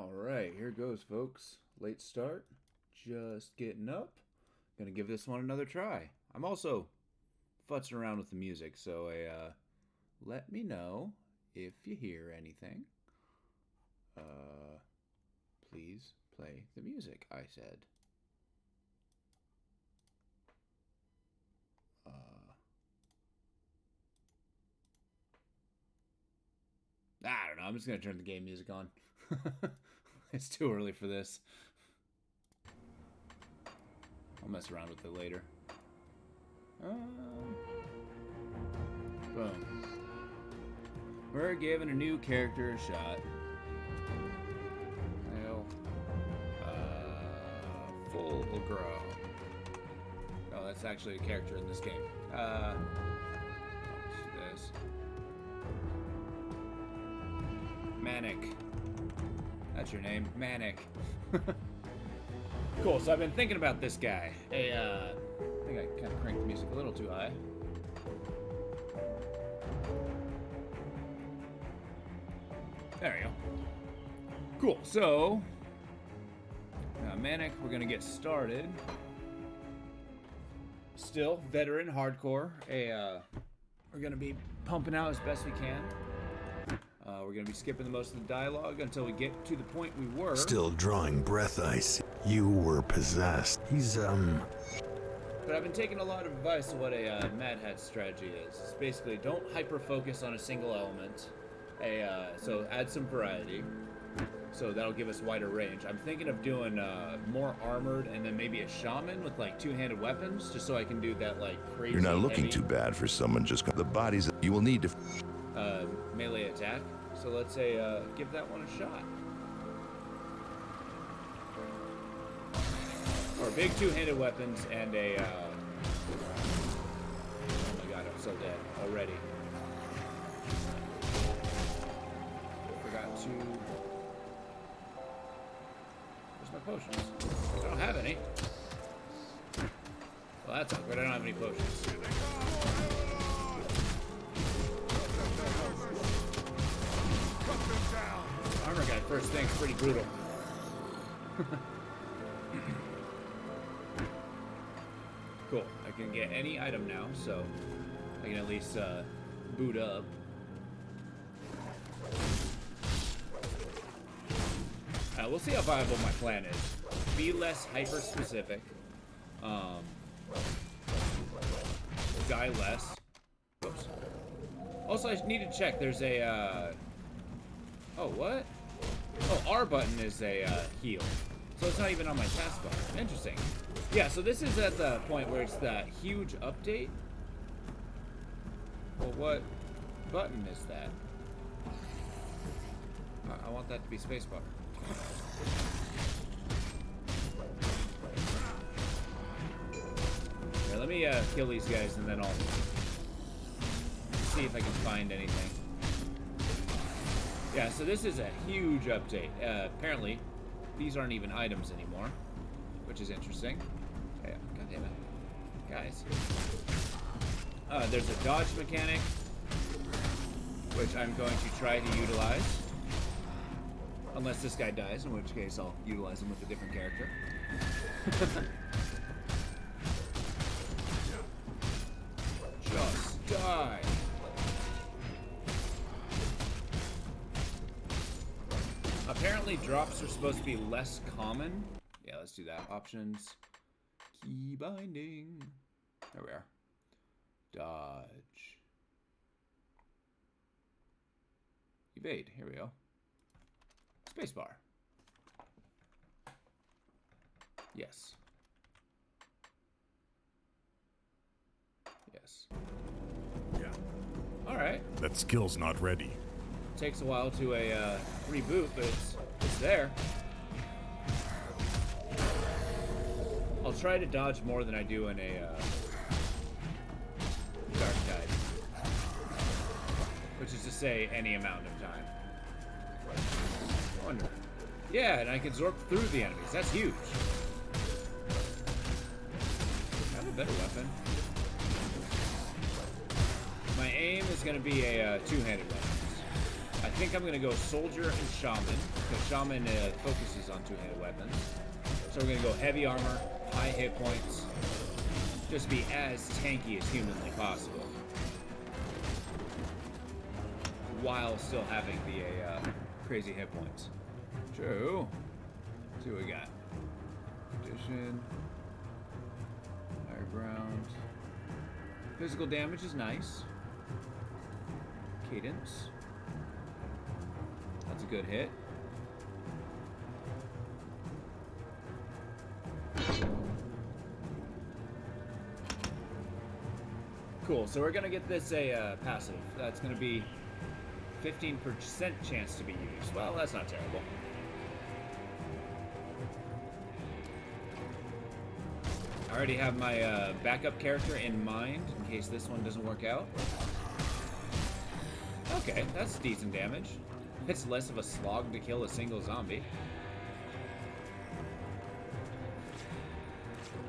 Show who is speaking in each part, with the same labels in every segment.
Speaker 1: Alright, here goes, folks. Late start. Just getting up. Gonna give this one another try. I'm also futzing around with the music, so let me know if you hear anything. Please play the music, I said. I don't know. I'm just gonna turn the game music on. It's too early for this. I'll mess around with it later. Boom. We're giving a new character a shot. Well, full grow. Oh, that's actually a character in this game. What's this? Manic. That's your name, Manic. Cool, so I've been thinking about this guy. I think I kind of cranked the music a little too high. There we go. Cool, so Manic, we're gonna get started. Still, veteran, hardcore. We're gonna be pumping out as best we can. We're going to be skipping the most of the dialogue until we get to the point we were.
Speaker 2: Still drawing breath, I see. You were possessed. He's,
Speaker 1: But I've been taking a lot of advice on what a Mad Hat strategy is. It's basically don't hyper-focus on a single element. So add some variety. So that'll give us wider range. I'm thinking of doing more armored and then maybe a shaman with like two-handed weapons, just so I can do that like crazy.
Speaker 3: You're not looking
Speaker 1: heavy,
Speaker 3: too bad for someone just got the bodies. You will need to.
Speaker 1: Melee attack. So let's say give that one a shot. Or big two-handed weapons and a. Oh my god, I'm so dead already. Forgot to. Where's my potions? I don't have any. Well, that's awkward. I don't have any potions. Armor guy first thing's pretty brutal. Cool. I can get any item now, so I can at least boot up. We'll see how viable my plan is. Be less hyper-specific. Die less. Oops. Also, I need to check. There's a... Oh, what? Oh, R button is a heal. So it's not even on my taskbar. Interesting. Yeah, so this is at the point where it's that huge update. Well, what button is that? I want that to be spacebar. Okay, let me kill these guys and then I'll see if I can find anything. Yeah, so this is a huge update. Apparently, these aren't even items anymore, which is interesting. Okay, God damn it. Guys. There's a dodge mechanic, which I'm going to try to utilize. Unless this guy dies, in which case I'll utilize him with a different character. Just die. Apparently drops are supposed to be less common. Yeah, let's do that. Options. Key binding. There we are. Dodge. Evade. Here we go. Spacebar. Yes. Yes.
Speaker 3: Yeah.
Speaker 1: Alright.
Speaker 3: That skill's not ready.
Speaker 1: Takes a while to reboot, but it's there. I'll try to dodge more than I do in a Dark Tide, which is to say any amount of time. Wonder. Yeah, and I can zork through the enemies. That's huge. I have a better weapon. My aim is going to be a two-handed weapon. I think think I'm gonna go soldier and shaman, because shaman focuses on two-handed weapons. So we're gonna go heavy armor, high hit points, just be as tanky as humanly possible, while still having the crazy hit points. True. Let's see what we got. Addition. Higher ground. Physical damage is nice. Cadence. That's a good hit. Cool, so we're gonna get this a passive. That's gonna be 15% chance to be used. Well, that's not terrible. I already have my backup character in mind in case this one doesn't work out. Okay, that's decent damage. It's less of a slog to kill a single zombie.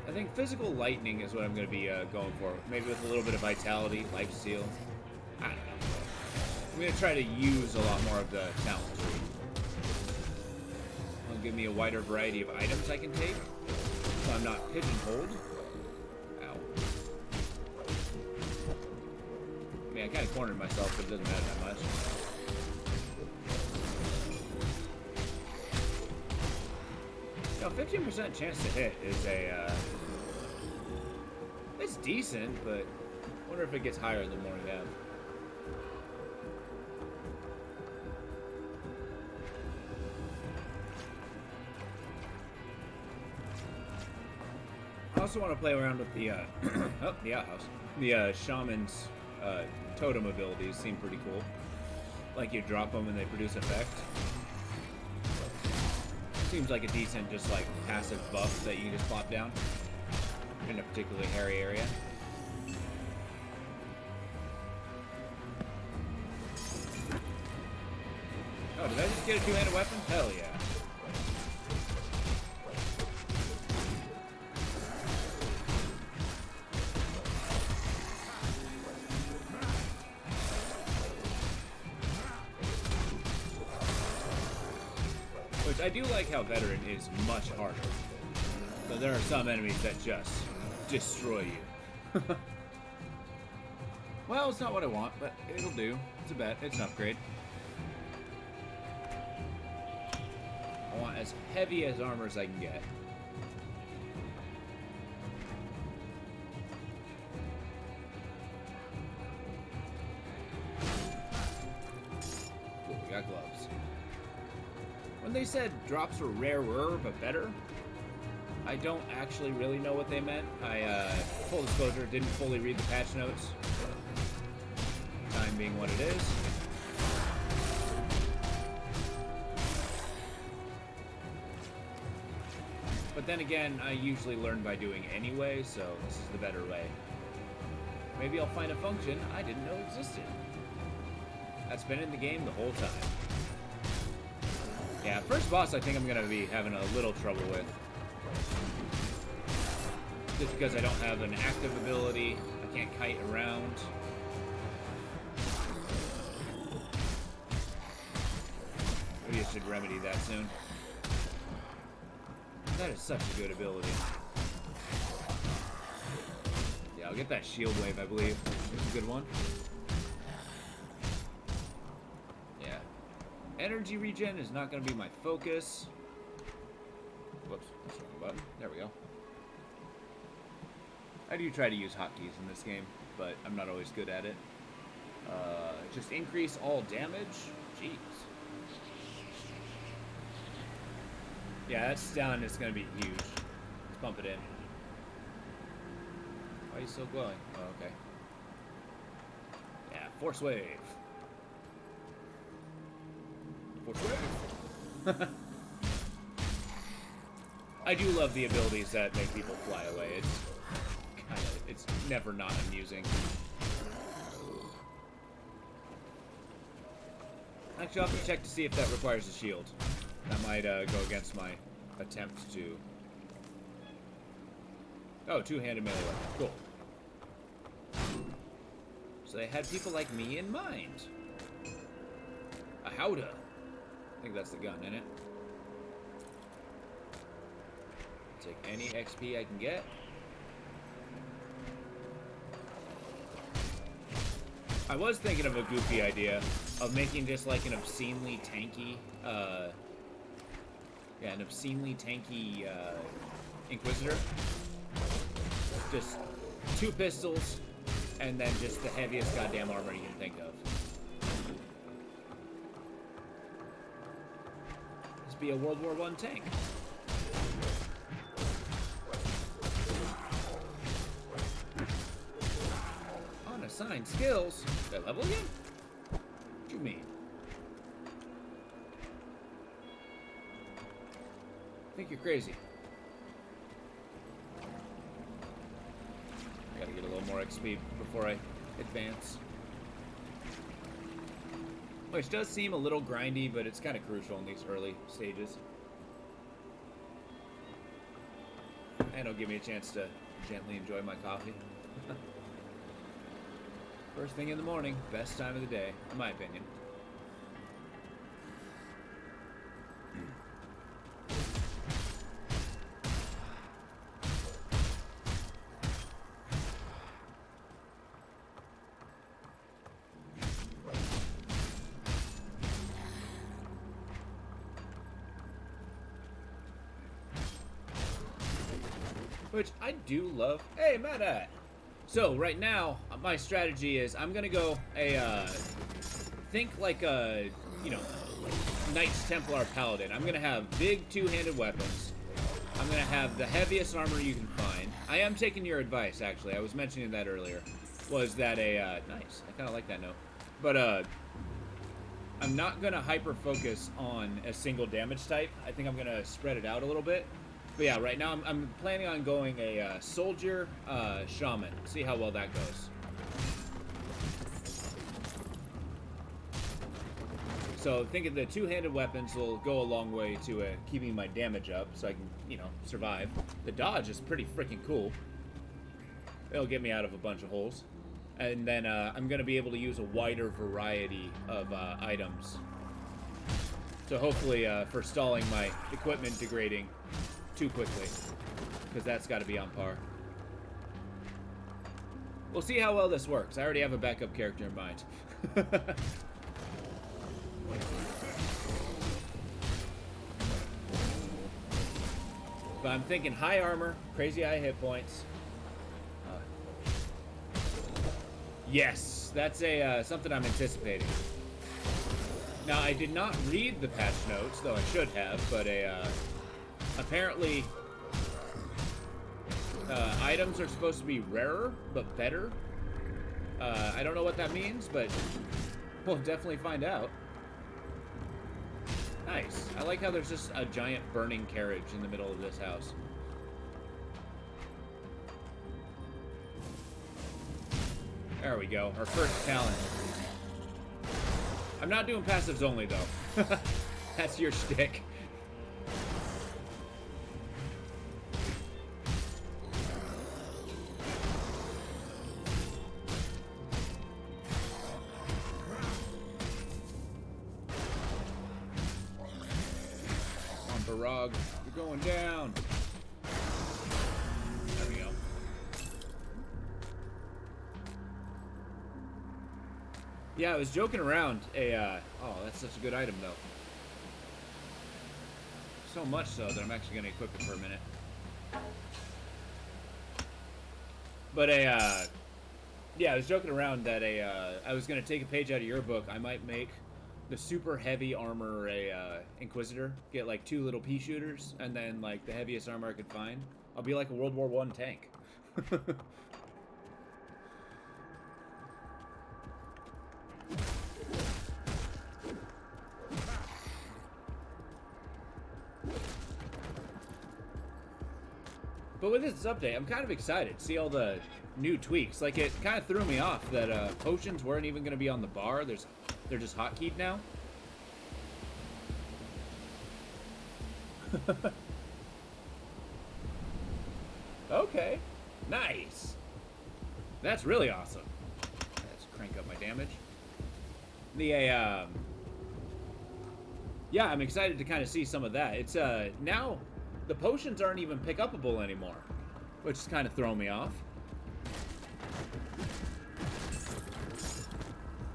Speaker 1: I think physical lightning is what I'm going to be going for. Maybe with a little bit of vitality, life steal. I don't know. I'm going to try to use a lot more of the talent tree. It'll give me a wider variety of items I can take, so I'm not pigeonholed. Ow. I mean, I kind of cornered myself, but it doesn't matter that much. No, 15% chance to hit is it's decent, but I wonder if it gets higher the more we have. I also want to play around with the the outhouse. The shaman's totem abilities seem pretty cool. Like you drop them and they produce effect. Seems like a decent, just like passive buff that you can just plop down in a particularly hairy area. Oh, did I just get a two-handed weapon? Hell yeah. Which I do like how veteran is much harder. So there are some enemies that just destroy you. Well, it's not what I want, but it'll do. It's a bet. It's an upgrade. I want as heavy as armor as I can get. Cool, we got gloves. When they said drops were rarer but better, I don't actually really know what they meant. I, full disclosure, didn't fully read the patch notes. Time being what it is. But then again, I usually learn by doing anyway, so this is the better way. Maybe I'll find a function I didn't know existed. That's been in the game the whole time. Yeah, first boss I think I'm going to be having a little trouble with. Just because I don't have an active ability, I can't kite around. Maybe I should remedy that soon. That is such a good ability. Yeah, I'll get that shield wave, I believe. It's a good one. Yeah. Energy regen is not going to be my focus. Whoops, that's the wrong button. There we go. I do try to use hotkeys in this game, but I'm not always good at it. Just increase all damage? Jeez. Yeah, that stun is going to be huge. Let's pump it in. Why are you still glowing? Oh, okay. Yeah, force wave. Force wave. I do love the abilities that make people fly away. It's never not amusing. Actually, I'll have to check to see if that requires a shield. That might go against my attempt to... Oh, two-handed melee weapon. Cool. So they had people like me in mind. A Howda. I think that's the gun, isn't it? Take any XP I can get. I was thinking of a goofy idea of making just like an obscenely tanky, Inquisitor. Just 2 pistols, and then just the heaviest goddamn armor you can think of. Just be a World War I tank. Unassigned skills? That level again? What you mean? I think you're crazy. I gotta get a little more XP before I advance. Which does seem a little grindy, but it's kind of crucial in these early stages. And it'll give me a chance to gently enjoy my coffee. First thing in the morning, best time of the day, in my opinion. Which I do love. Hey, Matt. So right now, my strategy is I'm gonna go think like a, Knights Templar Paladin. I'm gonna have big 2-handed weapons. I'm gonna have the heaviest armor you can find. I am taking your advice, actually. I was mentioning that earlier. Was that nice? I kind of like that note. But I'm not gonna hyper focus on a single damage type. I think I'm gonna spread it out a little bit. But yeah, right now I'm planning on going a soldier shaman. See how well that goes. So thinking the 2-handed weapons will go a long way to keeping my damage up, so I can, survive. The dodge is pretty freaking cool. It'll get me out of a bunch of holes, and then I'm gonna be able to use a wider variety of items. So hopefully, forestalling my equipment degrading too quickly, because that's got to be on par. We'll see how well this works. I already have a backup character in mind. But I'm thinking high armor, crazy high hit points. Yes, that's something I'm anticipating. Now, I did not read the patch notes, though I should have, but apparently, items are supposed to be rarer, but better. I don't know what that means, but we'll definitely find out. Nice. I like how there's just a giant burning carriage in the middle of this house. There we go. Our first talent. I'm not doing passives only, though. That's your shtick. Barag, you're going down. There we go. Yeah, I was joking around. Oh, that's such a good item, though. So much so that I'm actually going to equip it for a minute. But yeah, I was joking around that I was going to take a page out of your book. I might make the super heavy armor Inquisitor, get like 2 little pea shooters, and then like the heaviest armor I could find. I'll be like a World War I tank. But with this update, I'm kind of excited to see all the new tweaks. Like, it kind of threw me off that potions weren't even going to be on the bar. They're just hotkeyed now. Okay. Nice. That's really awesome. Let's crank up my damage. yeah, I'm excited to kind of see some of that. It's now the potions aren't even pick upable anymore, which is kind of throwing me off.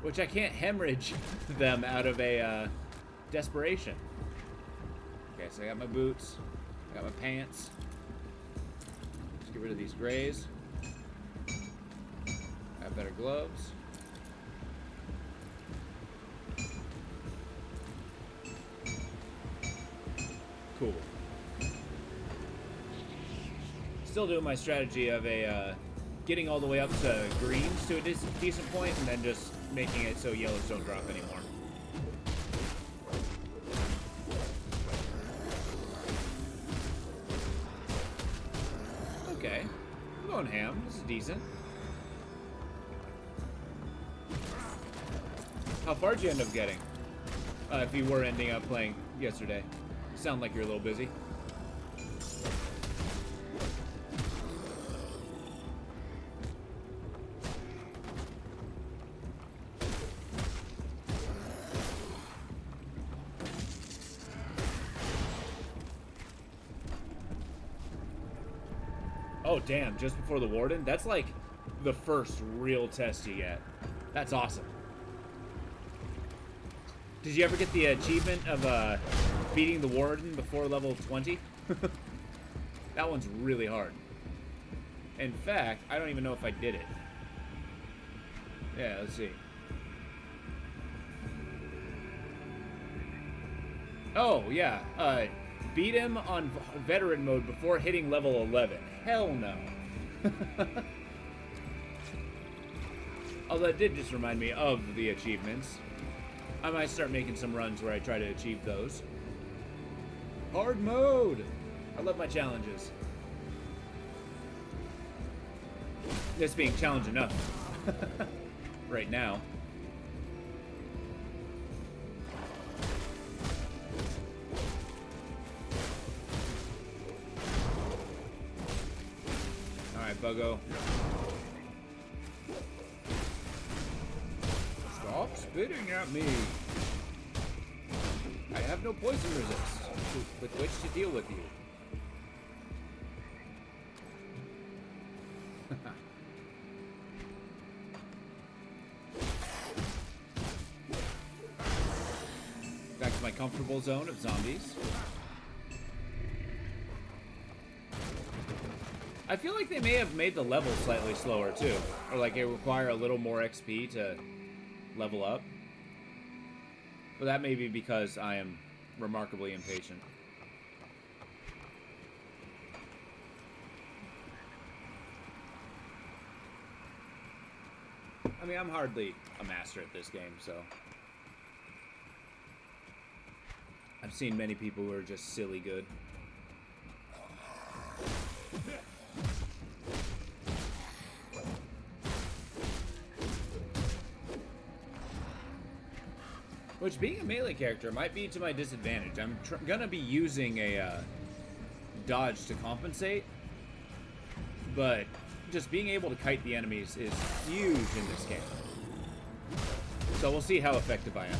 Speaker 1: Which I can't hemorrhage them out of a desperation. Okay, so I got my boots, I got my pants. Let's get rid of these grays. Got better gloves. Cool. Still doing my strategy of a getting all the way up to greens to a decent point, and then just making it so yellows don't drop anymore. Okay, I'm going ham. This is decent. How far did you end up getting? If you were ending up playing yesterday. Sound like you're a little busy. Oh, damn, just before the Warden? That's like the first real test you get. That's awesome. Did you ever get the achievement of beating the Warden before level 20? That one's really hard. In fact, I don't even know if I did it. Yeah, let's see. Oh, yeah. Beat him on veteran mode before hitting level 11. Hell no. Although it did just remind me of the achievements. I might start making some runs where I try to achieve those. Hard mode! I love my challenges. This being challenge enough. Right now. Alright, Buggo. Stop spitting at me. I have no poison resist with which to deal with you. Back to my comfortable zone of zombies. I feel like they may have made the level slightly slower too. Or like it require a little more XP to level up. But that may be because I am remarkably impatient. I mean, I'm hardly a master at this game, so... I've seen many people who are just silly good. Which, being a melee character, might be to my disadvantage. I'm gonna be using a dodge to compensate, but just being able to kite the enemies is huge in this game. So we'll see how effective I am.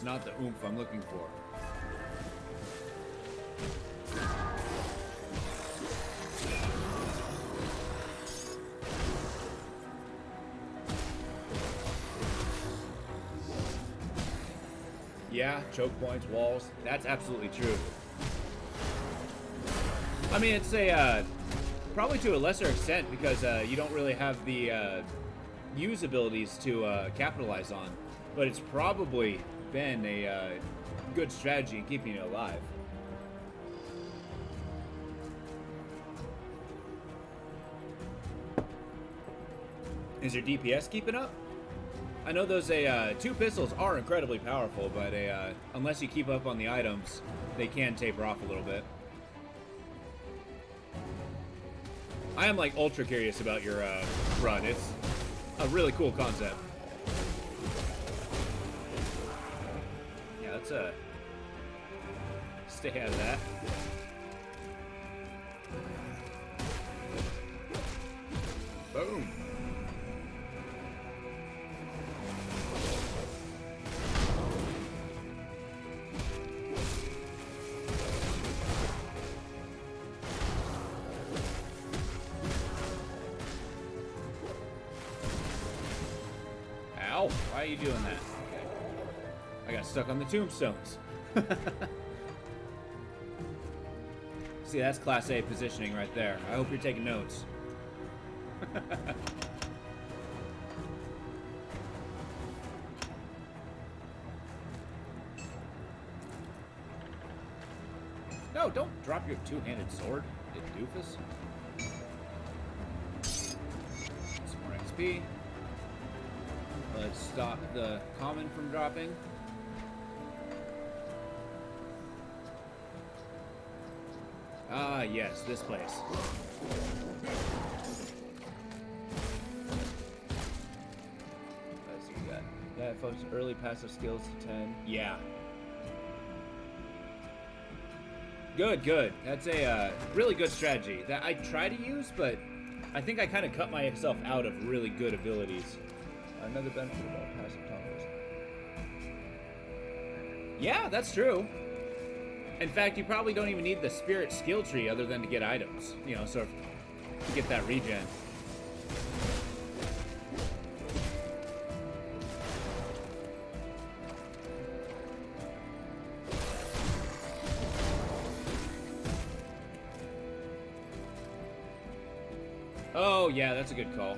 Speaker 1: Not the oomph I'm looking for. Yeah, choke points, walls. That's absolutely true. I mean, it's a probably to a lesser extent because you don't really have the use abilities to capitalize on, but it's probably been a good strategy in keeping it alive. Is your DPS keeping up? I know those two pistols are incredibly powerful, but unless you keep up on the items, they can taper off a little bit. I am like ultra curious about your run. It's a really cool concept. let's stay out of that. Boom. Ow, why are you doing that? Okay. I got stuck on the tombstones. See, that's Class A positioning right there. I hope you're taking notes. No, don't drop your two-handed sword, you doofus. Some more XP. Let's stop the common from dropping. Ah, yes, this place. Let's see what we got. Yeah, folks, early passive skills to 10. Yeah. Good, good. That's a really good strategy that I try to use, but I think I kind of cut myself out of really good abilities. Another benefit about passive toggles. Yeah, that's true. In fact, you probably don't even need the spirit skill tree other than to get items. You know, sort of to get that regen. Oh, yeah, that's a good call.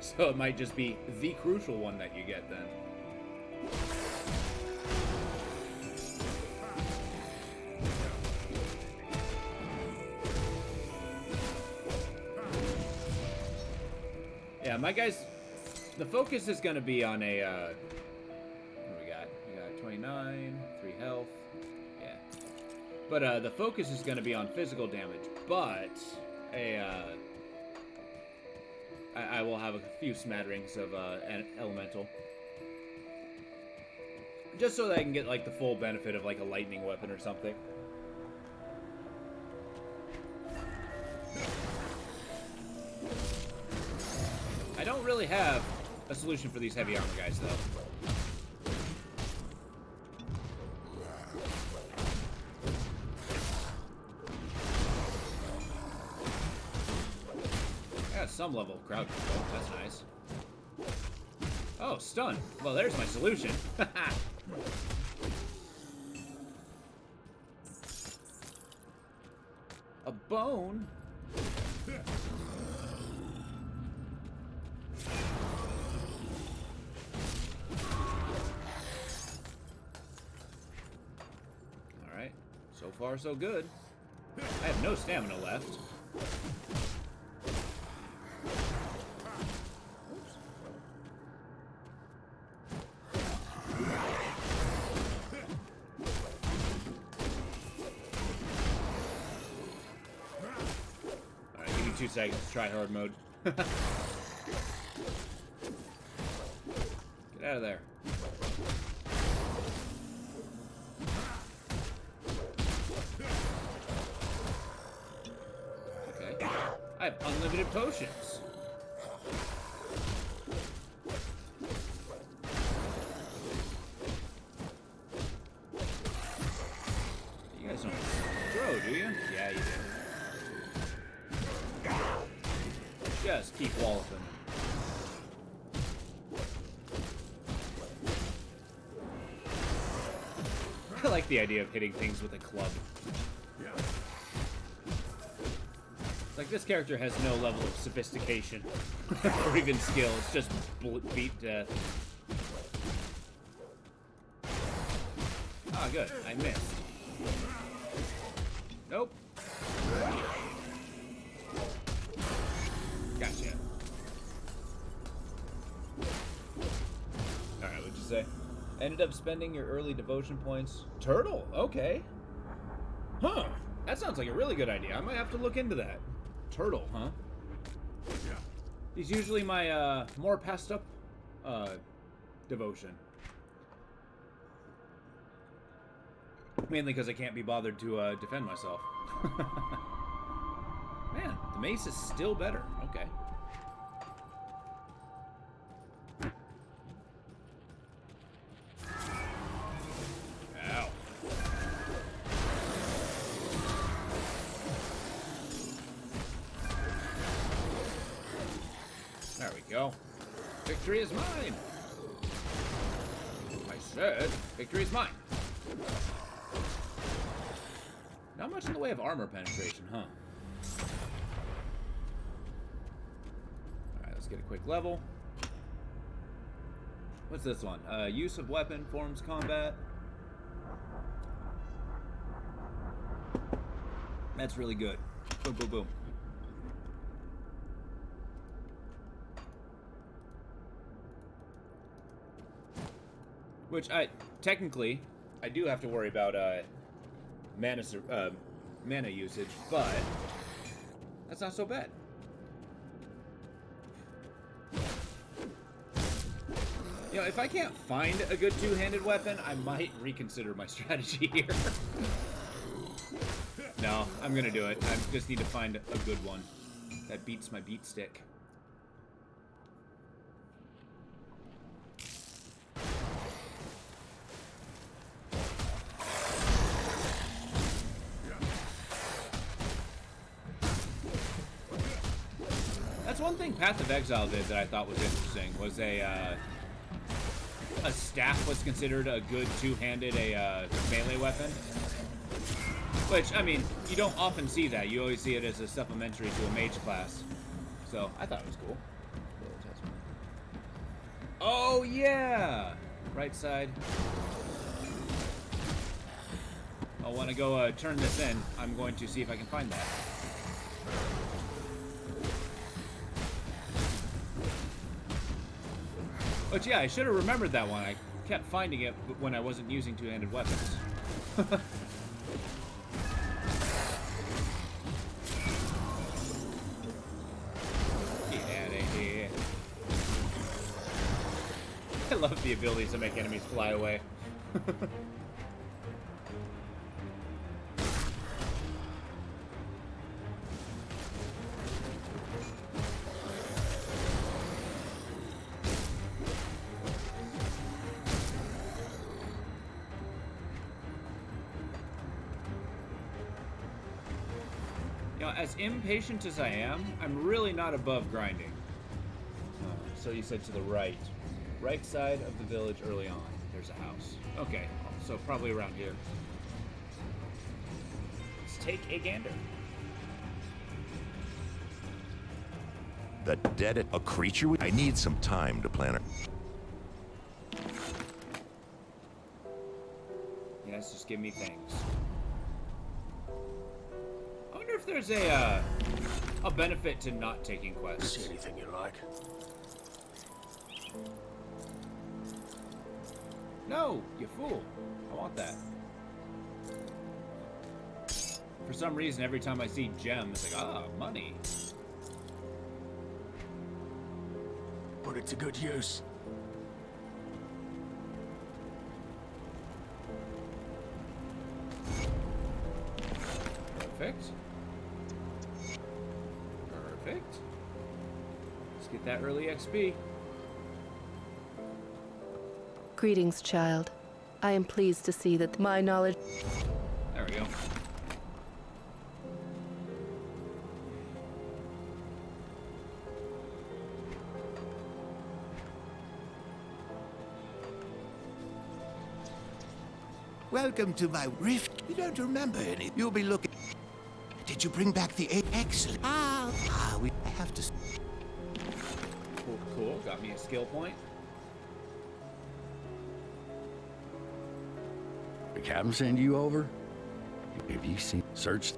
Speaker 1: So it might just be the crucial one that you get then. Yeah, my guys, the focus is going to be on a, what do we got? We got 29, 3 health, yeah. But the focus is going to be on physical damage, but I will have a few smatterings of elemental. Just so that I can get, like, the full benefit of, like, a lightning weapon or something. I don't really have a solution for these heavy armor guys, though. I got some level of crowd control. That's nice. Oh, stun. Well, there's my solution. A bone? Alright. So far, so good. I have no stamina left. Alright, give me 2 seconds to try hard mode. Get out of there. Okay. I have unlimited potions. You guys don't throw, do you? Yeah, you do. Just keep walloping. I like the idea of hitting things with a club. Like, this character has no level of sophistication or even skill. It's just beat death. Ah, good. I missed. Nope. Gotcha. Alright, what'd you say? Ended up spending your early devotion points. Turtle? Okay. Huh. That sounds like a really good idea. I might have to look into that. Turtle, huh? Yeah. He's usually my, more passed up, devotion. Mainly because I can't be bothered to defend myself. Man, the mace is still better. Okay. Ow. There we go. Victory is mine! I said, victory is mine. Not much in the way of armor penetration, huh? Alright, let's get a quick level. What's this one? Use of weapon forms combat. That's really good. Boom, boom, boom. Which technically I do have to worry about mana usage, but that's not so bad. You know, if I can't find a good two-handed weapon, I might reconsider my strategy here. No, I'm gonna do it. I just need to find a good one that beats my beat stick. That's one thing Path of Exile did that I thought was interesting, was a staff was considered a good two-handed melee weapon. Which, I mean, you don't often see that. You always see it as a supplementary to a mage class. So, I thought it was cool. Oh, yeah! Right side. I want to go turn this in. I'm going to see if I can find that. But yeah, I should have remembered that one. I kept finding it when I wasn't using two-handed weapons. Get out of here. I love the abilities to make enemies fly away. As impatient as I am, I'm really not above grinding. So you said to the right. Right side of the village early on. There's a house. Okay, so probably around here. Let's take a gander.
Speaker 3: The dead, a creature? I need some time to plan it.
Speaker 1: Yes, just give me things. I wonder if there's a benefit to not taking quests.
Speaker 4: See anything you like?
Speaker 1: No, you fool. I want that. For some reason, every time I see gem, it's like, ah, money.
Speaker 4: Put it to good use.
Speaker 1: Perfect. Perfect. Let's get that early XP.
Speaker 5: Greetings, child. I am pleased to see that my knowledge...
Speaker 1: There we go.
Speaker 6: Welcome to my rift. You don't remember any. You'll be looking... Did you bring back the excellent? We have to...
Speaker 1: Cool, cool. Got me a skill point.
Speaker 4: The captain send you over? Have you seen... Searched?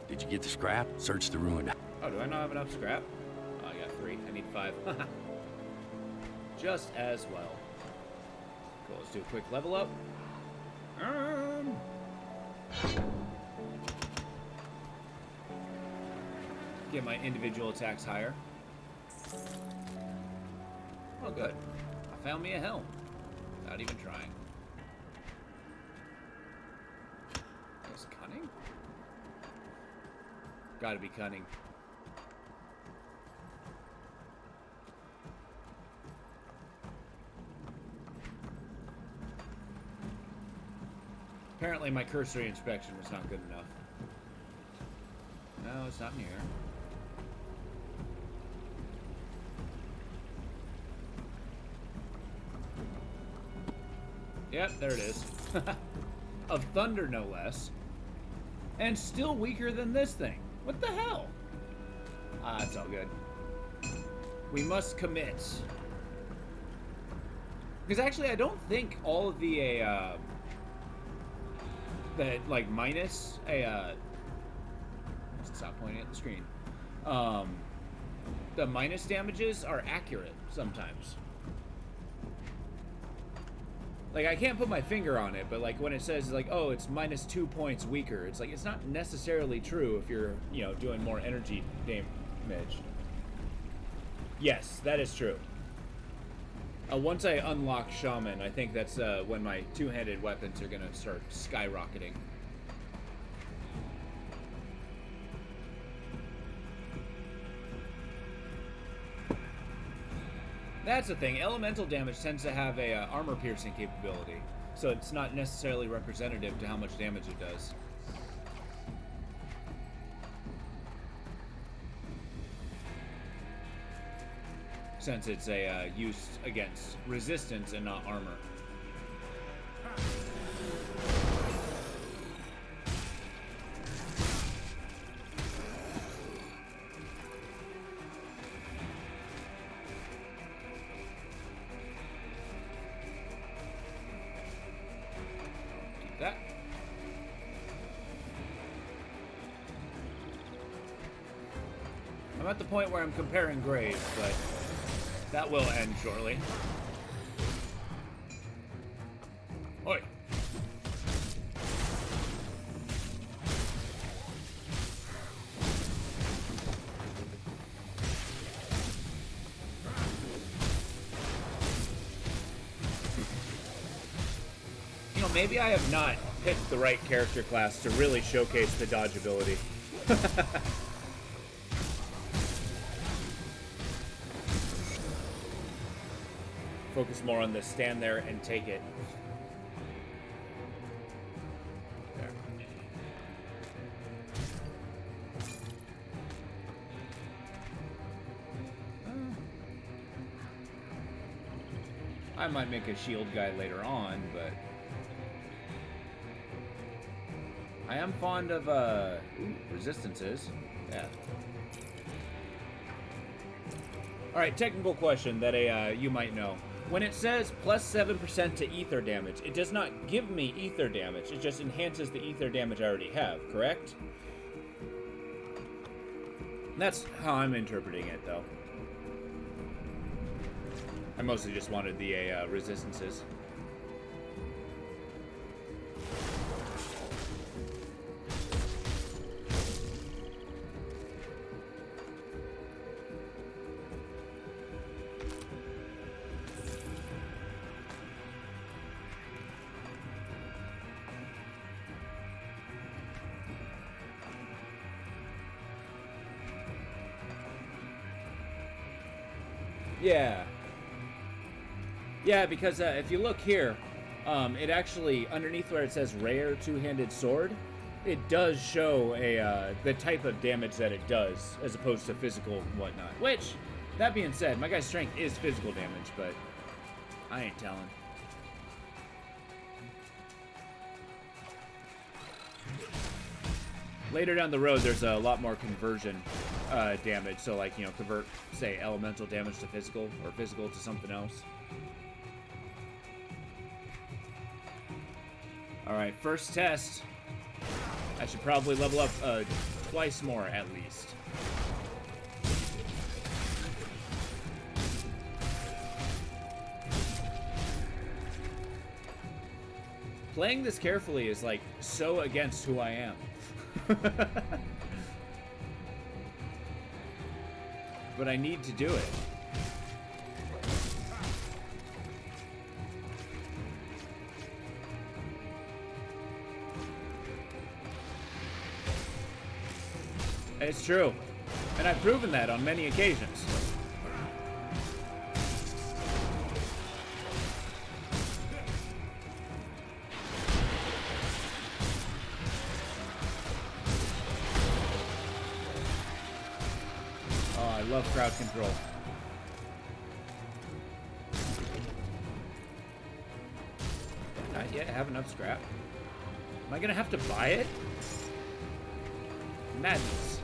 Speaker 4: Did you get the scrap? Search the ruined...
Speaker 1: Oh, do I not have enough scrap? Oh, I got 3. I need 5. Just as well. Cool, let's do a quick level up. Get my individual attacks higher. Oh, good. I found me a helm. Not even trying. Is cunning? Gotta be cunning. Apparently my cursory inspection was not good enough. No, it's not in here. Yep, there it is. Of thunder, no less. And still weaker than this thing. What the hell? Ah, it's all good. We must commit. Because actually, I don't think all of the, like, minus a, stop pointing at the screen. The minus damages are accurate sometimes. Like, I can't put my finger on it, but, like, when it says, like, oh, it's minus 2 points weaker, it's like, it's not necessarily true if you're, you know, doing more energy damage. Yes, that is true. Once I unlock Shaman, I think that's when my two-handed weapons are gonna start skyrocketing. That's the thing. Elemental damage tends to have a armor-piercing capability, so it's not necessarily representative to how much damage it does. Since it's a used against resistance and not armor. Keep that. I'm at the point where I'm comparing grades, but that will end shortly. Oi! You know, maybe I have not picked the right character class to really showcase the dodge ability. Focus more on the stand there and take it. There. I might make a shield guy later on, but I am fond of resistances. Yeah. All right, technical question that you might know. When it says plus 7% to ether damage, it does not give me ether damage. It just enhances the ether damage I already have, correct? That's how I'm interpreting it, though. I mostly just wanted the resistances. Yeah. Yeah, because if you look here, it actually, underneath where it says rare two-handed sword, it does show the type of damage that it does, as opposed to physical and whatnot. Which, that being said, my guy's strength is physical damage, but I ain't telling. Later down the road, there's a lot more conversion damage. So, like, you know, convert, say, elemental damage to physical, or physical to something else. Alright, first test. I should probably level up twice more, at least. Playing this carefully is, like, so against who I am. But I need to do it. It's true. And I've proven that on many occasions. Oh, I love crowd control. Not yet have enough scrap. Am I gonna have to buy it? Madness.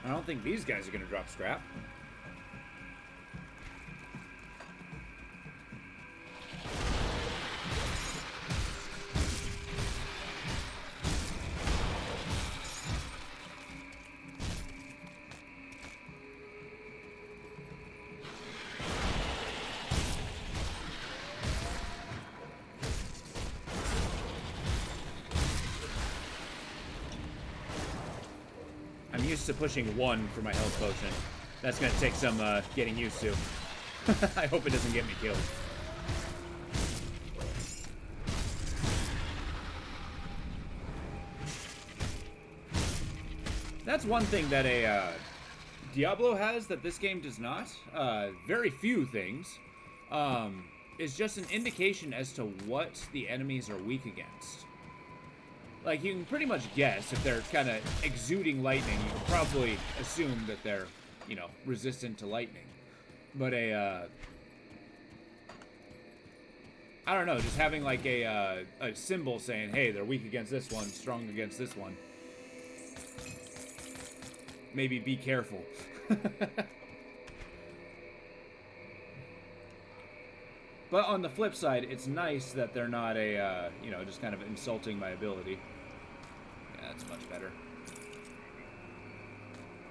Speaker 1: I don't think these guys are gonna drop scrap. I'm used to pushing 1 for my health potion. That's gonna take some getting used to. I hope it doesn't get me killed. That's one thing that a Diablo has that this game does not. Very few things. Is just an indication as to what the enemies are weak against. Like, you can pretty much guess if they're kind of exuding lightning. You can probably assume that they're, you know, resistant to lightning. But I don't know, just having like a symbol saying, hey, they're weak against this one, strong against this one. Maybe be careful. But on the flip side, it's nice that they're not you know, just kind of insulting my ability. Yeah, that's much better.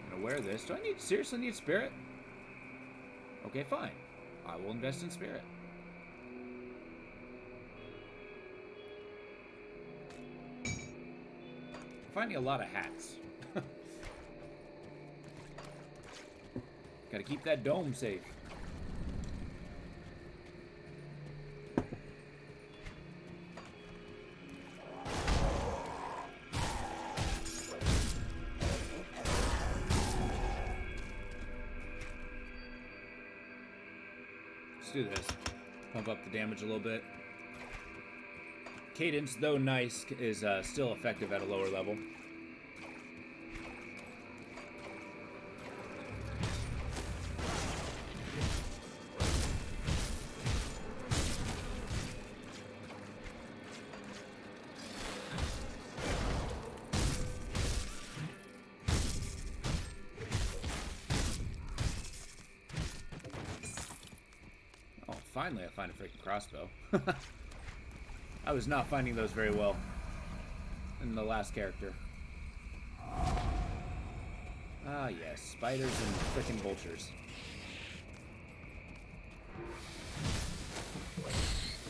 Speaker 1: I'm gonna wear this. Do I seriously need spirit? Okay, fine. I will invest in spirit. I'm finding a lot of hats. Gotta keep that dome safe. Let's do this. Pump up the damage a little bit. Cadence, though nice, is still effective at a lower level. Finally, I find a freaking crossbow. I was not finding those very well in the last character. Ah, yes. Spiders and freaking vultures.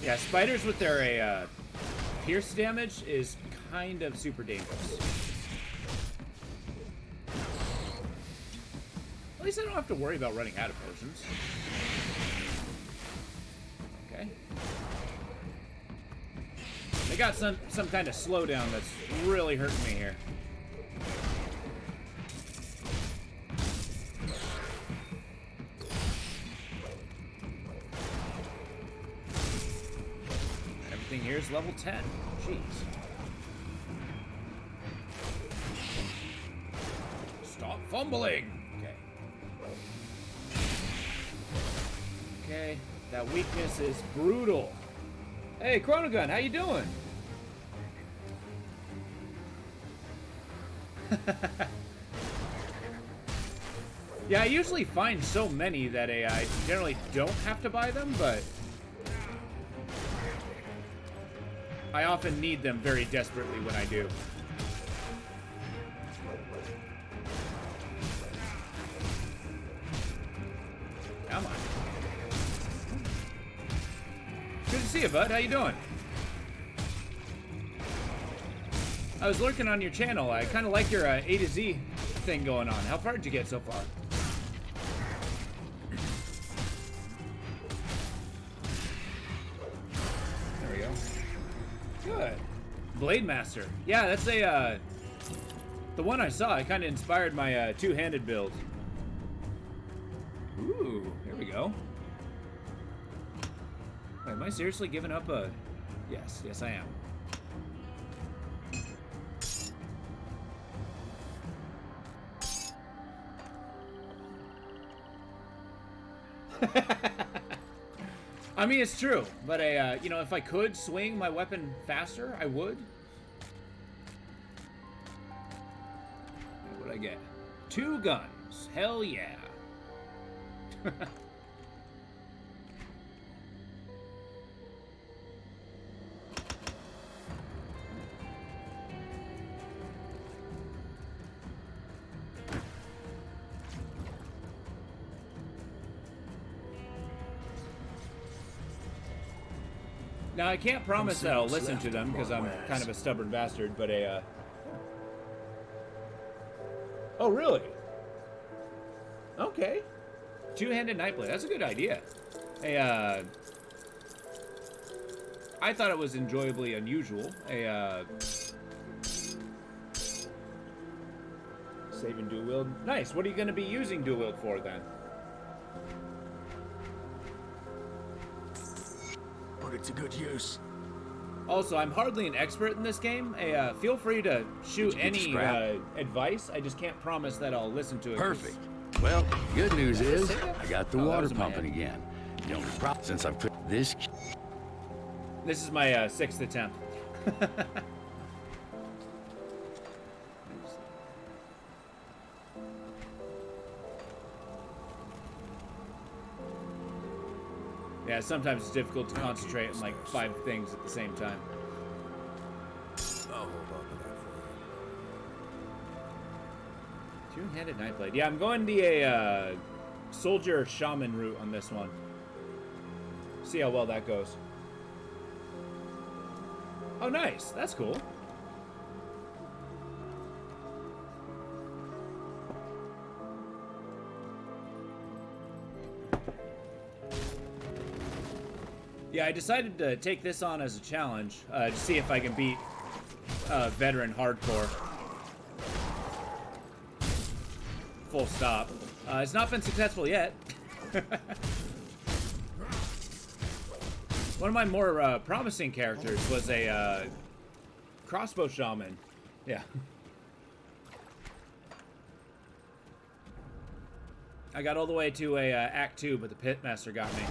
Speaker 1: Yeah, spiders with their pierce damage is kind of super dangerous. At least I don't have to worry about running out of potions. Okay. They got some kind of slowdown that's really hurting me here. Everything here is level 10. Jeez. Stop fumbling. Okay. Okay. That weakness is brutal. Hey, Chronogun, how you doing? Yeah, I usually find so many that I generally don't have to buy them, but I often need them very desperately when I do. Come on. Good to see you, bud. How you doing? I was lurking on your channel. I kind of like your A to Z thing going on. How far did you get so far? There we go. Good. Blade Master. Yeah, that's a, the one I saw. It kind of inspired my two-handed build. Ooh, here we go. Wait, am I seriously giving up a... Yes, yes I am. I mean, it's true, but you know, if I could swing my weapon faster, I would. What would I get? 2 guns. Hell yeah. Now, I can't promise that I'll listen to them, because I'm kind of a stubborn bastard, but Oh, really? Okay. Two-handed Nightblade. That's a good idea. I thought it was enjoyably unusual. Save and dual wield. Nice. What are you going to be using dual wield for, then?
Speaker 6: Put it to good use.
Speaker 1: Also, I'm hardly an expert in this game. Feel free to shoot any advice. I just can't promise that I'll listen to it.
Speaker 4: Perfect. Well, good news is
Speaker 1: Say that?
Speaker 4: I got the
Speaker 1: Oh, that
Speaker 4: water
Speaker 1: was in my
Speaker 4: pumping
Speaker 1: head.
Speaker 4: again. The only problem since I've put this.
Speaker 1: This is my 6th attempt. Yeah, sometimes it's difficult to concentrate on like 5 things at the same time.
Speaker 6: I'll hold on to that for you.
Speaker 1: Two-handed Nightblade. Yeah, I'm going the soldier shaman route on this one. See how well that goes. Oh, nice. That's cool. Yeah, I decided to take this on as a challenge to see if I can beat veteran hardcore. Full stop. It's not been successful yet. One of my more promising characters was a crossbow shaman. Yeah. I got all the way to a Act 2, but the Pitmaster got me.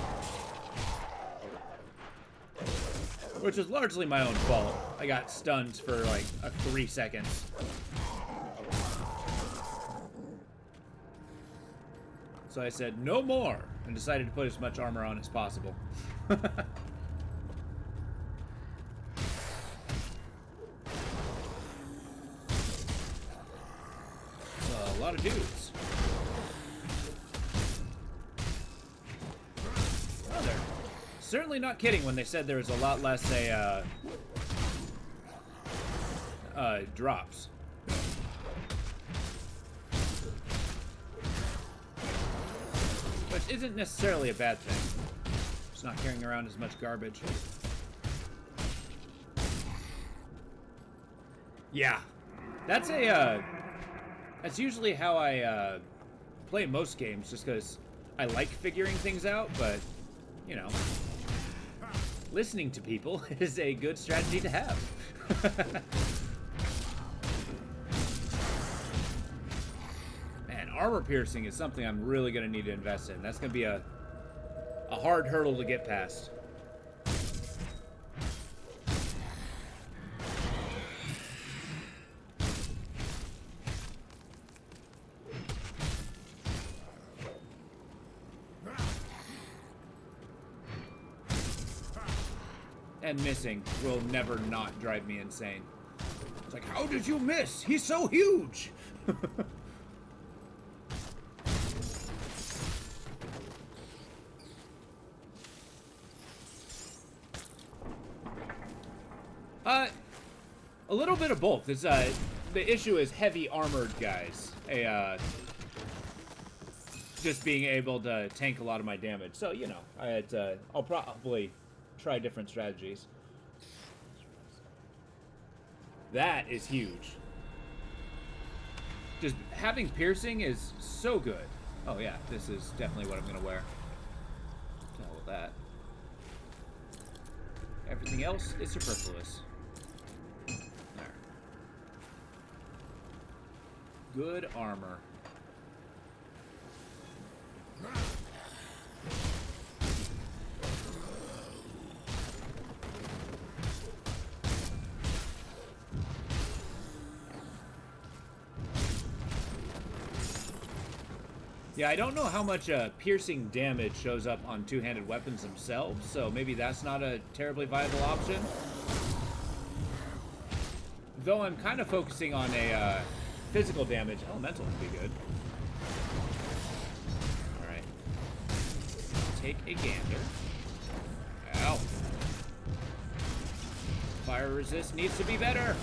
Speaker 1: Which was largely my own fault. I got stunned for like 3 seconds. So I said, no more, and decided to put as much armor on as possible. A lot of dudes. Oh, they're certainly not kidding when they said there was a lot less drops. Which isn't necessarily a bad thing. Just not carrying around as much garbage. Yeah. That's that's usually how I play most games, just because I like figuring things out, but, you know, listening to people is a good strategy to have. Man, armor piercing is something I'm really going to need to invest in. That's going to be a hard hurdle to get past. And missing will never not drive me insane. It's like, how did you miss? He's so huge! A little bit of both. It's, the issue is heavy armored guys. Just being able to tank a lot of my damage. So, you know, I'll probably try different strategies. That is huge. Just having piercing is so good. Oh yeah, this is definitely what I'm gonna wear. To hell with that. Everything else is superfluous. There. Good armor. Yeah, I don't know how much piercing damage shows up on two-handed weapons themselves, so maybe that's not a terribly viable option. Though I'm kind of focusing on a physical damage. Elemental would be good. Alright. Take a gander. Ow. Fire resist needs to be better.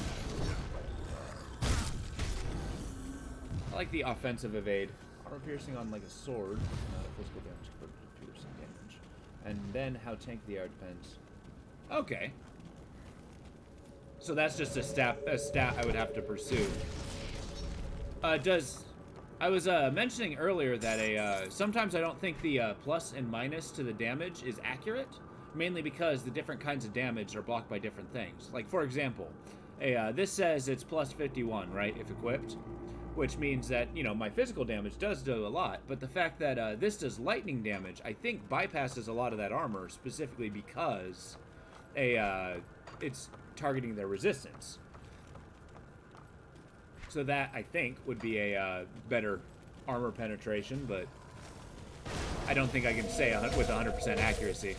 Speaker 1: I like the offensive evade. Armor piercing on like a sword, not a physical damage, but piercing damage. And then how tank the air depends. Okay. So that's just a stat I would have to pursue. I was mentioning earlier that sometimes I don't think the plus and minus to the damage is accurate, mainly because the different kinds of damage are blocked by different things. Like for example, this says it's plus 51, right, if equipped? Which means that, you know, my physical damage does do a lot, but the fact that this does lightning damage, I think bypasses a lot of that armor, specifically because it's targeting their resistance. So that, I think, would be a better armor penetration, but I don't think I can say with 100% accuracy.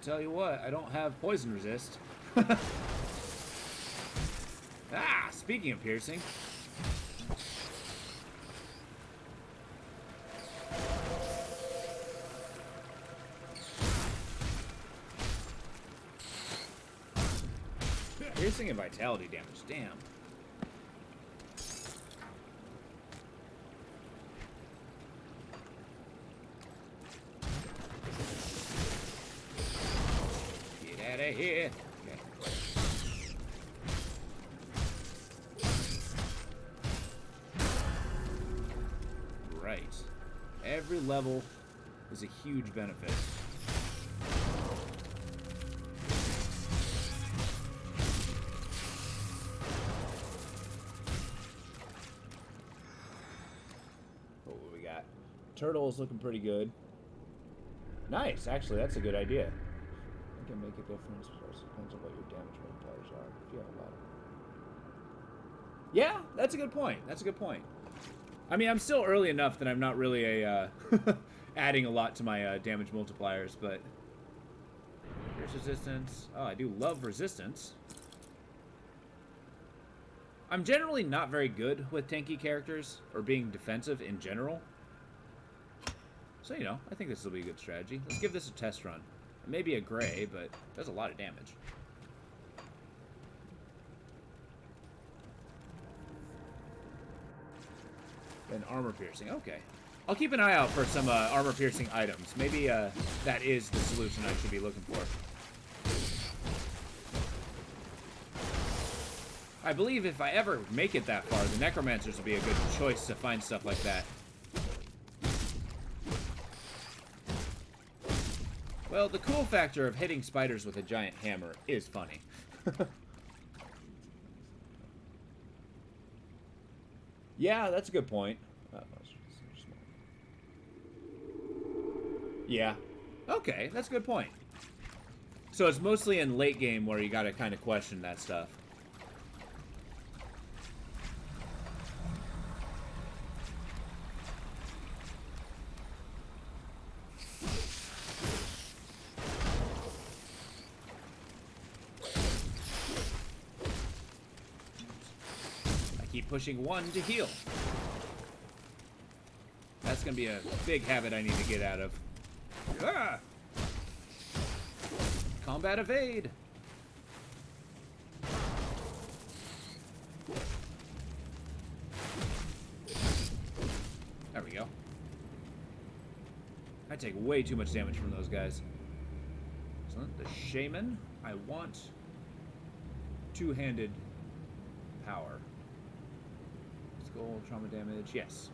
Speaker 1: Tell you what, I don't have poison resist. Ah, speaking of piercing. Piercing and vitality damage, damn. Here. Okay. Right. Every level is a huge benefit. What we got? Turtle is looking pretty good. Nice, actually, that's a good idea. Can make a difference. It also depends on what your damage multipliers are. If you have a lot of... Yeah, that's a good point. That's a good point. I mean, I'm still early enough that I'm not really adding a lot to my damage multipliers, but pierce resistance. Oh, I do love resistance. I'm generally not very good with tanky characters or being defensive in general. So, you know, I think this will be a good strategy. Let's give this a test run. Maybe a gray, but does a lot of damage. And armor piercing. Okay. I'll keep an eye out for some armor piercing items. Maybe that is the solution I should be looking for. I believe if I ever make it that far, the necromancers will be a good choice to find stuff like that. Well, the cool factor of hitting spiders with a giant hammer is funny. Yeah, that's a good point. Yeah. Okay, that's a good point. So it's mostly in late game where you gotta kind of question that stuff. Keep pushing one to heal. That's gonna be a big habit I need to get out of. Ah! Combat evade. There we go. I take way too much damage from those guys. Excellent. The Shaman. I want two-handed power. Skull, trauma damage. Yes.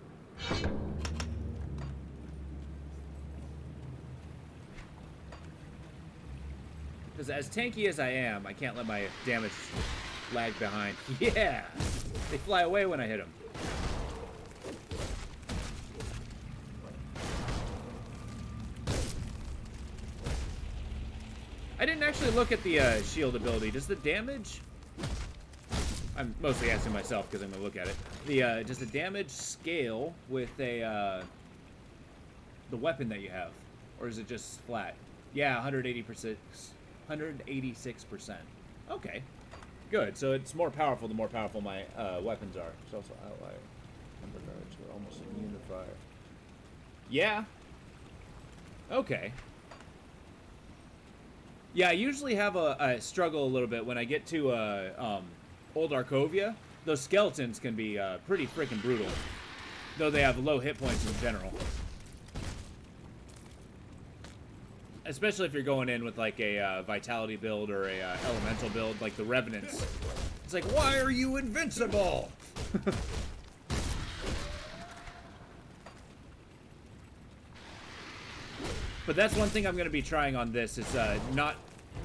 Speaker 1: Because as tanky as I am, I can't let my damage lag behind. Yeah! They fly away when I hit them. I didn't actually look at the shield ability. Does the damage... I'm mostly asking myself because I'm going to look at it. Does the damage scale with the weapon that you have? Or is it just flat? Yeah, 186%. Okay. Good. So it's more powerful the more powerful my weapons are. It's also outlier. Number guards are almost immune to fire. Yeah. Okay. Yeah, I usually have a struggle a little bit when I get to Old Arkovia. Those skeletons can be pretty freaking brutal, though they have low hit points in general. Especially if you're going in with like a vitality build or a elemental build, like the Revenants. It's like, why are you invincible? But that's one thing I'm going to be trying on this is not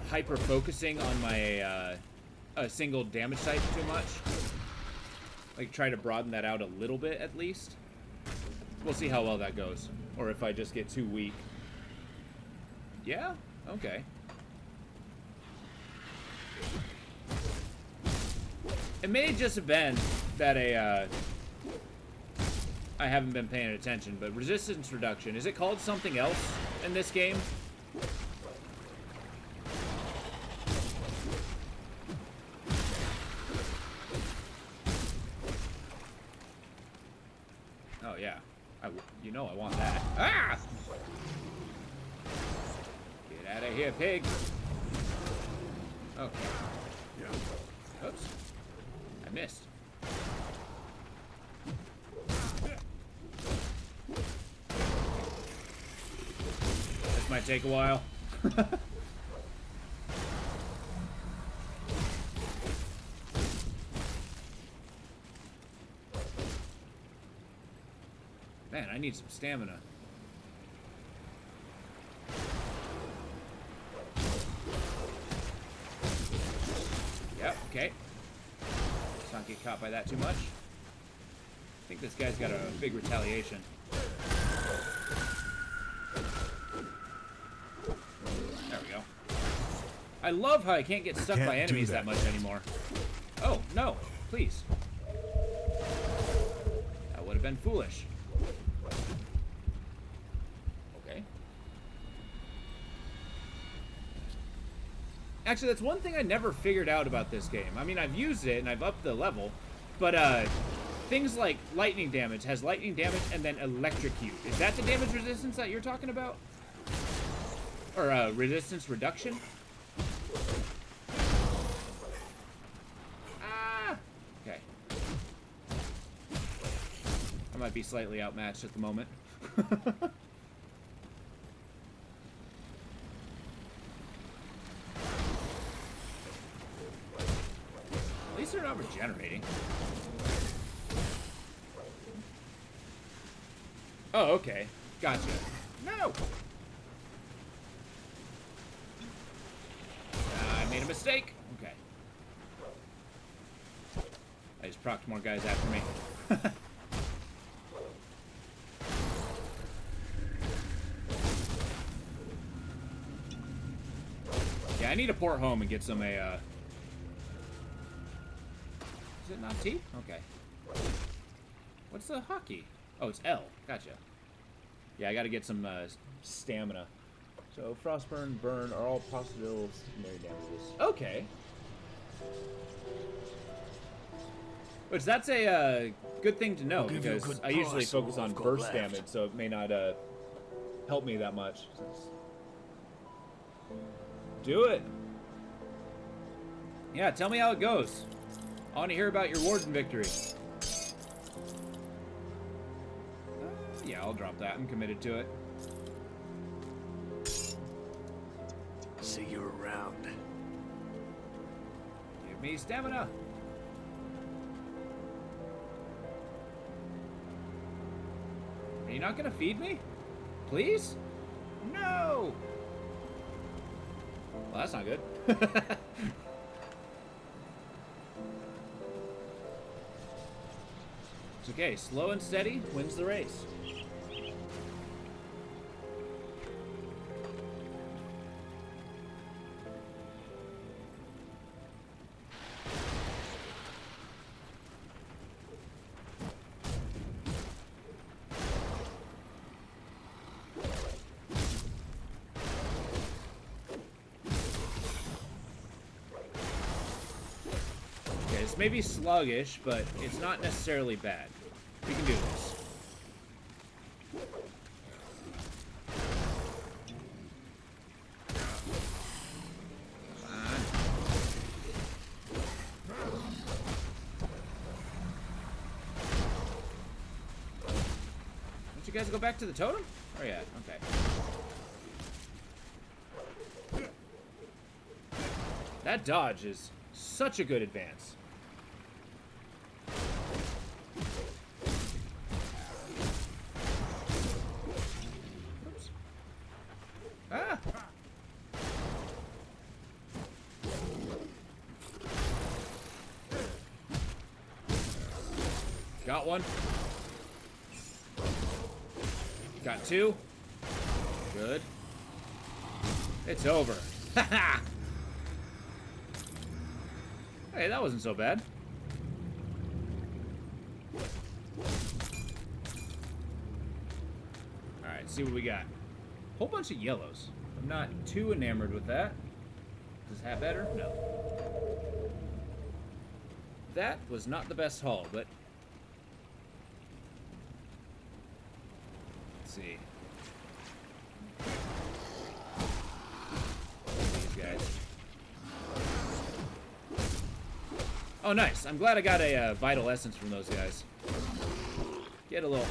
Speaker 1: hyper-focusing on my a single damage type too much. Like, try to broaden that out a little bit, at least. We'll see how well that goes. Or if I just get too weak. Yeah? Okay. It may just have been that I haven't been paying attention, but resistance reduction, is it called something else in this game? Oh yeah, you know I want that. Ah! Get out of here, pig. Okay. Yeah. Oops. I missed. This might take a while. Man, I need some stamina. Yep, okay. Let's not get caught by that too much. I think this guy's got a big retaliation. There we go. I love how I can't get stuck by enemies that much anymore. Oh, no, please. That would have been foolish. Okay. Actually, that's one thing I never figured out about this game. I mean, I've used it and I've upped the level, but things like lightning damage has lightning damage and then electrocute. Is that the damage resistance that you're talking about? Or resistance reduction? Ah! Okay. I might be slightly outmatched at the moment. At least they're not regenerating. Oh, okay. Gotcha. No! I made a mistake. Okay. I just procced more guys after me. Yeah, I need to port home and get some Is it not T? Okay. What's the hockey? Oh, it's L. Gotcha. Yeah, I gotta get some stamina. So, Frostburn, Burn are all possible secondary damages. Okay. Which, that's a good thing to know, because I usually focus on burst damage, so it may not help me that much. Do it. Yeah, tell me how it goes. I want to hear about your warden victory. Yeah, I'll drop that. I'm committed to it.
Speaker 7: See you around.
Speaker 1: Give me stamina. Are you not gonna feed me? Please? No! Well, that's not good. It's okay. Slow and steady wins the race. It's maybe sluggish, but it's not necessarily bad. We can do this. Don't you guys go back to the totem? Oh yeah, okay. That dodge is such a good advance. Ah! Got one. Got two. Good. It's over. Haha! Hey, that wasn't so bad. Alright, see what we got. Whole bunch of yellows. I'm not too enamored with that. Does that better? No. That was not the best haul, but... Let's see. These guys. Oh, nice. I'm glad I got a vital essence from those guys. Get a little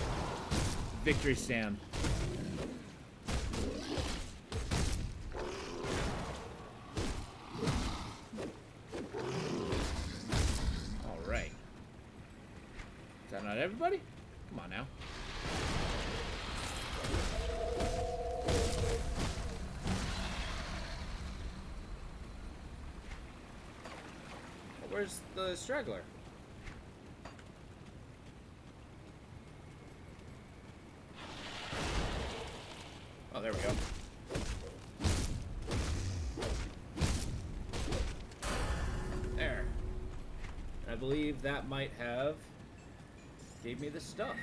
Speaker 1: victory stam. Alright. Is that not everybody? Come on now. Where's the straggler? Oh, there we go. There. I believe that might have gave me the stuff.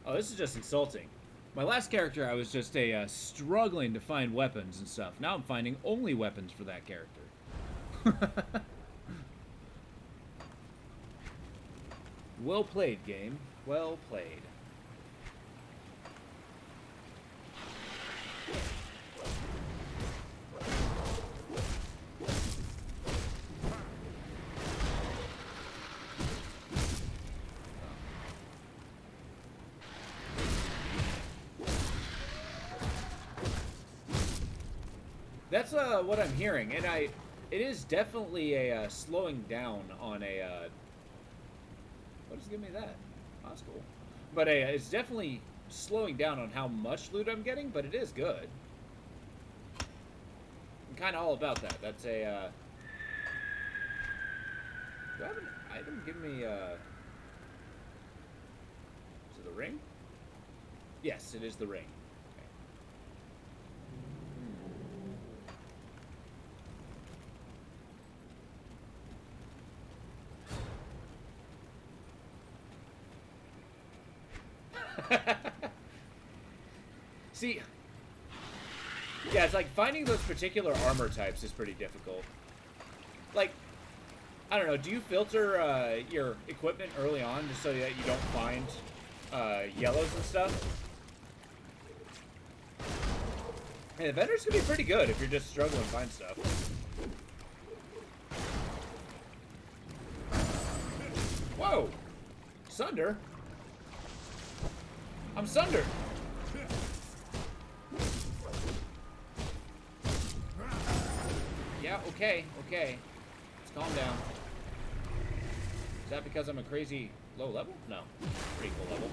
Speaker 1: Oh, this is just insulting. My last character, I was just struggling to find weapons and stuff. Now I'm finding only weapons for that character. Well played, game. Well played. That's what I'm hearing, and it is definitely a slowing down on a. What is giving me that? Oh, that's cool. But it's definitely slowing down on how much loot I'm getting, but it is good. I'm kind of all about that. That's a. Do I have an item? Give me. Is it the ring? Yes, it is the ring. See, yeah, it's like finding those particular armor types is pretty difficult. Like, I don't know, do you filter your equipment early on just so that you don't find yellows and stuff. Hey, the vendors can be pretty good if you're just struggling to find stuff. Whoa! Sunder? I'm sundered. Yeah, okay, okay. Let's calm down. Is that because I'm a crazy low level? No. Pretty cool level.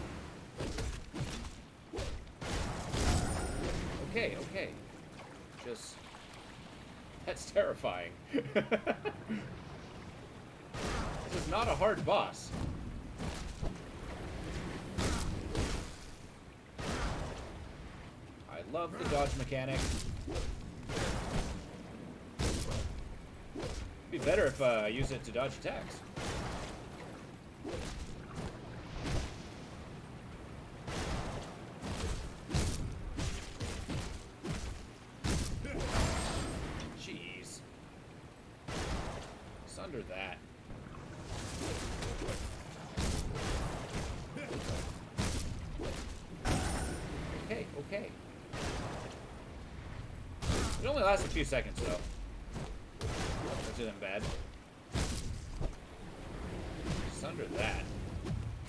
Speaker 1: Okay, okay. Just... That's terrifying. This is not a hard boss. I love the dodge mechanic. It'd be better if I use it to dodge attacks. Jeez. Sunder that. Okay, okay. It only lasts a few seconds, though. Which isn't bad. Sunder that.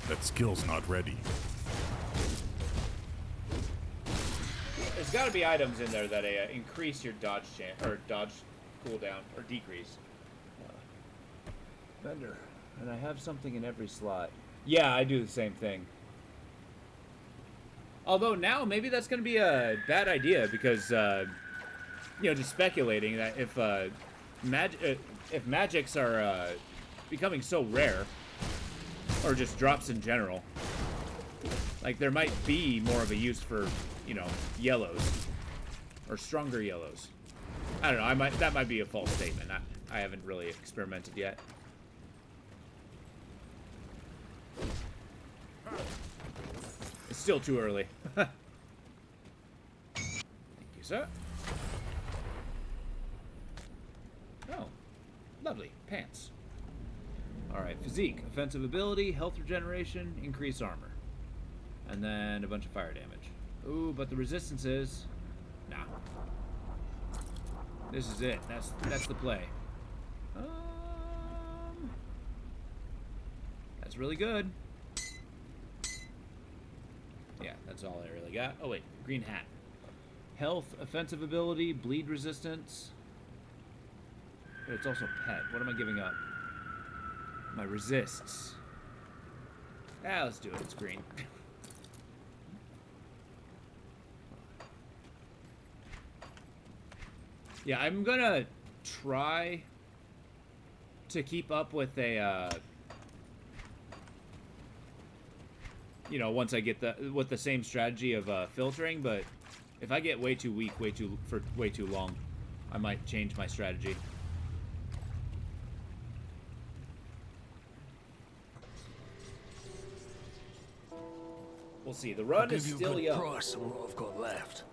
Speaker 8: That skill's not ready.
Speaker 1: There's got to be items in there that increase your dodge chance or dodge cooldown or decrease. Vendor, and I have something in every slot. Yeah, I do the same thing. Although now maybe that's going to be a bad idea because you know, just speculating that if magics are becoming so rare, or just drops in general, like there might be more of a use for, you know, yellows or stronger yellows. I don't know. That might be a false statement. I haven't really experimented yet. It's still too early. Thank you, sir. Oh, lovely. Pants. Alright, physique. Offensive ability, health regeneration, increased armor. And then a bunch of fire damage. Ooh, but the resistance is... Nah. This is it. That's the play. That's really good. Yeah, that's all I really got. Oh, wait. Green hat. Health, offensive ability, bleed resistance. But it's also pet. What am I giving up? My resists. Ah, let's do it. It's green. Yeah, I'm gonna try to keep up with a, you know, once I get with the same strategy of filtering, but if I get way too weak, for way too long, I might change my strategy. We'll see. The run is still young.
Speaker 7: Price on what I've got left.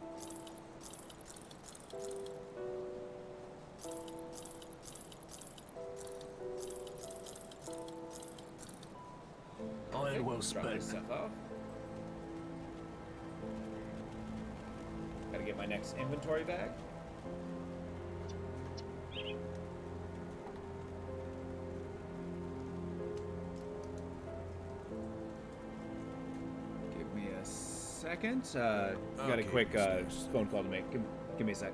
Speaker 7: Iron well
Speaker 1: Drop this
Speaker 7: spent.
Speaker 1: stuff off. Gotta get my next inventory bag. Give me a second. Got a
Speaker 7: Okay,
Speaker 1: quick
Speaker 7: yes.
Speaker 1: phone call to make. Give me a sec.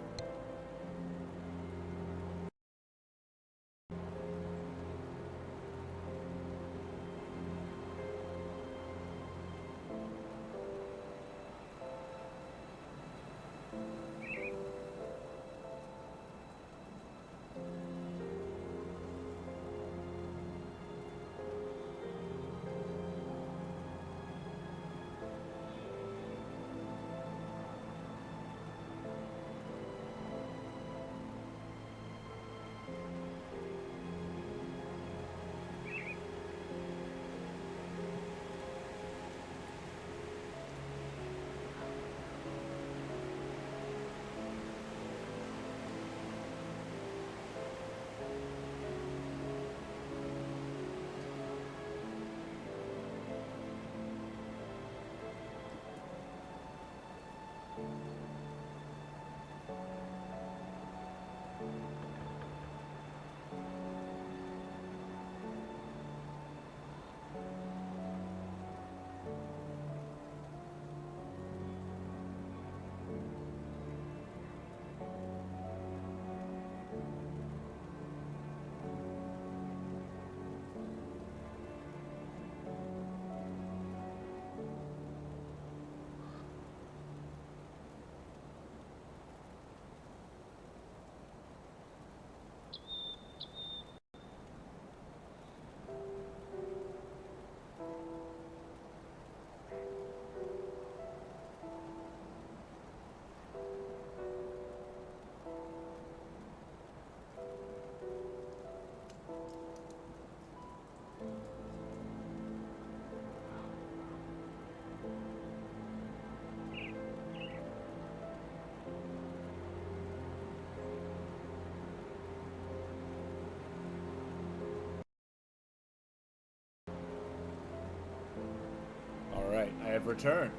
Speaker 1: Alright, I have returned.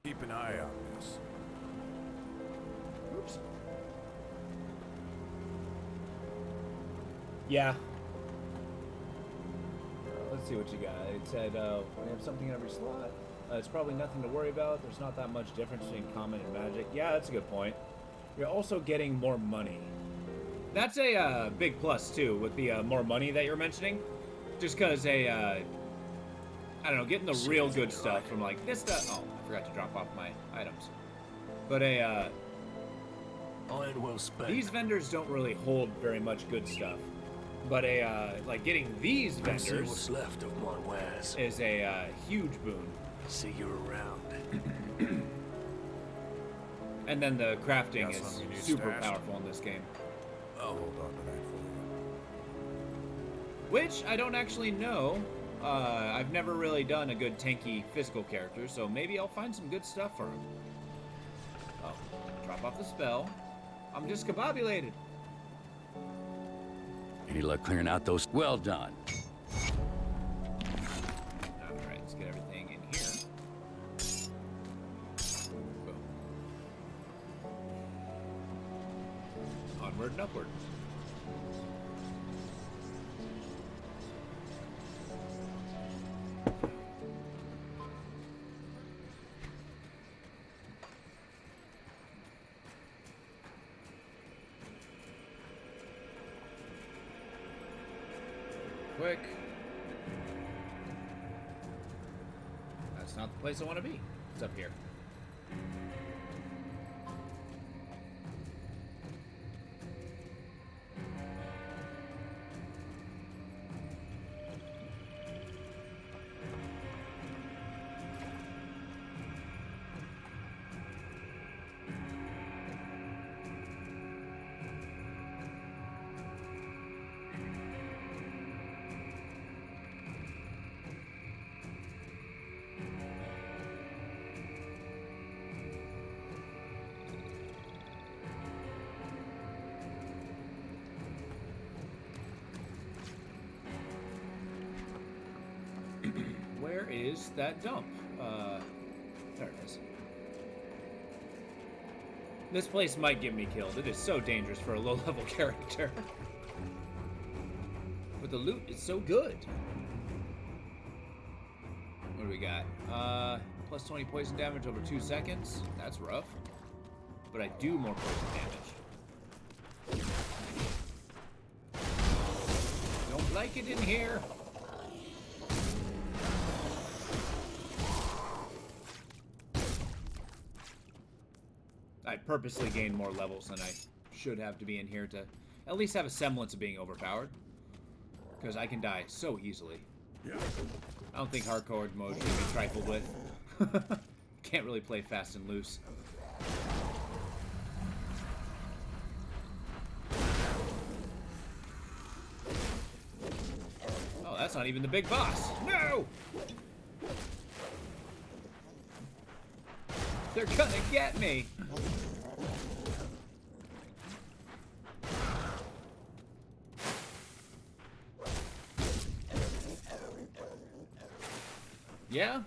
Speaker 8: Keep an eye on this.
Speaker 1: Oops. Yeah. Let's see what you got. It said, we have something in every slot. It's probably nothing to worry about. There's not that much difference between common and magic. Yeah, that's a good point. You're also getting more money. That's a big plus, too, with the more money that you're mentioning. Just because I don't know, getting the real good stuff from, like, this stuff. Oh, I forgot to drop off my items. But
Speaker 7: Iron well spent.
Speaker 1: these vendors don't really hold very much good stuff. But like, getting these
Speaker 7: Let's see
Speaker 1: vendors
Speaker 7: what's left of my wares.
Speaker 1: is a huge boon.
Speaker 7: See you around.
Speaker 1: And then the crafting
Speaker 8: Got
Speaker 1: is
Speaker 8: something you need
Speaker 1: super
Speaker 8: stashed?
Speaker 1: powerful in this game.
Speaker 8: I'll hold on to that for
Speaker 1: Which I don't actually know. I've never really done a good tanky physical character, so maybe I'll find some good stuff for him. Oh, drop off the spell. I'm discombobulated.
Speaker 4: Any luck clearing out those? Well done.
Speaker 1: Alright, let's get everything in here. Boom. Onward and upward. Quick. That's not the place I want to be. It's up here. Where is that dump? There it is. This place might get me killed. It is so dangerous for a low-level character. But the loot is so good. What do we got? Plus 20 poison damage over 2 seconds. That's rough. But I do more poison damage. Don't like it in here. I purposely gained more levels than I should have to be in here to at least have a semblance of being overpowered. Because I can die so easily. I don't think hardcore mode should be trifled with. Can't really play fast and loose. Oh, that's not even the big boss. No! They're gonna get me! Yeah?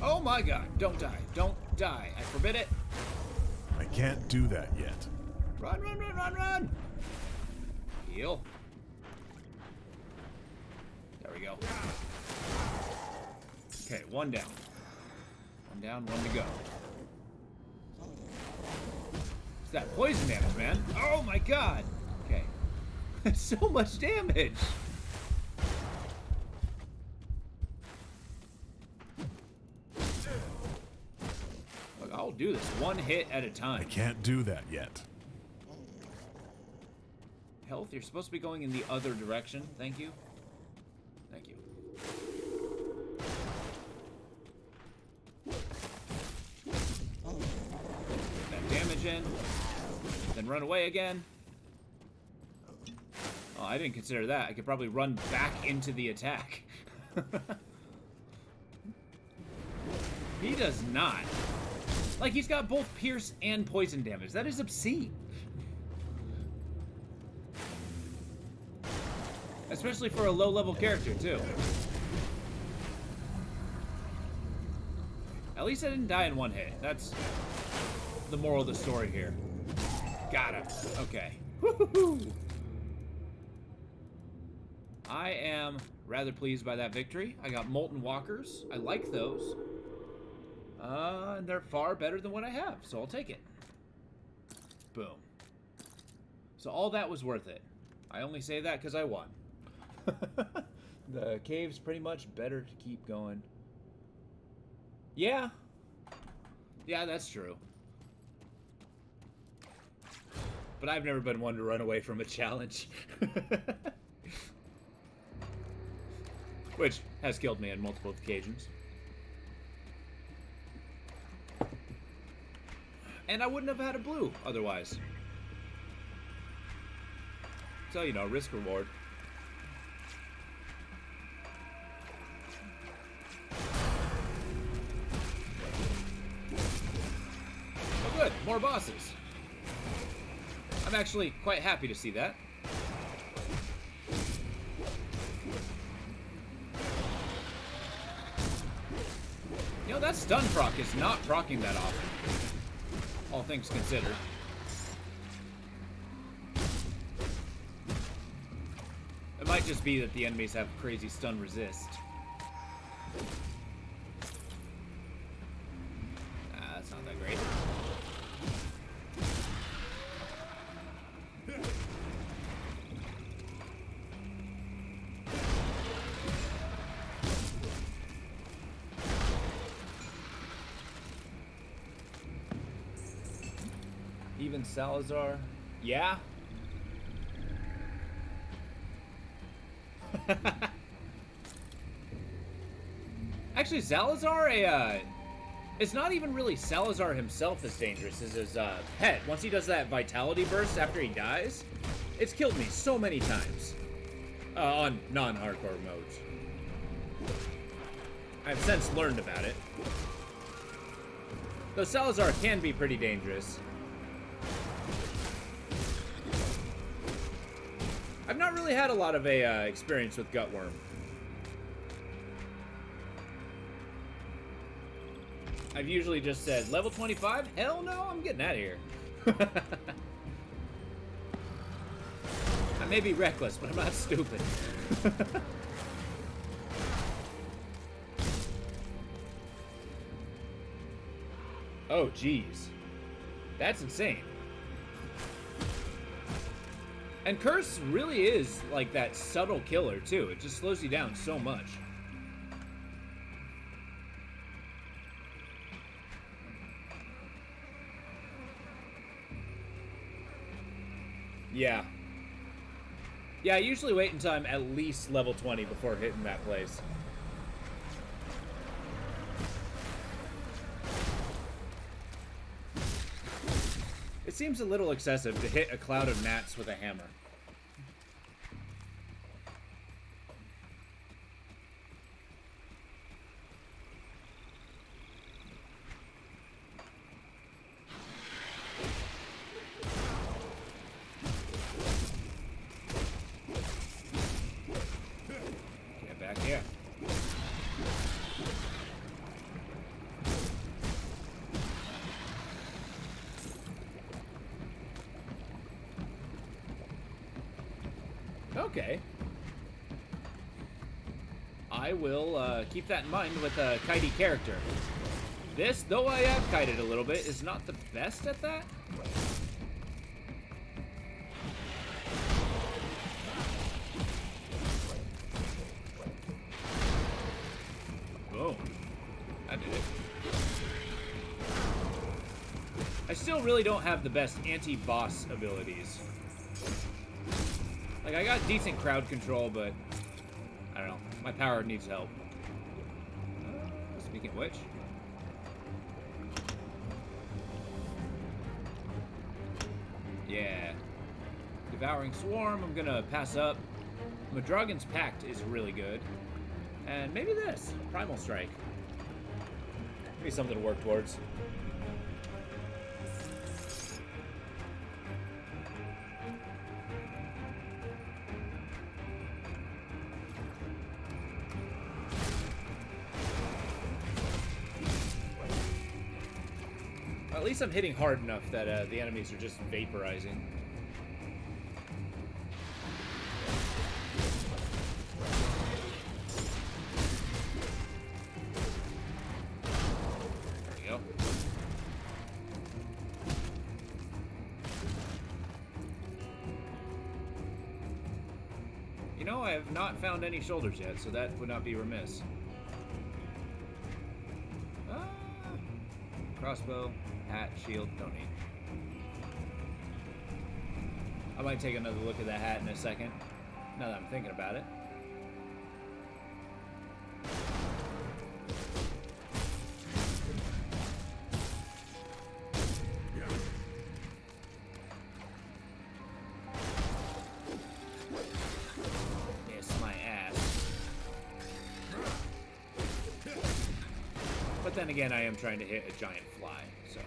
Speaker 1: Oh my god, don't die. Don't die. I forbid it.
Speaker 8: I can't do that yet.
Speaker 1: Run, run, run, run, run! Heal. There we go. Okay, one down. One down, one to go. It's that poison damage, man. Oh my god! Okay. So much damage! Look, I'll do this one hit at a
Speaker 8: I
Speaker 1: time.
Speaker 8: can't do that yet.
Speaker 1: Health, you're supposed to be going in the other direction. Thank you. Thank you. Get that damage in. Then run away again. Oh, I didn't consider that. I could probably run back into the attack. He does not. Like, he's got both pierce and poison damage. That is obscene. Especially for a low-level character, too. At least I didn't die in one hit. That's the moral of the story here. Got him. Okay. Woo-hoo-hoo. I am rather pleased by that victory. I got Molten Walkers. I like those. And they're far better than what I have, so I'll take it. Boom. So all that was worth it. I only say that because I won. The cave's pretty much better to keep going. Yeah. Yeah, that's true. But I've never been one to run away from a challenge. Which has killed me on multiple occasions. And I wouldn't have had a blue otherwise. So, you know, risk reward. Oh good, more bosses. I'm actually quite happy to see that. You know, that stun proc is not proccing that often, all things considered. It might just be that the enemies have crazy stun resist. That's not that great. Even Salazar? Yeah? Actually, Salazar, it's not even really Salazar himself that's dangerous. It's his pet. Once he does that vitality burst after he dies, it's killed me so many times. On non-hardcore modes. I've since learned about it. Though Salazar can be pretty dangerous. I've not really had a lot of experience with Gutworm. I've usually just said, level 25? Hell no, I'm getting out of here. I may be reckless, but I'm not stupid. Oh, geez. That's insane. And Curse really is like that subtle killer, too. It just slows you down so much. Yeah. Yeah, I usually wait until I'm at least level 20 before hitting that place. It seems a little excessive to hit a cloud of gnats with a hammer. Get back here. Okay. I will keep that in mind with a kitey character. This, though I have kited a little bit, is not the best at that. Boom. That did it. I still really don't have the best anti-boss abilities. Like, I got decent crowd control, but I don't know. My power needs help. Speaking of which. Yeah. Devouring Swarm, I'm gonna pass up. Madragon's Pact is really good. And maybe this, Primal Strike. Maybe something to work towards. least I'm hitting hard enough that the enemies are just vaporizing. There we go. You know, I have not found any shoulders yet, so that would not be remiss. Crossbow, hat, shield, don't need. I might take another look at that hat in a second, now that I'm thinking about it. Miss my ass. But then again, I am trying to hit a giant fly, so.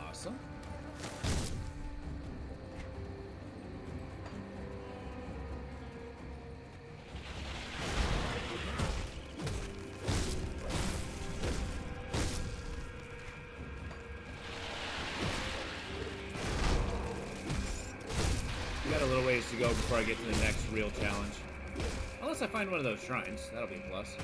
Speaker 1: Awesome. We got a little ways to go before I get to the next real challenge. Unless I find one of those shrines, that'll be a plus.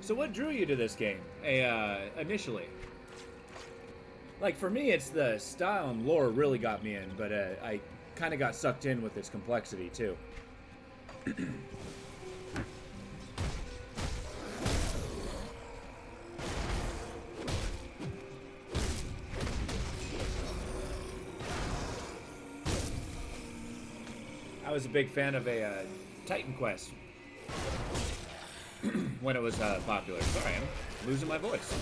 Speaker 1: So what drew you to this game, initially? Like, for me, it's the style and lore really got me in, but I kind of got sucked in with its complexity, too. I was a big fan of a Titan Quest when it was popular. Sorry, I'm losing my voice.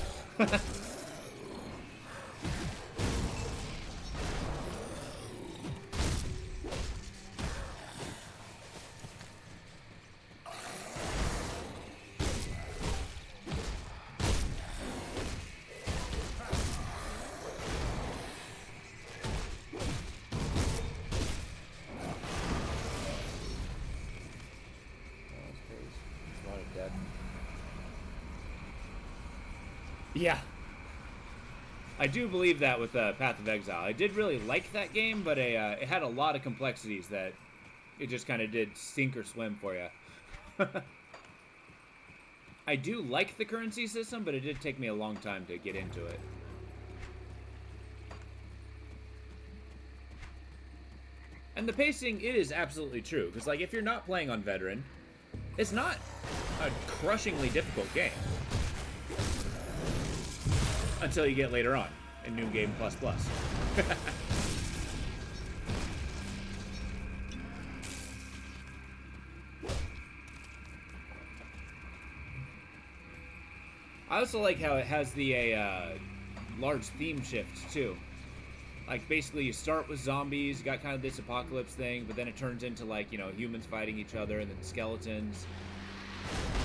Speaker 1: Yeah. I do believe that with Path of Exile. I did really like that game, but it had a lot of complexities that it just kind of did sink or swim for you. I do like the currency system, but it did take me a long time to get into it. And the pacing, it is absolutely true. Because, like, if you're not playing on Veteran, it's not a crushingly difficult game. Until you get later on in New Game Plus Plus. I also like how it has the large theme shift too. Like, basically you start with zombies, you got kind of this apocalypse thing, but then it turns into, like, you know, humans fighting each other and then skeletons.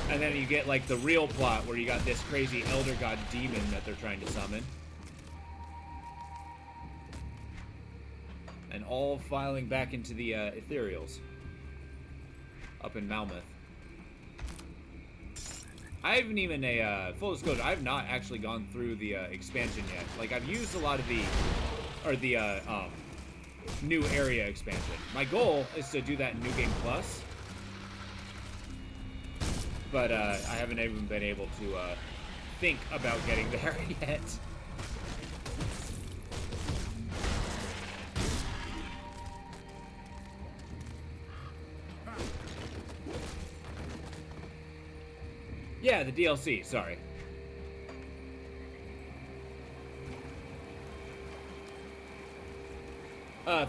Speaker 1: And then you get, like, the real plot where you got this crazy Elder God demon that they're trying to summon. And all filing back into the Ethereals. Up in Malmouth. I haven't even, full disclosure, I have not actually gone through the expansion yet. Like, I've used a lot of the, new area expansion. My goal is to do that in New Game Plus. But I haven't even been able to think about getting there yet. Yeah, the DLC, sorry.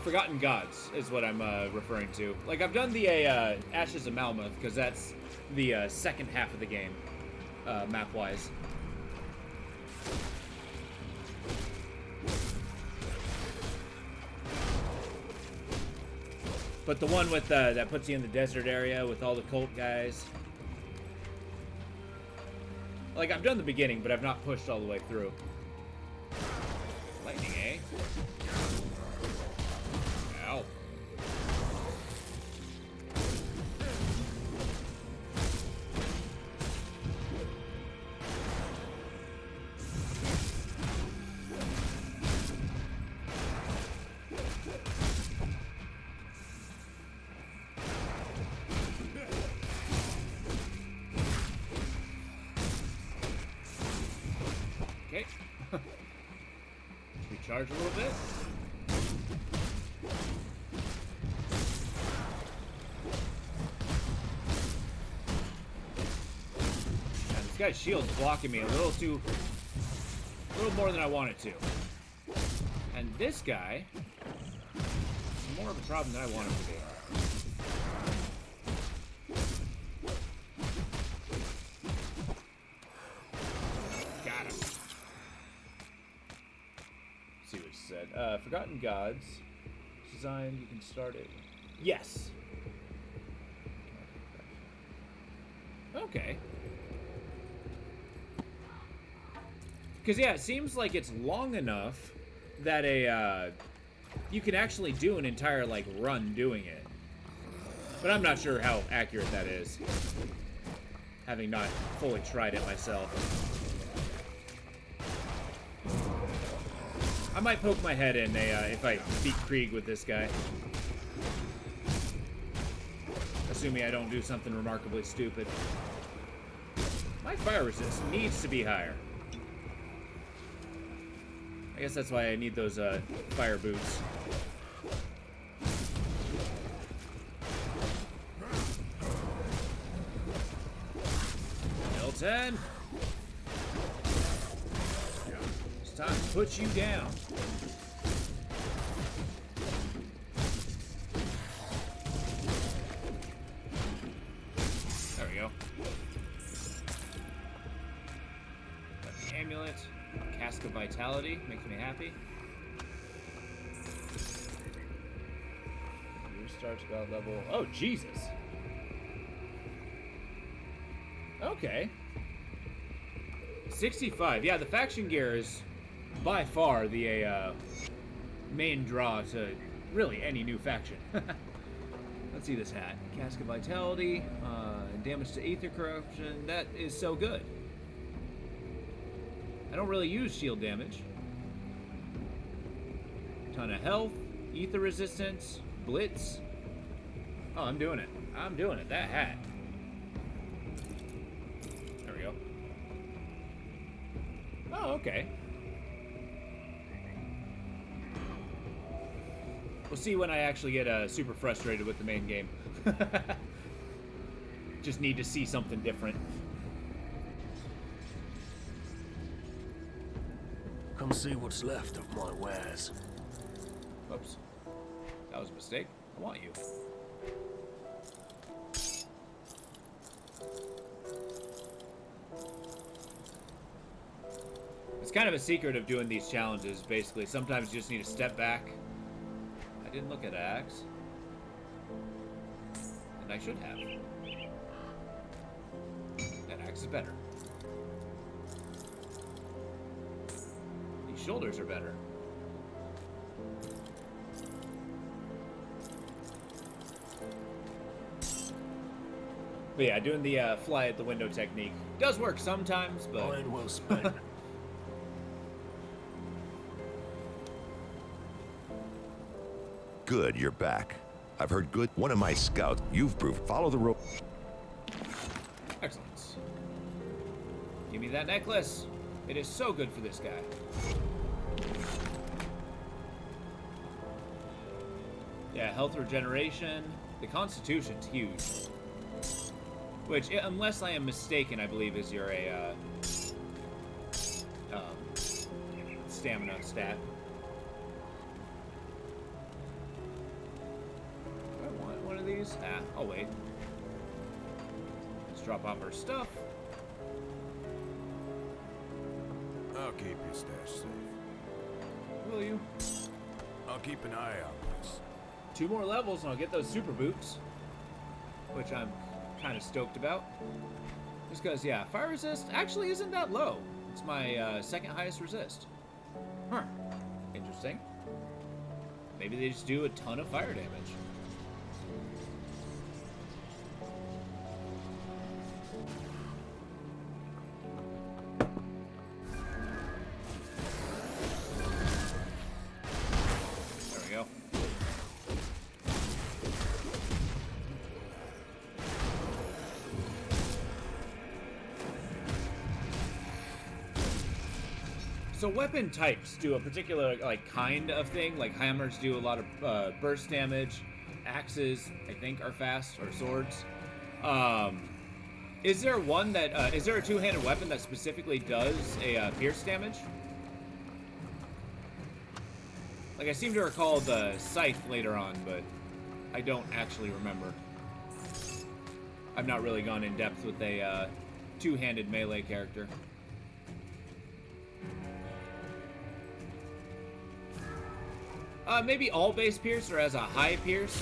Speaker 1: Forgotten Gods is what I'm referring to. Like, I've done the Ashes of Malmuth, because that's the second half of the game, map-wise. But the one with that puts you in the desert area with all the cult guys. Like, I've done the beginning, but I've not pushed all the way through. Lightning, eh? Ow. Okay. Recharge a little bit. And this guy's shield's blocking me a little more than I want it to. And this guy is more of a problem than I want him to be. Got him. See what he said. Forgotten Gods. Design, you can start it. Yes. Okay. Because, yeah, it seems like it's long enough that you can actually do an entire, like, run doing it. But I'm not sure how accurate that is, having not fully tried it myself. I might poke my head in if I beat Krieg with this guy. Assuming I don't do something remarkably stupid. My fire resist needs to be higher. I guess that's why I need those fire boots. Milton! It's time to put you down. There we go. Got the amulet. Cask of Vitality makes me happy. Restarts god level. Oh, Jesus. Okay. 65. Yeah, the faction gear is by far the main draw to really any new faction. Let's see this hat. Cask of Vitality, damage to Ether Corruption. That is so good. I don't really use shield damage. Ton of health, ether resistance, blitz. Oh, I'm doing it. I'm doing it. That hat. There we go. Oh, okay. We'll see when I actually get super frustrated with the main game. Just need to see something different.
Speaker 7: Come see what's left of my wares.
Speaker 1: Oops. That was a mistake. I want you. It's kind of a secret of doing these challenges, basically. Sometimes you just need to step back. I didn't look at axe. And I should have. That axe is better. These shoulders are better. But yeah, doing the fly at the window technique does work sometimes, but...
Speaker 7: Iron well spent.
Speaker 3: Good, you're back. I've heard good. One of my scouts. You've proved. Follow the rope.
Speaker 1: Excellent. Give me that necklace. It is so good for this guy. Yeah, health regeneration. The Constitution's huge. Which, unless I am mistaken, I believe is your stamina stat. please? Ah, I'll wait. Let's drop off our stuff.
Speaker 8: I'll keep your stash safe.
Speaker 1: Will you?
Speaker 8: I'll keep an eye on this.
Speaker 1: 2 more levels and I'll get those super boots, which I'm kind of stoked about. Just because, yeah, fire resist actually isn't that low. It's my second highest resist. Huh. Interesting. Maybe they just do a ton of fire damage. There we go. So weapon types do a particular like kind of thing. Like hammers do a lot of burst damage. Axes, I think, are fast, or swords. Is there one that is there a two-handed weapon that specifically does a pierce damage? Like I seem to recall the scythe later on, but I don't actually remember. I've not really gone in depth with a two-handed melee character. Maybe all base pierce or as a high pierce.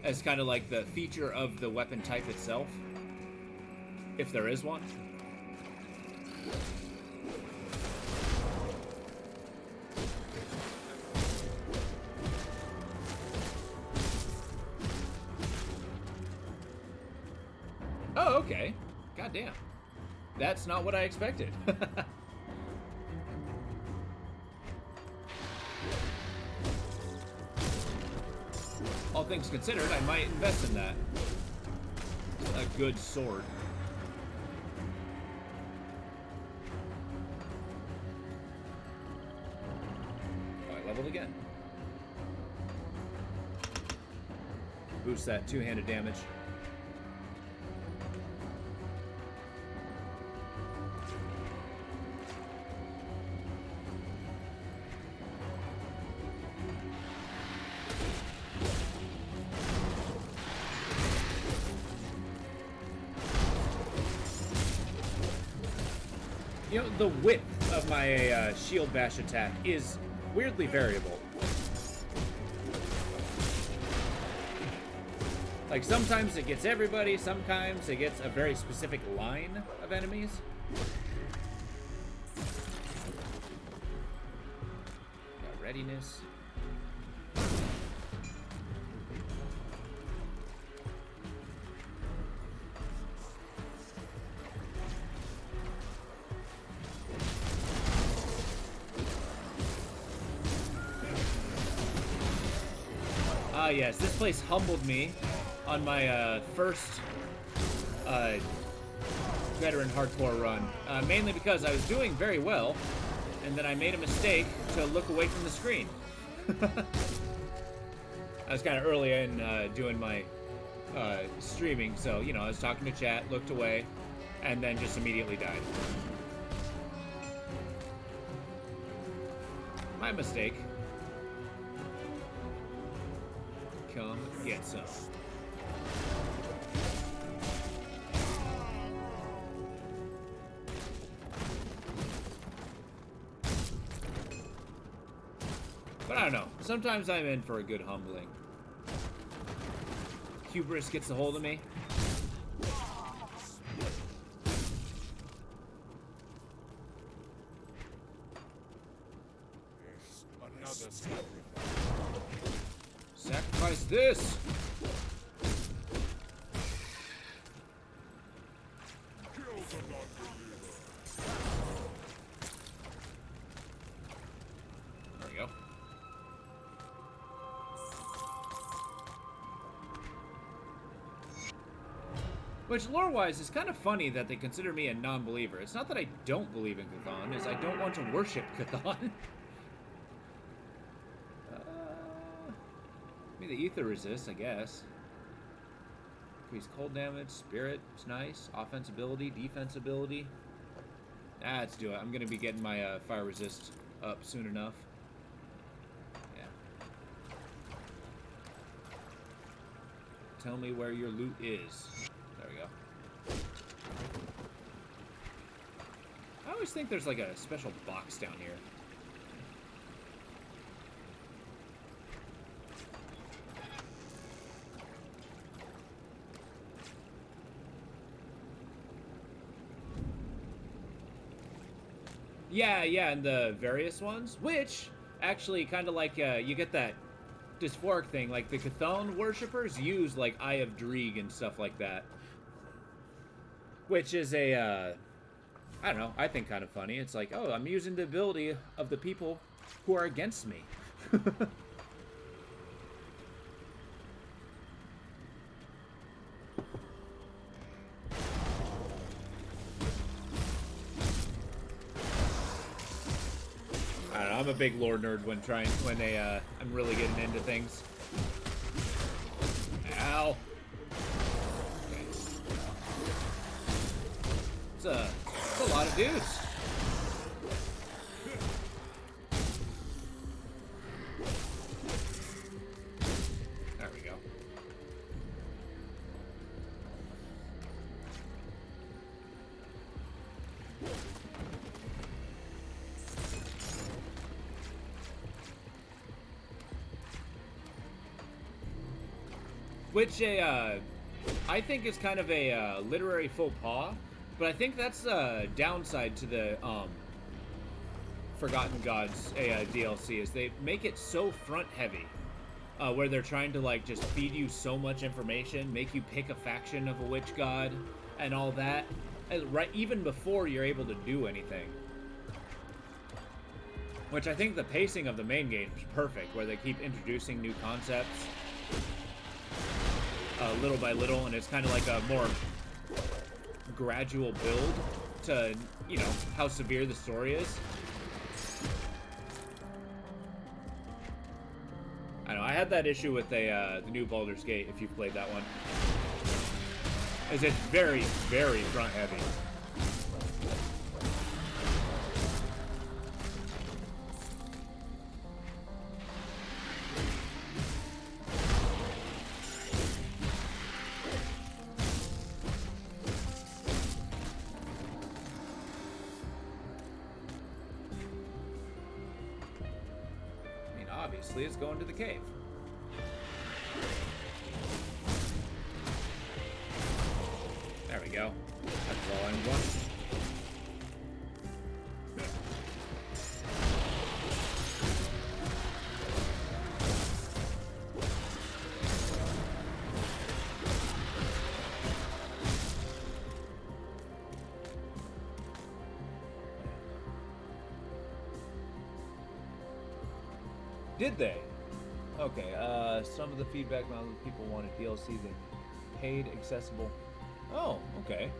Speaker 1: As kind of like the feature of the weapon type itself. If there is one. Oh, okay. Goddamn. That's not what I expected. All things considered, I might invest in that. A good sword. Oh, I leveled again. Boost that two-handed damage. You know, the width of my shield bash attack is weirdly variable. Like, sometimes it gets everybody, sometimes it gets a very specific line of enemies. Got readiness. Yes, this place humbled me on my first veteran hardcore run, mainly because I was doing very well, and then I made a mistake to look away from the screen. I was kind of early in doing my streaming, so, you know, I was talking to chat, looked away, and then just immediately died. My mistake. Come get some. But I don't know. Sometimes I'm in for a good humbling. Hubris gets a hold of me. Sacrifice this! There we go. Which, lore-wise, is kind of funny that they consider me a non-believer. It's not that I don't believe in Cthon, it's I don't want to worship Cthon. The ether resist, I guess. Increase cold damage, spirit, it's nice. Offense ability, defense ability. Let's do it. I'm gonna be getting my fire resist up soon enough. Yeah. Tell me where your loot is. There we go. I always think there's like a special box down here. Yeah, and the various ones, which actually kind of like you get that dysphoric thing, like the Chthon worshippers use like Eye of Dreeg and stuff like that, which is a I don't know, I think kind of funny. It's like, oh, I'm using the ability of the people who are against me. I don't know, I'm a big lore nerd when I'm really getting into things. Ow. Okay. It's a lot of dudes. There we go. Which I think is kind of a literary faux pas, but I think that's a downside to the Forgotten Gods DLC, is they make it so front heavy, where they're trying to like just feed you so much information, make you pick a faction of a witch god and all that, right even before you're able to do anything. Which I think the pacing of the main game is perfect, where they keep introducing new concepts little by little, and it's kind of like a more gradual build to, you know, how severe the story is. I know, I had that issue with the new Baldur's Gate, if you've played that one. Is it's very, very front heavy. Obviously, it's going to the cave. There we go. That's all I want. Did they? Okay, some of the feedback now that people wanted DLC that paid accessible. Oh, okay.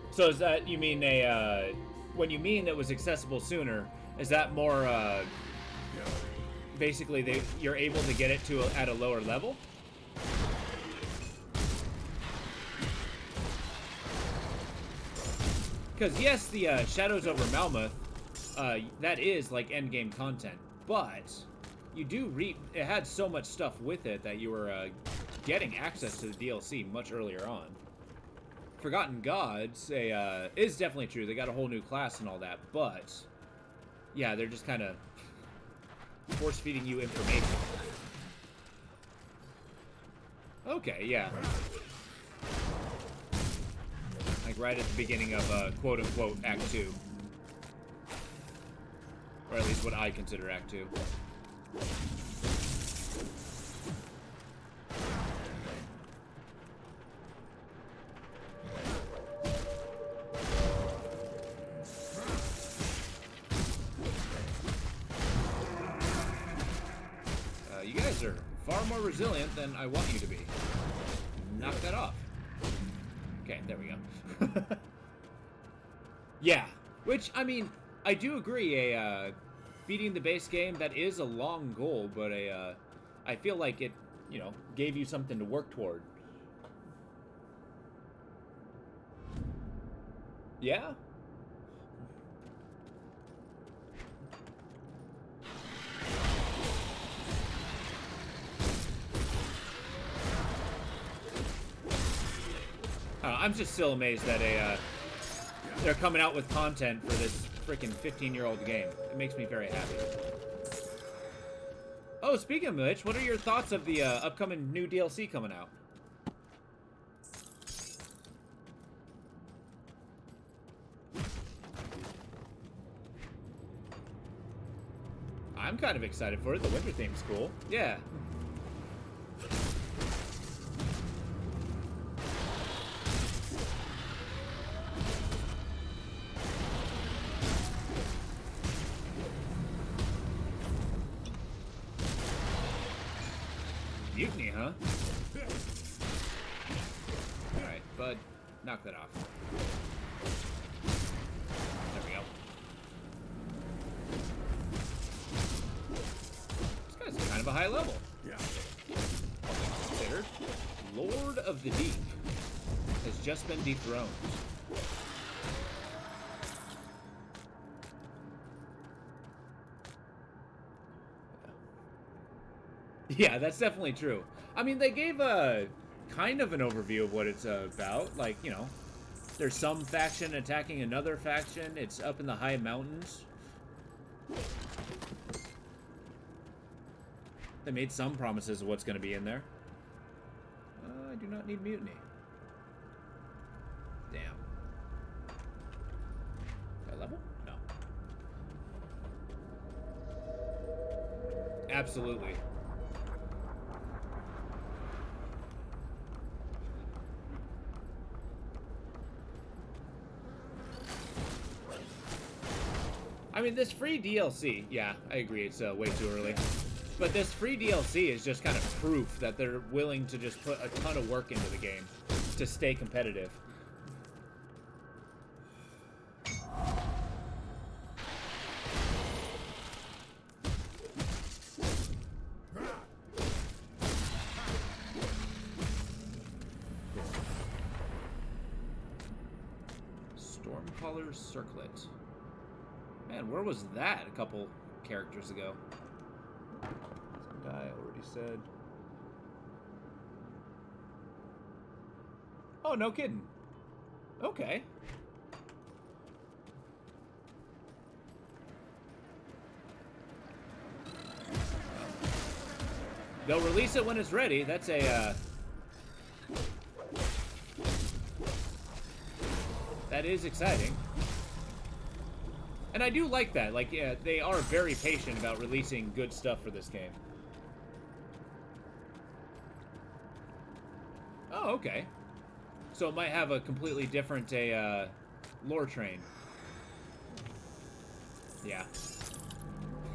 Speaker 1: So is that, you mean when you mean it was accessible sooner, is that more, basically you're able to get it to at a lower level? Because yes, the Shadows over Malmuth, that is like endgame content, but you do it had so much stuff with it that you were getting access to the DLC much earlier on. Forgotten Gods is definitely true. They got a whole new class and all that, but yeah, they're just kind of force-feeding you information. Okay, yeah. Like right at the beginning of quote-unquote Act 2. Or at least what I consider Act 2. You guys are far more resilient than I want you to be. Knock that off. Okay, there we go. Yeah, which, I mean, I do agree, beating the base game, that is a long goal, but I feel like it, you know, gave you something to work toward. Yeah? I'm just still amazed that they're coming out with content for this freaking 15-year-old game. It makes me very happy. Oh, speaking of which, what are your thoughts of the upcoming new DLC coming out? I'm kind of excited for it. The winter theme's cool. Yeah. Mutiny, huh? Alright, bud. Knock that off. There we go. This guy's kind of a high level.
Speaker 8: Yeah.
Speaker 1: All things considered, Lord of the Deep has just been dethroned. Yeah, that's definitely true. I mean, they gave a kind of an overview of what it's about. Like, you know, there's some faction attacking another faction. It's up in the high mountains. They made some promises of what's going to be in there. I do not need mutiny. Damn. That level? No. Absolutely. I mean, this free DLC, yeah, I agree, it's way too early. But this free DLC is just kind of proof that they're willing to just put a ton of work into the game to stay competitive. Stormcaller's Circlet. Man, where was that a couple characters ago? Some guy already said. Oh, no kidding. Okay. They'll release it when it's ready. That's a, that is exciting. And I do like that. Like, yeah, they are very patient about releasing good stuff for this game. Oh, okay. So it might have a completely different lore train. Yeah.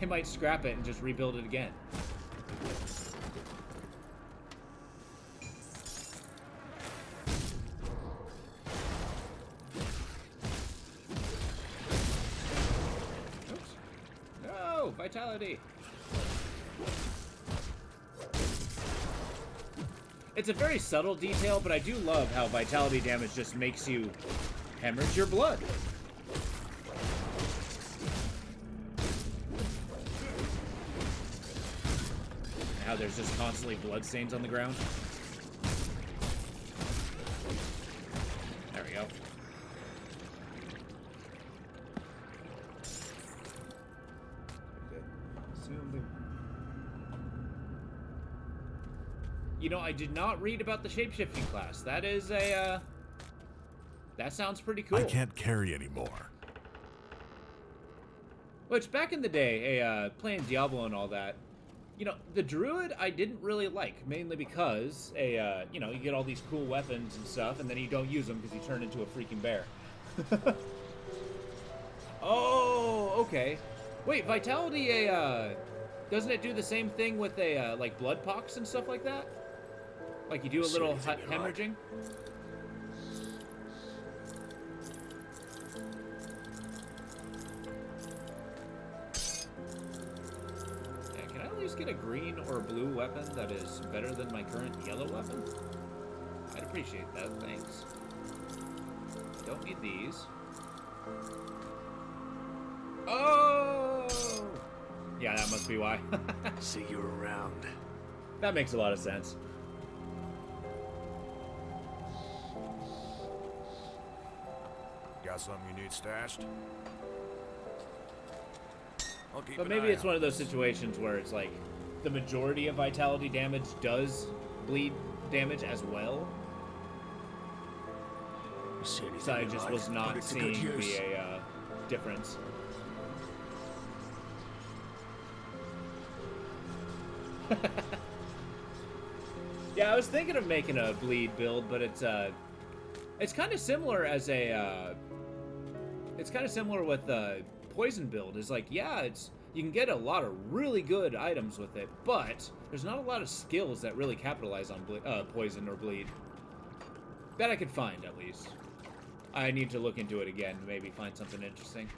Speaker 1: They might scrap it and just rebuild it again. Vitality. It's a very subtle detail, but I do love how vitality damage just makes you hemorrhage your blood. And how there's just constantly blood stains on the ground. There we go. You know, I did not read about the shapeshifting class. That is a, that sounds pretty cool.
Speaker 8: I can't carry anymore.
Speaker 1: Which, back in the day, playing Diablo and all that, you know, the druid I didn't really like, mainly because, you know, you get all these cool weapons and stuff, and then you don't use them because you turn into a freaking bear. Oh, okay. Wait, Vitality, doesn't it do the same thing with like blood pox and stuff like that? Like you do a little hemorrhaging? Yeah, can I at least get a green or a blue weapon that is better than my current yellow weapon? I'd appreciate that, thanks. Don't need these. Oh! Yeah, that must be why.
Speaker 7: See you around.
Speaker 1: That makes a lot of sense.
Speaker 8: Got something you need stashed? I'll keep
Speaker 1: But
Speaker 8: an
Speaker 1: maybe
Speaker 8: eye
Speaker 1: it's
Speaker 8: out.
Speaker 1: one of those situations where it's like the majority of vitality damage does bleed damage as well.
Speaker 7: You see anything
Speaker 1: So I
Speaker 7: you
Speaker 1: just
Speaker 7: like?
Speaker 1: was
Speaker 7: Put
Speaker 1: not
Speaker 7: it to good
Speaker 1: seeing
Speaker 7: use.
Speaker 1: the difference. Yeah, I was thinking of making a bleed build, but it's kind of similar as a it's kind of similar with poison build. Is like, yeah, it's you can get a lot of really good items with it, but there's not a lot of skills that really capitalize on poison or bleed that I could find, at least. I need to look into it again, maybe find something interesting.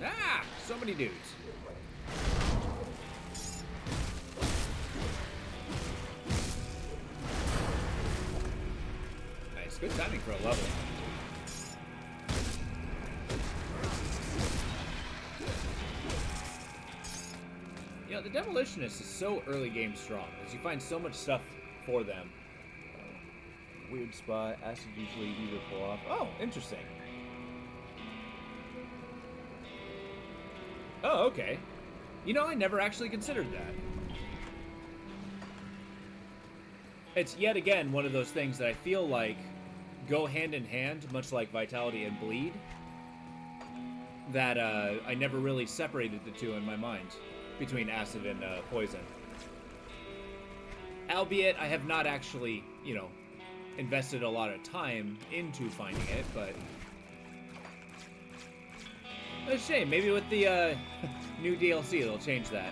Speaker 1: Ah! So many dudes. Nice. Good timing for a level. You know, the Demolitionist is so early game strong, as you find so much stuff for them. Weird spot. Acid usually either pull off. Oh, interesting. Oh, okay. You know, I never actually considered that. It's yet again one of those things that I feel like go hand in hand, much like Vitality and Bleed, that I never really separated the two in my mind, between Acid and Poison. Albeit, I have not actually, you know, invested a lot of time into finding it, but... It's a shame. Maybe with the new DLC, they'll change that.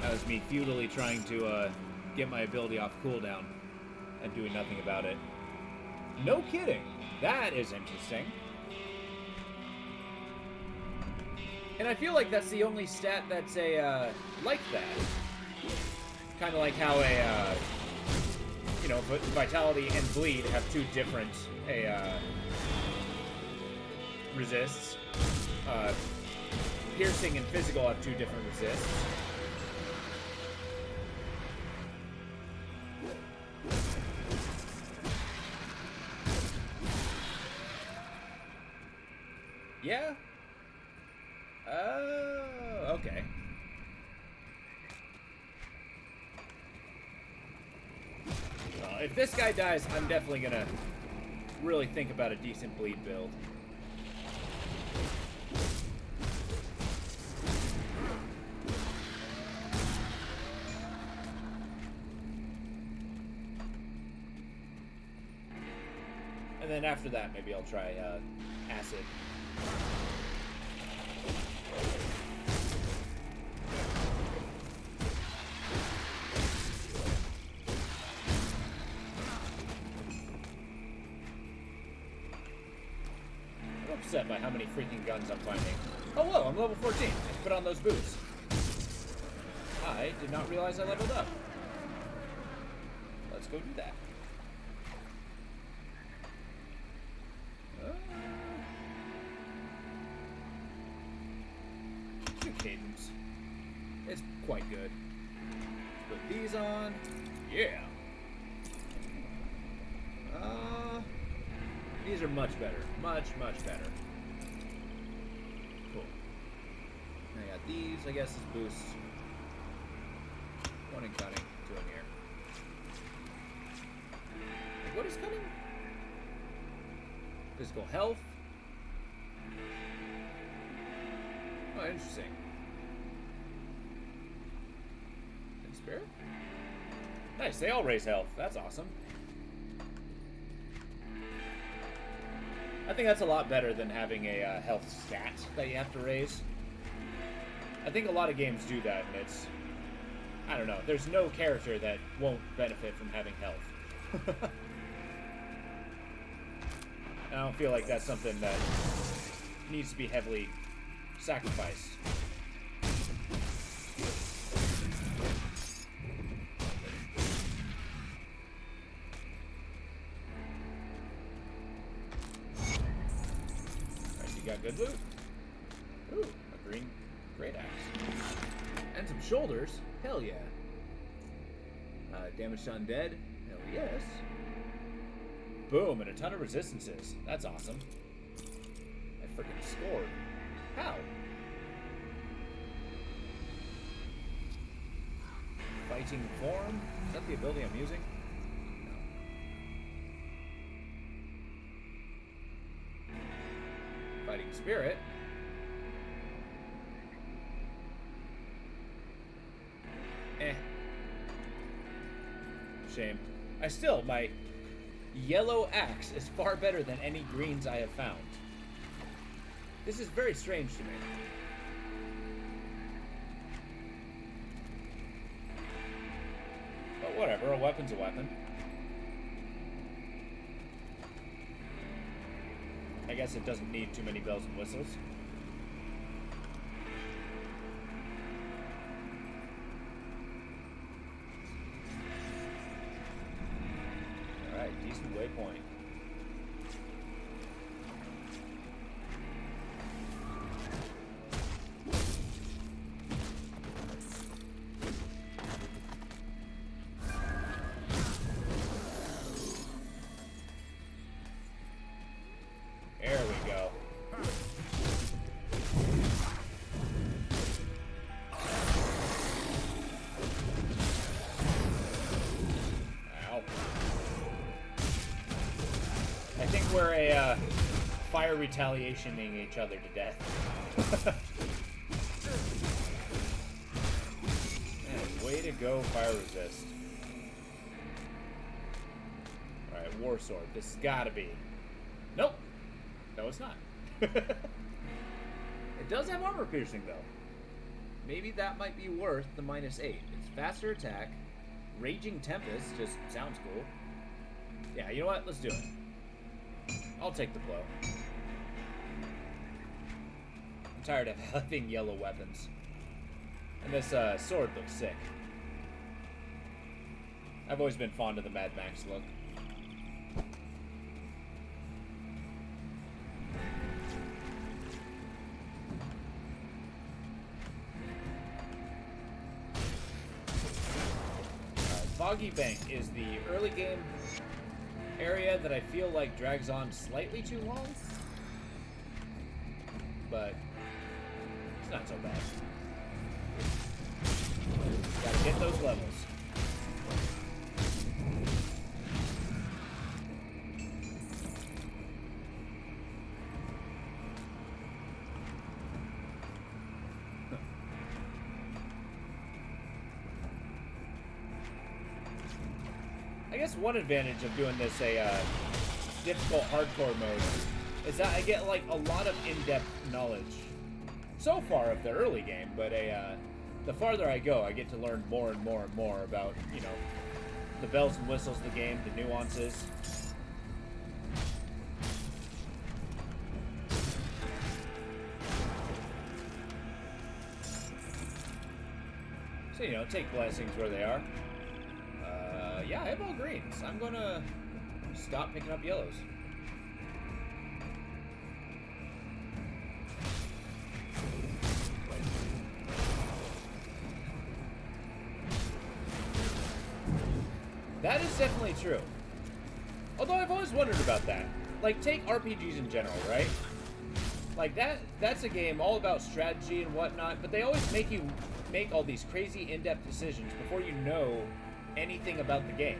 Speaker 1: That was me futilely trying to get my ability off cooldown and doing nothing about it. No kidding. That is interesting. And I feel like that's the only stat that's like that. Kind of like how you know, Vitality and Bleed have two different resists. Piercing and Physical have two different resists. Yeah? Oh, okay. If this guy dies, I'm definitely gonna really think about a decent bleed build. And then after that, maybe I'll try Acid. I'm upset by how many freaking guns I'm finding. Oh, whoa, I'm level 14. I can put on those boots. I did not realize I leveled up. Let's go do that. Good cadence. It's quite good. Put these on. Yeah. These are much better. Much, much better. Cool. I got these, I guess, as boosts. One in cutting, two in here. What is cutting? Physical health. Oh, interesting. And spirit? Nice, they all raise health. That's awesome. I think that's a lot better than having a health stat that you have to raise. I think a lot of games do that, and it's... I don't know. There's no character that won't benefit from having health. I don't feel like that's something that needs to be heavily sacrificed. Alright, you got good loot? Ooh, a green great axe. And some shoulders? Hell yeah. Damage to undead? Hell yes. Boom, and a ton of resistances. That's awesome. I freaking scored. How? Fighting form? Is that the ability I'm using? No. Fighting spirit? Eh. Shame. My yellow axe is far better than any greens I have found. This is very strange to me. But whatever, a weapon's a weapon. I guess it doesn't need too many bells and whistles. Alright, decent waypoint. There we go. Ow. I think we're a fire retaliationing each other to death. Man, way to go, fire resist. Alright, war sword. This has gotta be. Nope. No, it's not. It does have armor piercing, though. Maybe that might be worth the -8. It's faster attack. Raging Tempest just sounds cool. Yeah, you know what? Let's do it. I'll take the blow. I'm tired of having yellow weapons. And this sword looks sick. I've always been fond of the Mad Max look. Foggy Bank is the early game area that I feel like drags on slightly too long, but it's not so bad. Gotta get those levels. I guess one advantage of doing this difficult hardcore mode is that I get like a lot of in-depth knowledge so far of the early game, but the farther I go, I get to learn more and more and more about, you know, the bells and whistles of the game, the nuances. So, you know, take blessings where they are. Yeah, I have all greens. I'm gonna stop picking up yellows. That is definitely true. Although I've always wondered about that. Like, take RPGs in general, right? Like, that's a game all about strategy and whatnot, but they always make you make all these crazy in-depth decisions before you know anything about the game.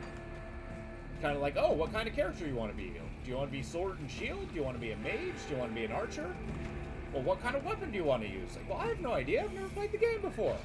Speaker 1: Kind of like, oh, what kind of character you want to be? Do you want to be sword and shield? Do you want to be a mage? Do you want to be an archer? Well, what kind of weapon do you want to use? Like, well, I have no idea. I've never played the game before.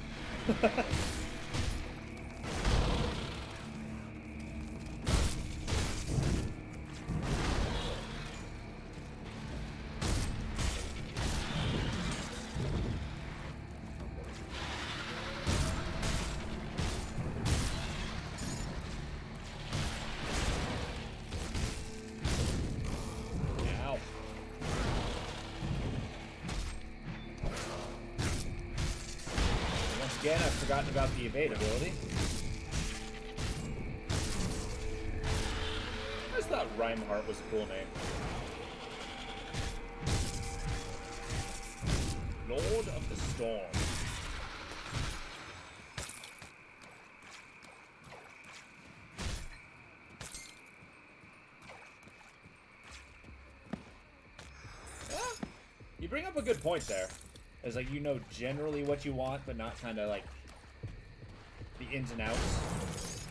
Speaker 1: again, I've forgotten about the evade ability. I just thought Reinhardt was a cool name. Lord of the Storm. You bring up a good point there. It's like, you know generally what you want, but not kind of like the ins and outs.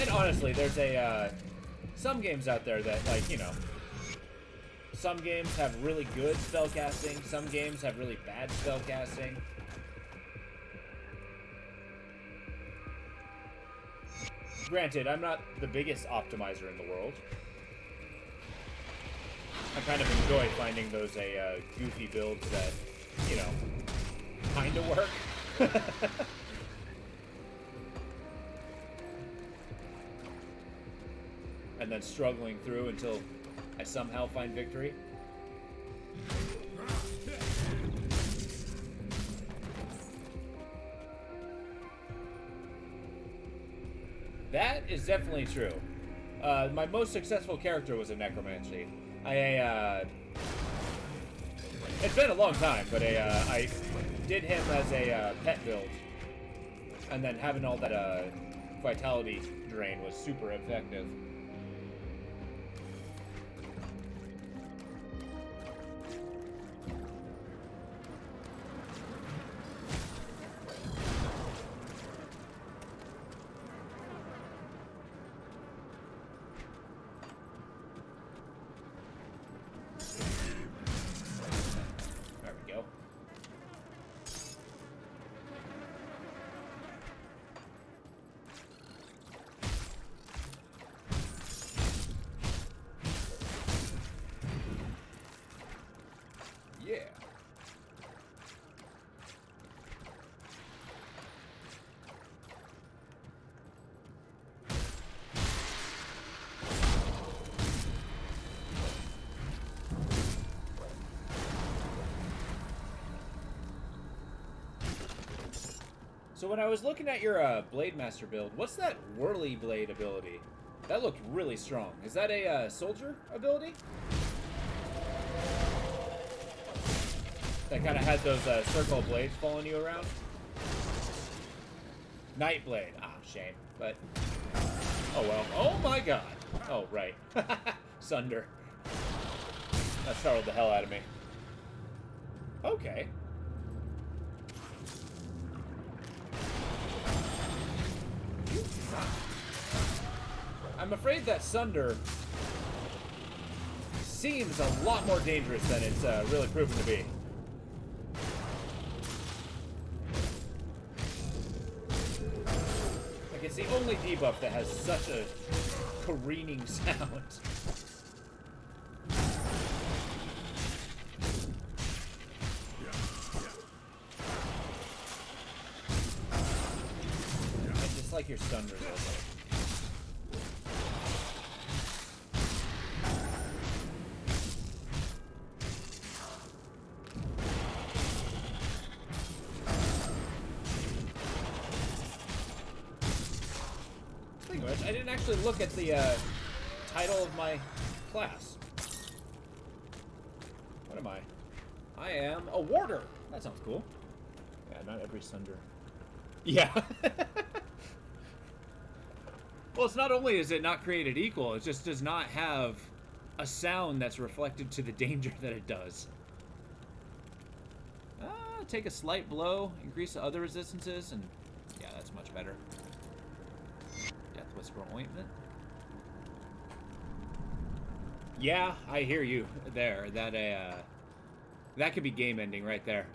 Speaker 1: And honestly, there's some games out there that, like, you know, some games have really good spellcasting, some games have really bad spellcasting. Granted, I'm not the biggest optimizer in the world. I kind of enjoy finding those goofy builds that, you know, kind of work. And then struggling through until I somehow find victory. That is definitely true. My most successful character was a Necromancy. It's been a long time, but I did him as a pet build, and then having all that vitality drain was super effective. So when I was looking at your Blade Master build, what's that Whirly Blade ability? That looked really strong. Is that a soldier ability? That kind of had those circle blades following you around? Nightblade. Ah, shame. But, oh well. Oh my god. Oh, right. Sunder. That startled the hell out of me. Okay. I'm afraid that Sunder seems a lot more dangerous than it's really proven to be. Like, it's the only debuff that has such a careening sound. And just like your stun result. I didn't actually look at the title of my class. What am I? I am a warder. That sounds cool. Yeah, not every Sunder. Yeah. Well, it's not only is it not created equal, it just does not have a sound that's reflected to the danger that it does. Take a slight blow, increase the other resistances, and yeah, that's much better. Whisper ointment. Yeah, I hear you there. That could be game ending right there.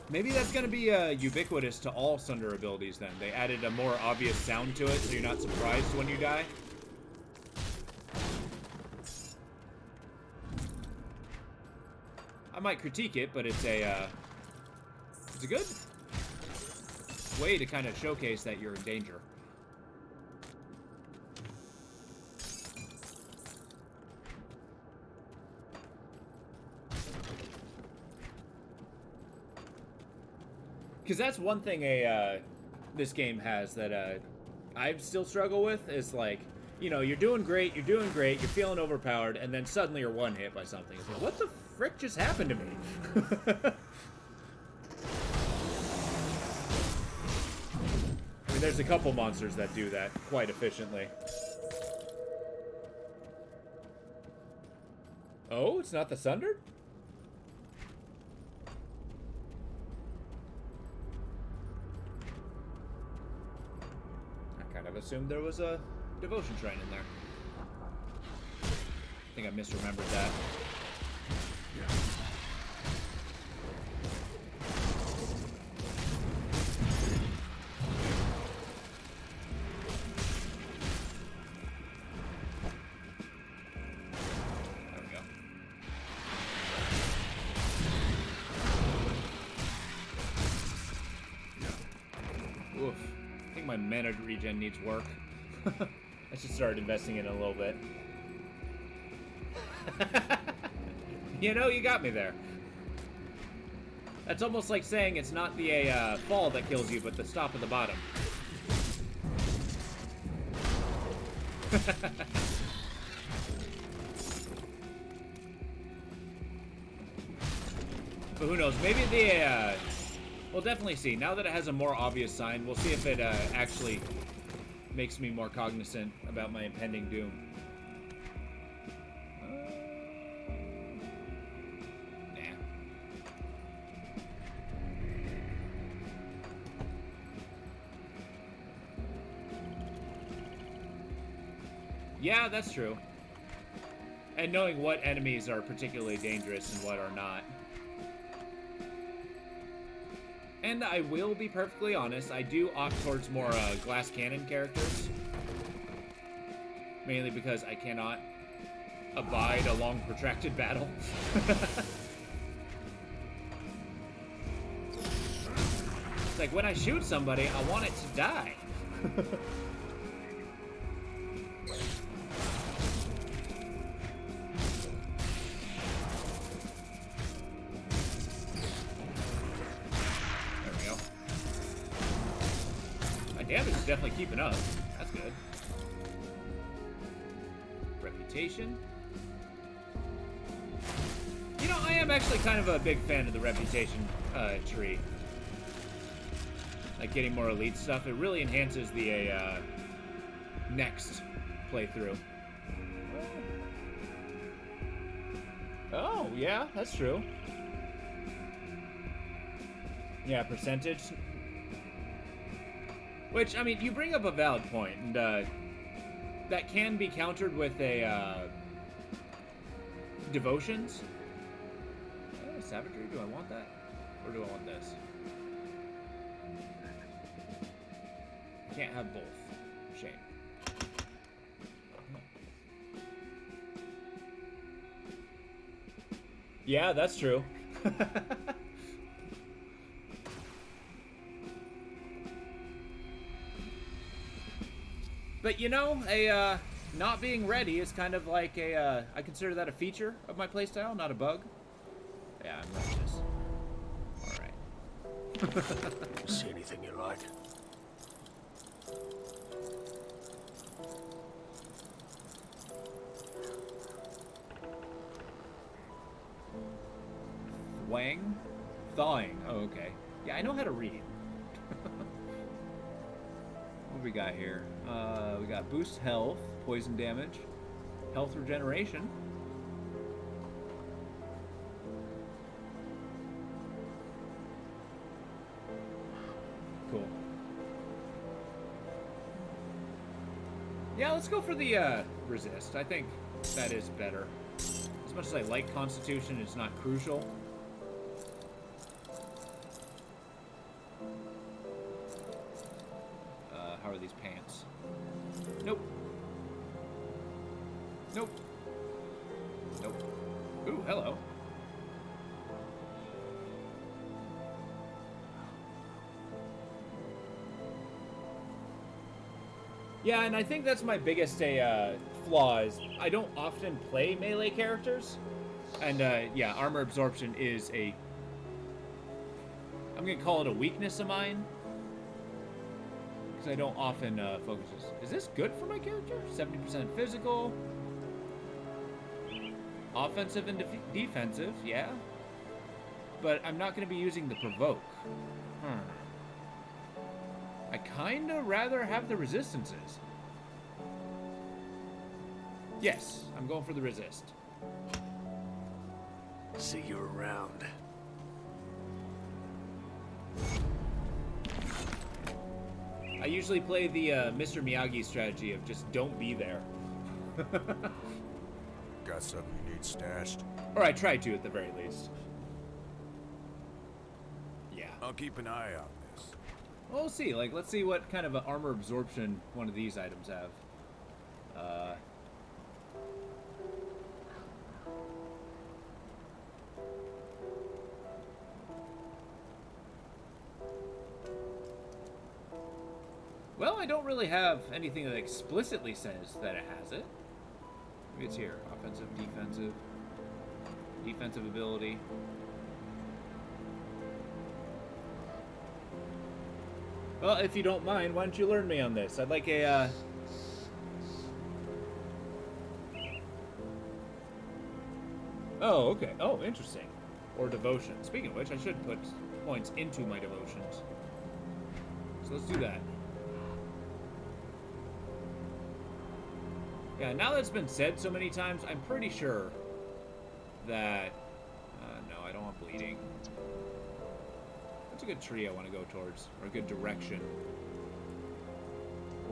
Speaker 1: Maybe that's gonna be ubiquitous to all Sunder abilities then. They added a more obvious sound to it so you're not surprised when you die. I might critique it, but it's a good way to kind of showcase that you're in danger. Because that's one thing this game has that I still struggle with is like, you know, you're doing great, you're feeling overpowered, and then suddenly you're one hit by something. It's like, what the frick just happened to me? I mean, there's a couple monsters that do that quite efficiently. Oh, it's not the Sundered? I kind of assumed there was a devotion shrine in there. I think I misremembered that. There we go. Oof. I think my mana regen needs work. I should start investing in it a little bit. You know, you got me there. That's almost like saying it's not the fall that kills you, but the stop at the bottom. But who knows? Maybe the we'll definitely see. Now that it has a more obvious sign, we'll see if it actually makes me more cognizant about my impending doom. Nah. Yeah, that's true. And knowing what enemies are particularly dangerous and what are not. And I will be perfectly honest, I do opt towards more glass cannon characters. Mainly because I cannot abide a long, protracted battle. It's like, when I shoot somebody, I want it to die. Damage is definitely keeping up. That's good. Reputation. You know, I am actually kind of a big fan of the reputation tree. Like getting more elite stuff. It really enhances the next playthrough. Oh, yeah, that's true. Yeah, percentage. Which, I mean, you bring up a valid point, and that can be countered with a devotions. Savagery, do I want that? Or do I want this? I can't have both. Shame. Yeah, that's true. But you know, not being ready is kind of like I consider that a feature of my playstyle, not a bug. Yeah, I'm righteous. Alright.
Speaker 7: See anything you like?
Speaker 1: Wang? Thawing. Oh, okay. Yeah, I know how to read. What do we got here? We got boost health, poison damage, health regeneration. Cool. Yeah, let's go for the resist. I think that is better. As much as I like Constitution, it's not crucial. How are these pants? Nope. Nope. Nope. Ooh, hello. Yeah, and I think that's my biggest flaw is I don't often play melee characters. And yeah, armor absorption is a I'm gonna call it a weakness of mine. Because I don't often focus this. Is this good for my character? 70% physical. Offensive and defensive, yeah. But I'm not gonna be using the provoke. I kinda rather have the resistances. Yes, I'm going for the resist.
Speaker 7: See you around.
Speaker 1: I usually play the Mr. Miyagi strategy of just don't be there.
Speaker 8: Got something you need stashed?
Speaker 1: Or I try to at the very least. Yeah.
Speaker 8: I'll keep an eye on this.
Speaker 1: Well, we'll see. Like, let's see what kind of armor absorption one of these items have. Well, I don't really have anything that explicitly says that it has it. Maybe it's here. Offensive, defensive. Defensive ability. Well, if you don't mind, why don't you learn me on this? I'd like a, Oh, okay. Oh, interesting. Or devotion. Speaking of which, I should put points into my devotions. So let's do that. Yeah, now that it's been said so many times, I'm pretty sure that... no, I don't want bleeding. What's a good tree I want to go towards? Or a good direction?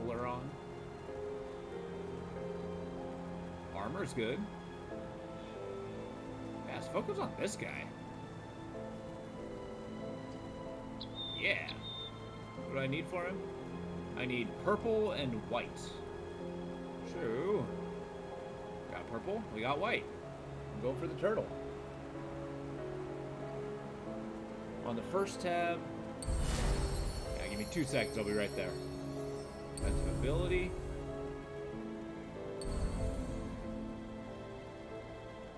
Speaker 1: Oleron. Armor's good. Yeah, let's focus on this guy. Yeah. What do I need for him? I need purple and white. True. Got purple, we got white. I'm going for the turtle. On the first tab. Yeah, give me 2 seconds, I'll be right there. Defensive ability.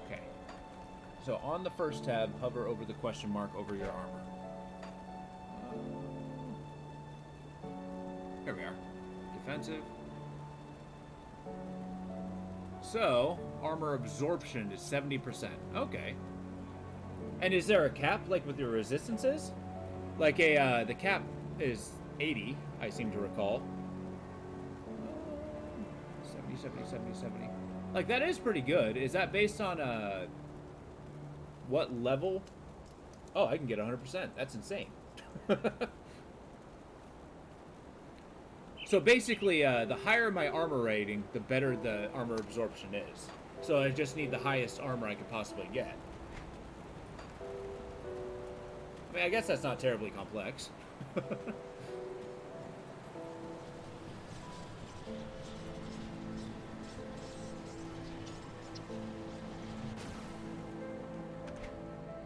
Speaker 1: Okay. So on the first tab, hover over the question mark over your armor. Here we are. Defensive. So, armor absorption is 70%. Okay. And is there a cap, like with your resistances? Like the cap is 80, I seem to recall. 70, 70, 70, 70. Like, that is pretty good. Is that based on, what level? Oh, I can get 100%. That's insane. So basically, the higher my armor rating, the better the armor absorption is. So I just need the highest armor I could possibly get. I mean, I guess that's not terribly complex.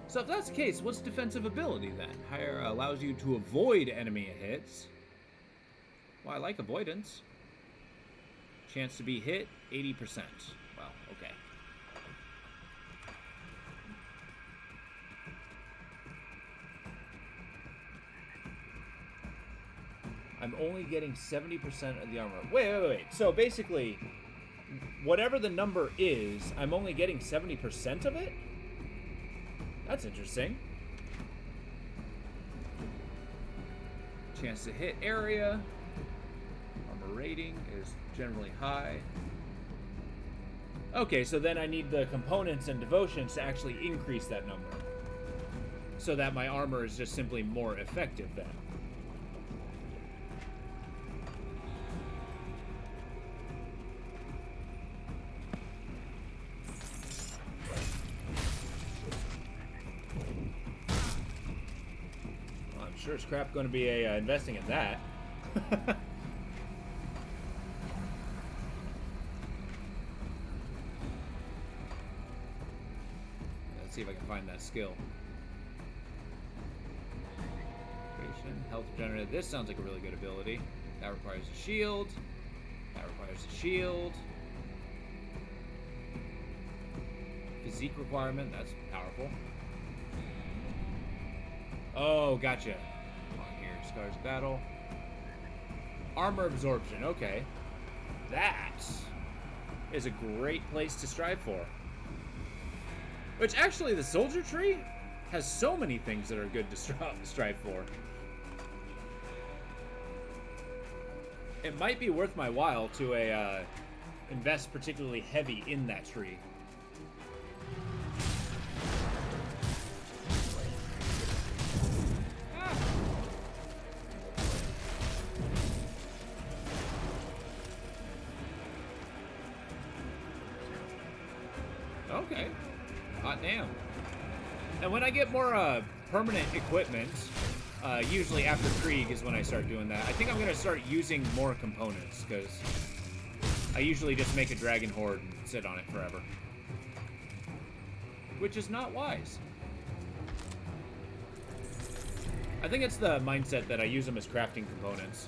Speaker 1: So if that's the case, what's defensive ability then? Higher allows you to avoid enemy hits. Well, I like avoidance. Chance to be hit, 80%. Well, okay. I'm only getting 70% of the armor. Wait. So basically, whatever the number is, I'm only getting 70% of it? That's interesting. Chance to hit area. Rating is generally high. Okay, so then I need the components and devotions to actually increase that number, so that my armor is just simply more effective then. Well, I'm sure as crap going to be investing in that. See if I can find that skill. Creation, health generated. This sounds like a really good ability. That requires a shield. That requires a shield. Physique requirement. That's powerful. Oh, gotcha. Come on here. Scars of battle. Armor absorption. Okay. That is a great place to strive for. Which, actually, the soldier tree has so many things that are good to strive for. It might be worth my while to invest particularly heavy in that tree. Ah. Okay. Hot damn. And when I get more permanent equipment, usually after Krieg is when I start doing that. I think I'm going to start using more components, because I usually just make a dragon horde and sit on it forever. Which is not wise. I think it's the mindset that I use them as crafting components.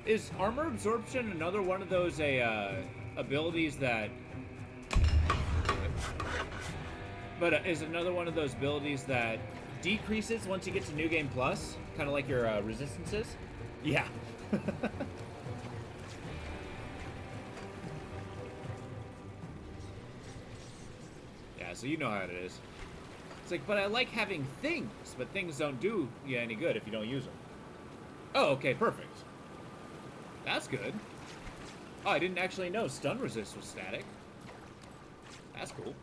Speaker 1: Is armor absorption another one of those abilities that... But is another one of those abilities that decreases once you get to New Game Plus? Kind of like your resistances? Yeah. Yeah, so you know how it is. It's like, but I like having things, but things don't do you any good if you don't use them. Oh, okay, perfect. That's good. Oh, I didn't actually know stun resist was static. That's cool.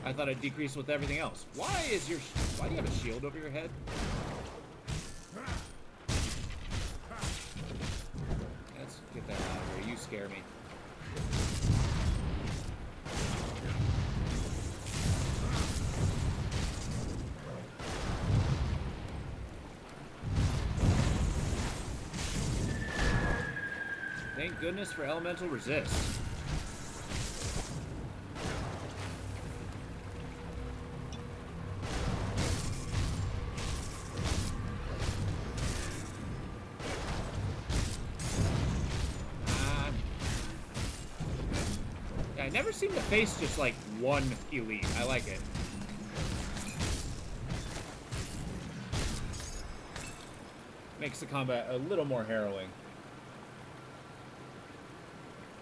Speaker 1: I thought it decreased with everything else. Why do you have a shield over your head? Let's get that out of here. You scare me. Thank goodness for elemental resist. Yeah, I never seem to face just like one elite. I like it. Makes the combat a little more harrowing.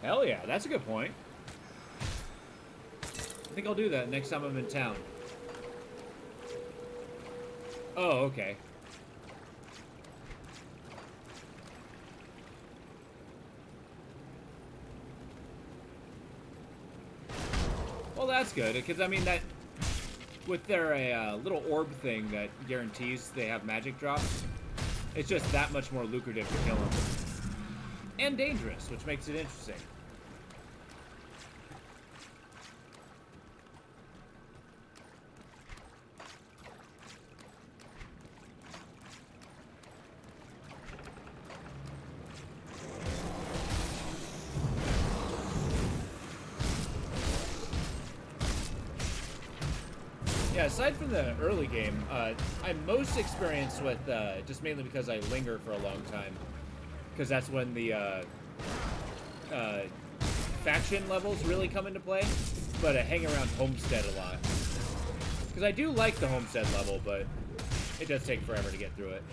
Speaker 1: Hell yeah, that's a good point. I think I'll do that next time I'm in town. Oh, okay. Well, that's good, because I mean that with their little orb thing that guarantees they have magic drops, it's just that much more lucrative to kill them. And dangerous, which makes it interesting. Yeah, aside from the early game, I'm most experienced with, just mainly because I linger for a long time. Because that's when the faction levels really come into play. But I hang around Homestead a lot. Because I do like the Homestead level, but it does take forever to get through it.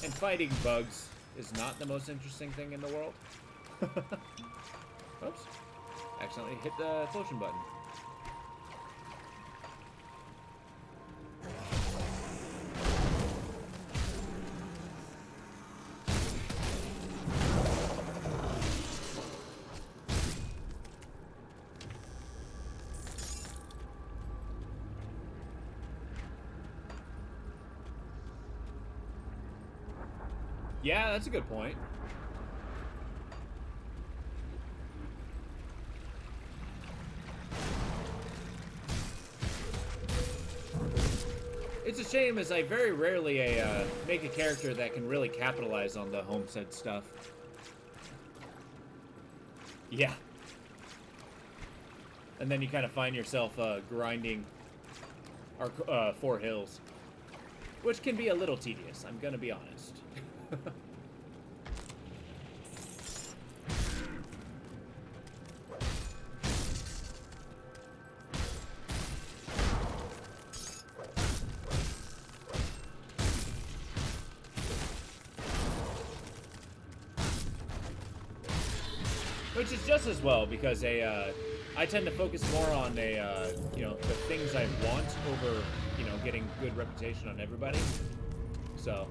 Speaker 1: And fighting bugs is not the most interesting thing in the world. Oops. Accidentally hit the potion button. Yeah, that's a good point. It's a shame, as I very rarely make a character that can really capitalize on the Homestead stuff. Yeah. And then you kind of find yourself grinding our 4 hills, which can be a little tedious, I'm gonna be honest. Which is just as well, because I tend to focus more on you know, the things I want over, you know, getting good reputation on everybody. So.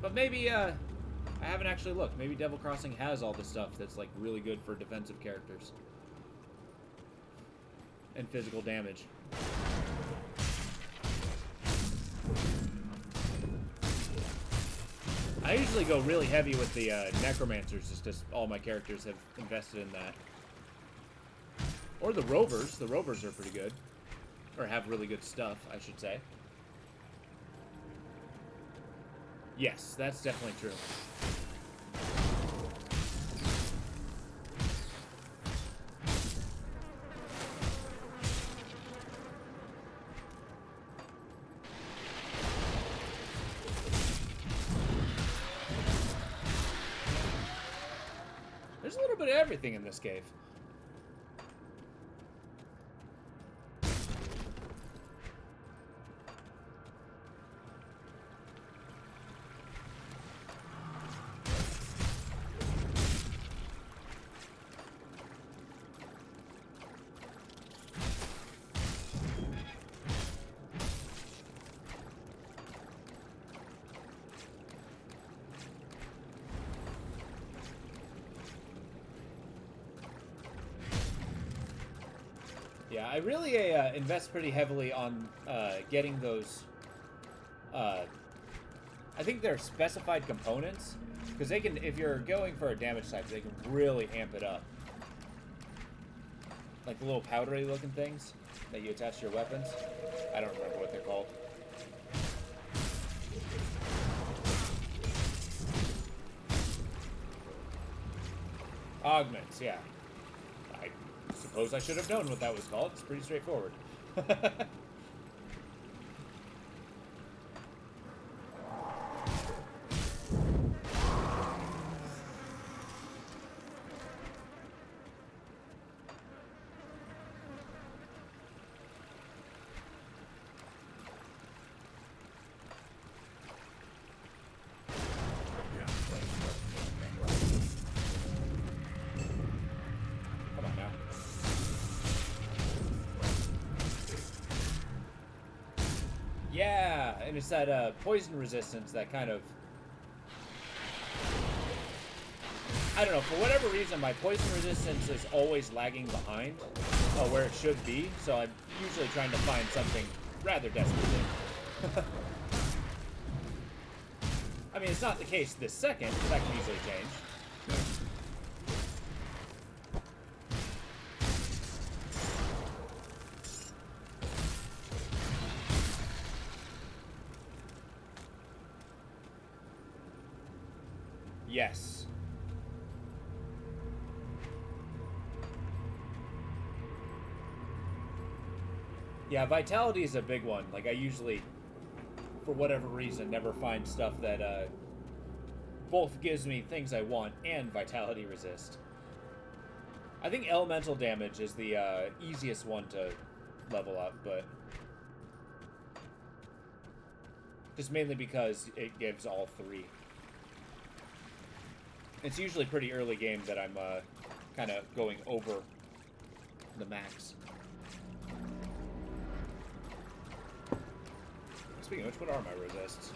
Speaker 1: But maybe, I haven't actually looked. Maybe Devil Crossing has all the stuff that's, like, really good for defensive characters. And physical damage. I usually go really heavy with the Necromancers, just because all my characters have invested in that. Or the Rovers. The Rovers are pretty good. Or have really good stuff, I should say. Yes, that's definitely true. There's a little bit of everything in this cave. Yeah, I really invest pretty heavily on getting those. I think they're specified components, because they can, if you're going for a damage type, they can really amp it up. Like the little powdery looking things that you attach to your weapons. I don't remember what they're called. Augments, yeah. I suppose I should have known what that was called. It's pretty straightforward. Come on now. Yeah, and it's that poison resistance that kind of... I don't know, for whatever reason, my poison resistance is always lagging behind where it should be, so I'm usually trying to find something rather desperately. I mean, it's not the case this second, but that can easily change. Yes. Yeah, vitality is a big one. Like, I usually, for whatever reason, never find stuff that both gives me things I want and vitality resist. I think elemental damage is the easiest one to level up, but just mainly because it gives all 3. It's usually pretty early game that I'm kind of going over the max. Speaking of which, what are my resists?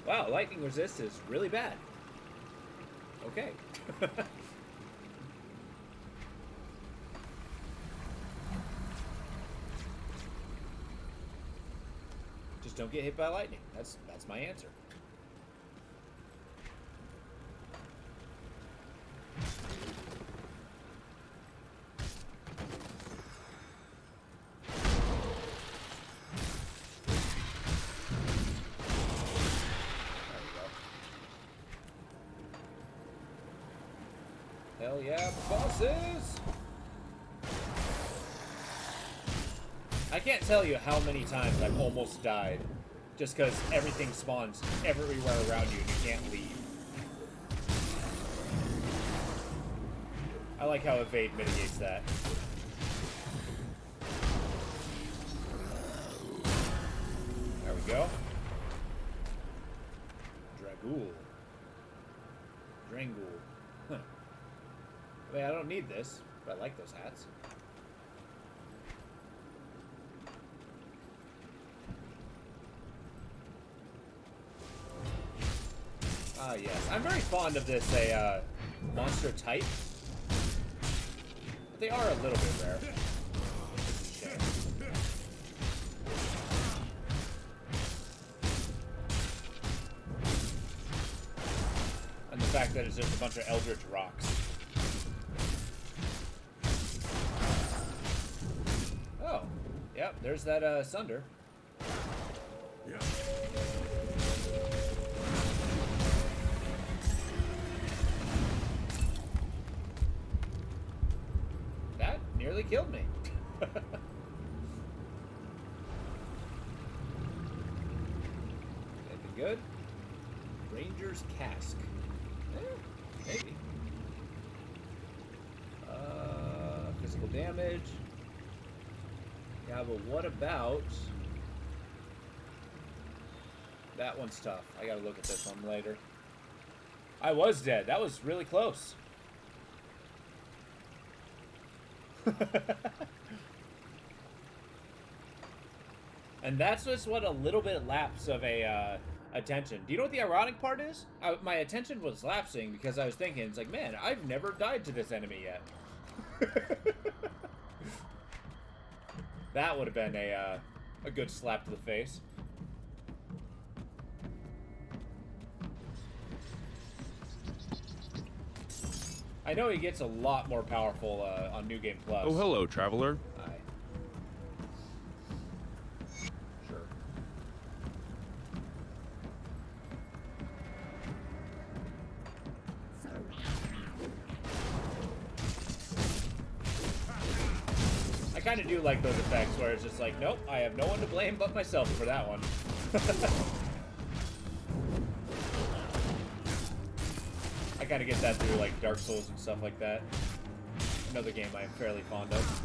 Speaker 1: Wow, lightning resist is really bad. Okay. Just don't get hit by lightning. That's my answer. Hell yeah, bosses! I can't tell you how many times I've almost died just because everything spawns everywhere around you and you can't leave. I like how evade mitigates that. There we go. Dragul. Drangul. Huh. I mean, I don't need this, but I like those hats. Ah, yes. I'm very fond of this, monster type. But they are a little bit rare. Okay. And the fact that it's just a bunch of Eldritch rocks. Oh. Yep, there's that, Sunder. That nearly killed me. That'd be good. Ranger's Cask. Maybe. Physical damage. Yeah, but what about... That one's tough. I gotta look at this one later. I was dead. That was really close. And that's just what a little bit lapse of a attention. Do you know what the ironic part is? My attention was lapsing because I was thinking, it's like, man, I've never died to this enemy yet. That would have been a good slap to the face. I know he gets a lot more powerful on New Game Plus.
Speaker 9: Oh, hello, traveler.
Speaker 1: Hi. Sure. I kind of do like those effects where it's just like, nope, I have no one to blame but myself for that one. I kind of get that through like Dark Souls and stuff like that. Another game I am fairly fond of.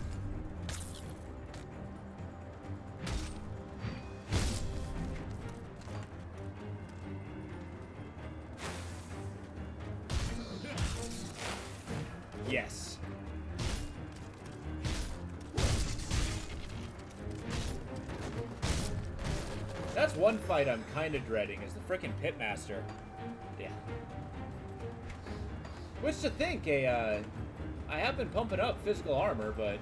Speaker 1: Yes. That's one fight I'm kind of dreading, is the frickin' Pitmaster. Yeah. Which to think, I have been pumping up physical armor, but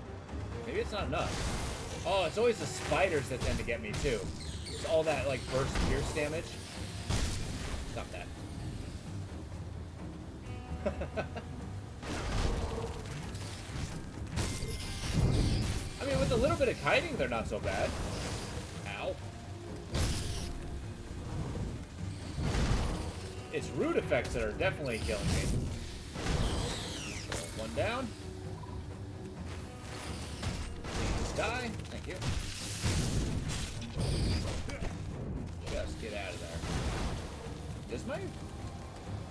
Speaker 1: maybe it's not enough. Oh, it's always the spiders that tend to get me too. It's all that like burst pierce damage. Stop that. I mean, with a little bit of kiting, they're not so bad. Ow. It's root effects that are definitely killing me. One down. Please die. Thank you. Just get out of there. Does my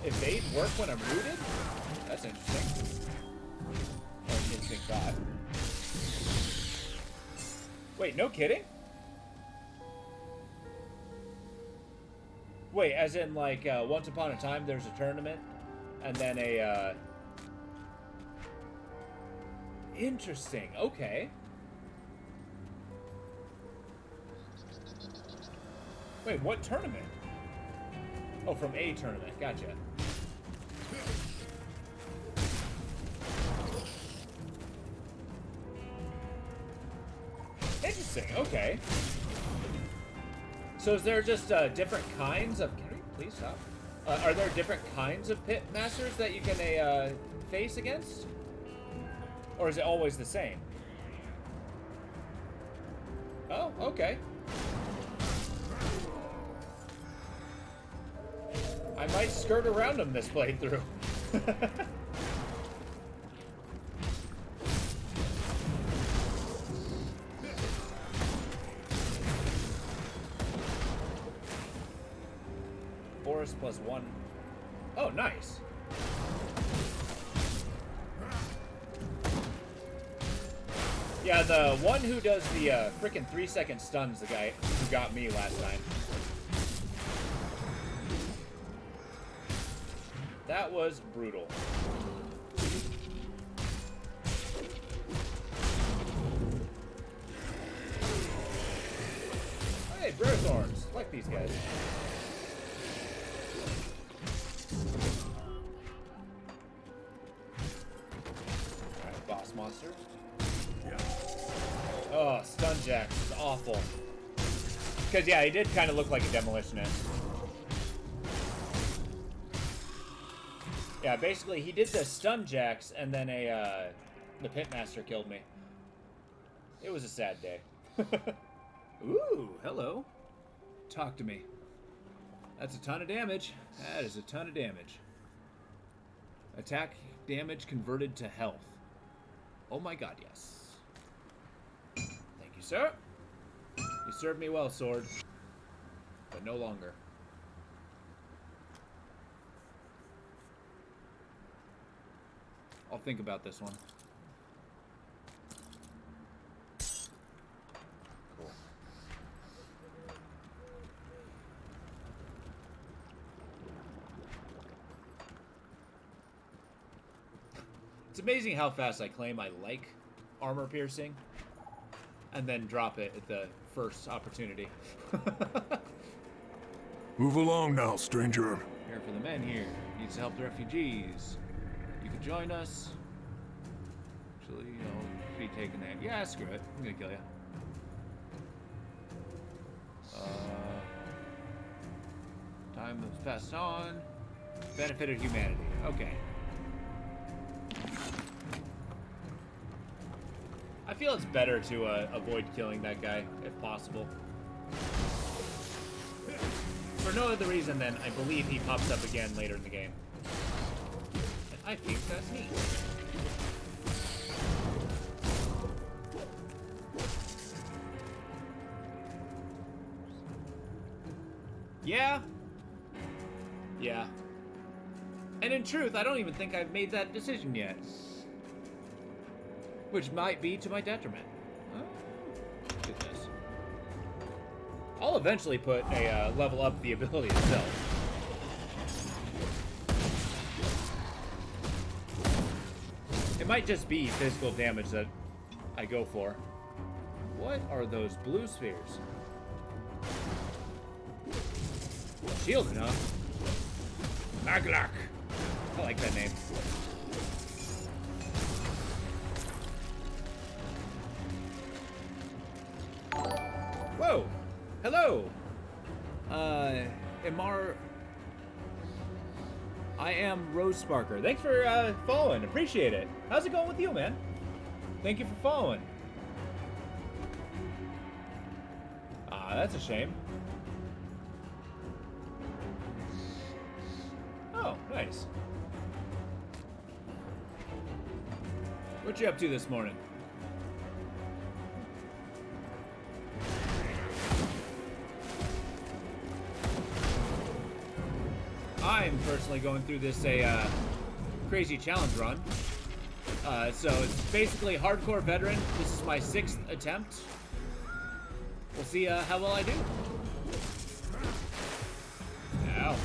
Speaker 1: evade work when I'm rooted? That's interesting. Or an instinct thought. Wait, no kidding? Wait, as in like once upon a time there's a tournament and then a interesting. Okay. Wait, what tournament? Oh, from a tournament. Gotcha. Interesting. Okay. So is there just different kinds of... Can we please stop? Are there different kinds of pit masters that you can face against? Or is it always the same? Oh, okay. I might skirt around them this playthrough. force plus 1. Oh, nice. Yeah, the one who does the frickin' 3-second stuns, the guy who got me last time. That was brutal. Hey, Brotthorns. Like these guys. Alright, boss monster. Oh, Stunjax is awful. Because, yeah, he did kind of look like a demolitionist. Yeah, basically, he did the Stunjax, and then the Pitmaster killed me. It was a sad day. Ooh, hello. Talk to me. That's a ton of damage. That is a ton of damage. Attack damage converted to health. Oh my god, yes. Thank you, sir. You served me well, sword. But no longer. I'll think about this one. Cool. It's amazing how fast I claim I like armor piercing and then drop it at the first opportunity.
Speaker 8: Move along now, stranger.
Speaker 1: Care for the men here. Needs to help the refugees. You could join us. Actually, I'll be taking that. Yeah, screw it. I'm gonna kill you. Time was passed on. Benefited humanity. Okay. I feel it's better to avoid killing that guy, if possible. For no other reason than I believe he pops up again later in the game. And I think that's neat. Yeah. Yeah. And in truth, I don't even think I've made that decision yet. Which might be to my detriment. Oh, goodness. I'll eventually put a level up the ability itself. It might just be physical damage that I go for. What are those blue spheres? Shielded, huh? Maglak. I like that name. Whoa! Hello! Imar... I am Rose Sparker. Thanks for, following. Appreciate it. How's it going with you, man? Thank you for following. Ah, that's a shame. Oh, nice. What you up to this morning? I'm personally going through this crazy challenge run. So it's basically hardcore veteran. This is my 6th attempt. We'll see how well I do. Ow.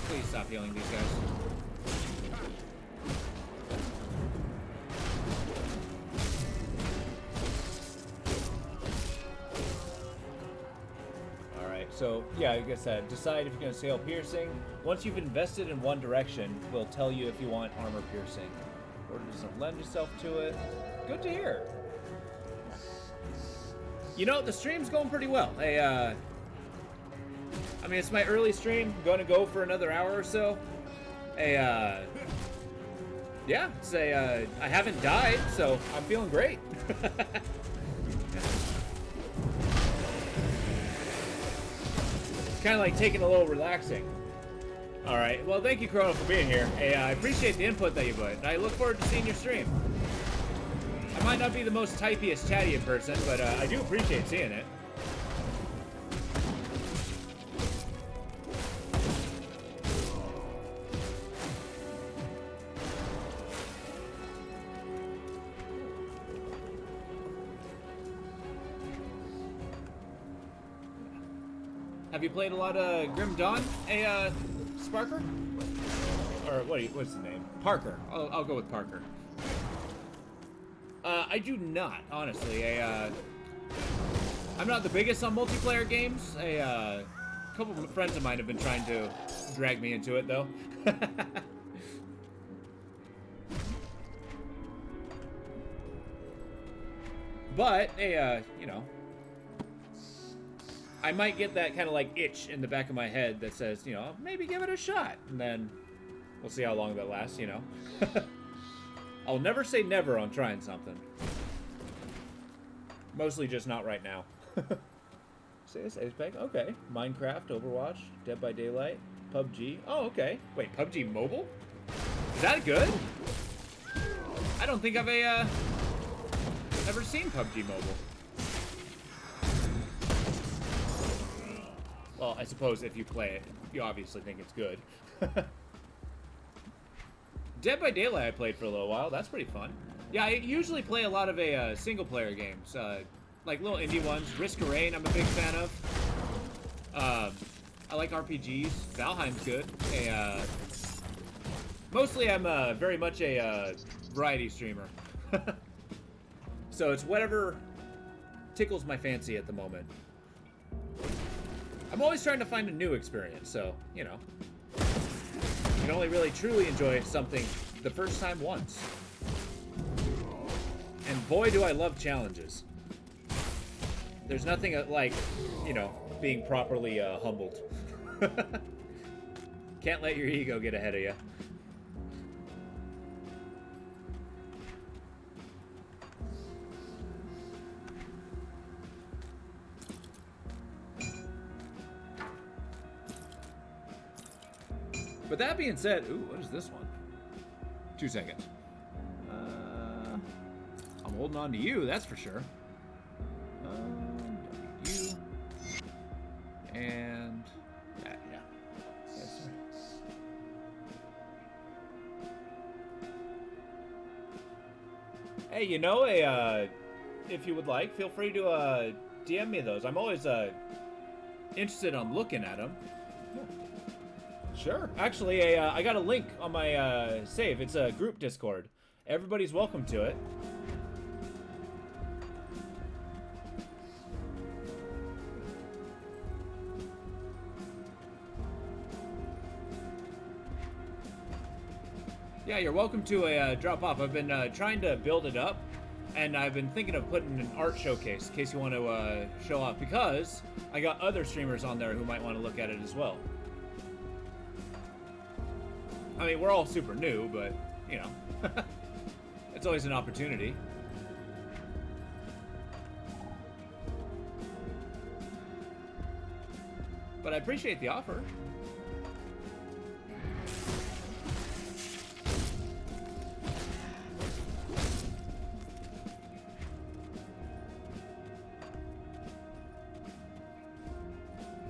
Speaker 1: Please stop healing these guys. So, yeah, like I said, decide if you're going to sail piercing. Once you've invested in one direction, we'll tell you if you want armor piercing. Or doesn't lend yourself to it. Good to hear. You know, the stream's going pretty well. I mean, it's my early stream. I'm going to go for another hour or so. Yeah, it's I haven't died, so I'm feeling great. Kind of like taking a little relaxing. All right. Well, thank you, Chrono, for being here. Hey, I appreciate the input that you put, and I look forward to seeing your stream. I might not be the most typiest, chattiest person, but I do appreciate seeing it. Have you played a lot of Grim Dawn? Hey, Sparker? Or what's the name? Parker. I'll go with Parker. I do not, honestly. I'm not the biggest on multiplayer games. A couple of friends of mine have been trying to drag me into it, though. But, you know, I might get that kind of like itch in the back of my head that says, you know, maybe give it a shot. And then we'll see how long that lasts, you know. I'll never say never on trying something. Mostly just not right now. Say Peg? Okay. Minecraft, Overwatch, Dead by Daylight, PUBG. Oh, okay. Wait, PUBG Mobile? Is that good? I don't think I've ever seen PUBG Mobile. Well, I suppose if you play it, you obviously think it's good. Dead by Daylight I played for a little while. That's pretty fun. Yeah, I usually play a lot of single-player games. Like little indie ones. Risk of Rain I'm a big fan of. I like RPGs. Valheim's good. Mostly I'm very much a variety streamer. So it's whatever tickles my fancy at the moment. I'm always trying to find a new experience, so, you know. You can only really truly enjoy something the first time once. And boy, do I love challenges. There's nothing like, you know, being properly humbled. Can't let your ego get ahead of you. But that being said, ooh, what is this one? 2 seconds. I'm holding on to you, that's for sure. You. And that, yeah. Yes, sir. Hey, you know, if you would like, feel free to DM me those. I'm always interested on looking at them. Sure. Actually, I got a link on my save. It's a group Discord. Everybody's welcome to it. Yeah, you're welcome to drop off. I've been trying to build it up, and I've been thinking of putting an art showcase in case you want to show off, because I got other streamers on there who might want to look at it as well. I mean, we're all super new, but, you know, it's always an opportunity. But I appreciate the offer.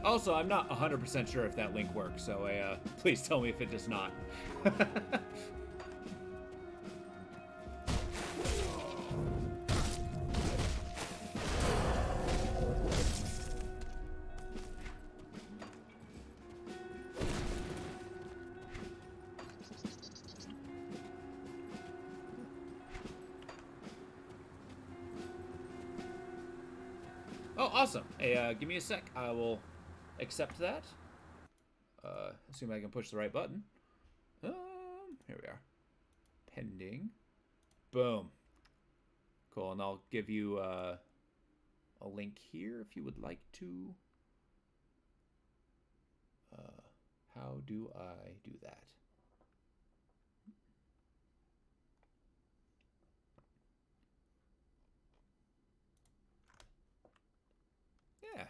Speaker 1: Also, I'm not 100% sure if that link works, so please tell me if it does not. Oh, awesome. Hey, give me a sec. I will accept that. Assume I can push the right button. Here we are. Pending. Boom. Cool, and I'll give you a link here if you would like to. How do I do that? Yeah.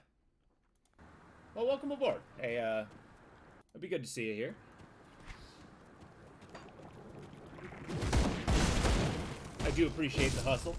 Speaker 1: Well, welcome aboard. Hey, it'd be good to see you here. I do appreciate the hustle.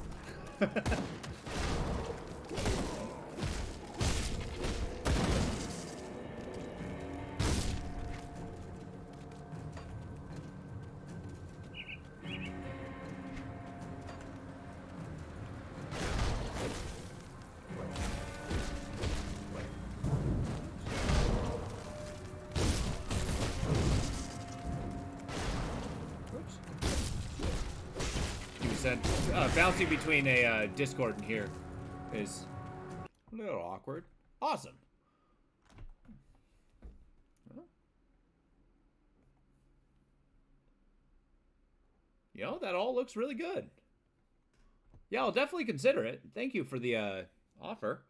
Speaker 1: Bouncing between a Discord and here is a little awkward. Awesome. You know, that all looks really good. Yeah, I'll definitely consider it. Thank you for the offer.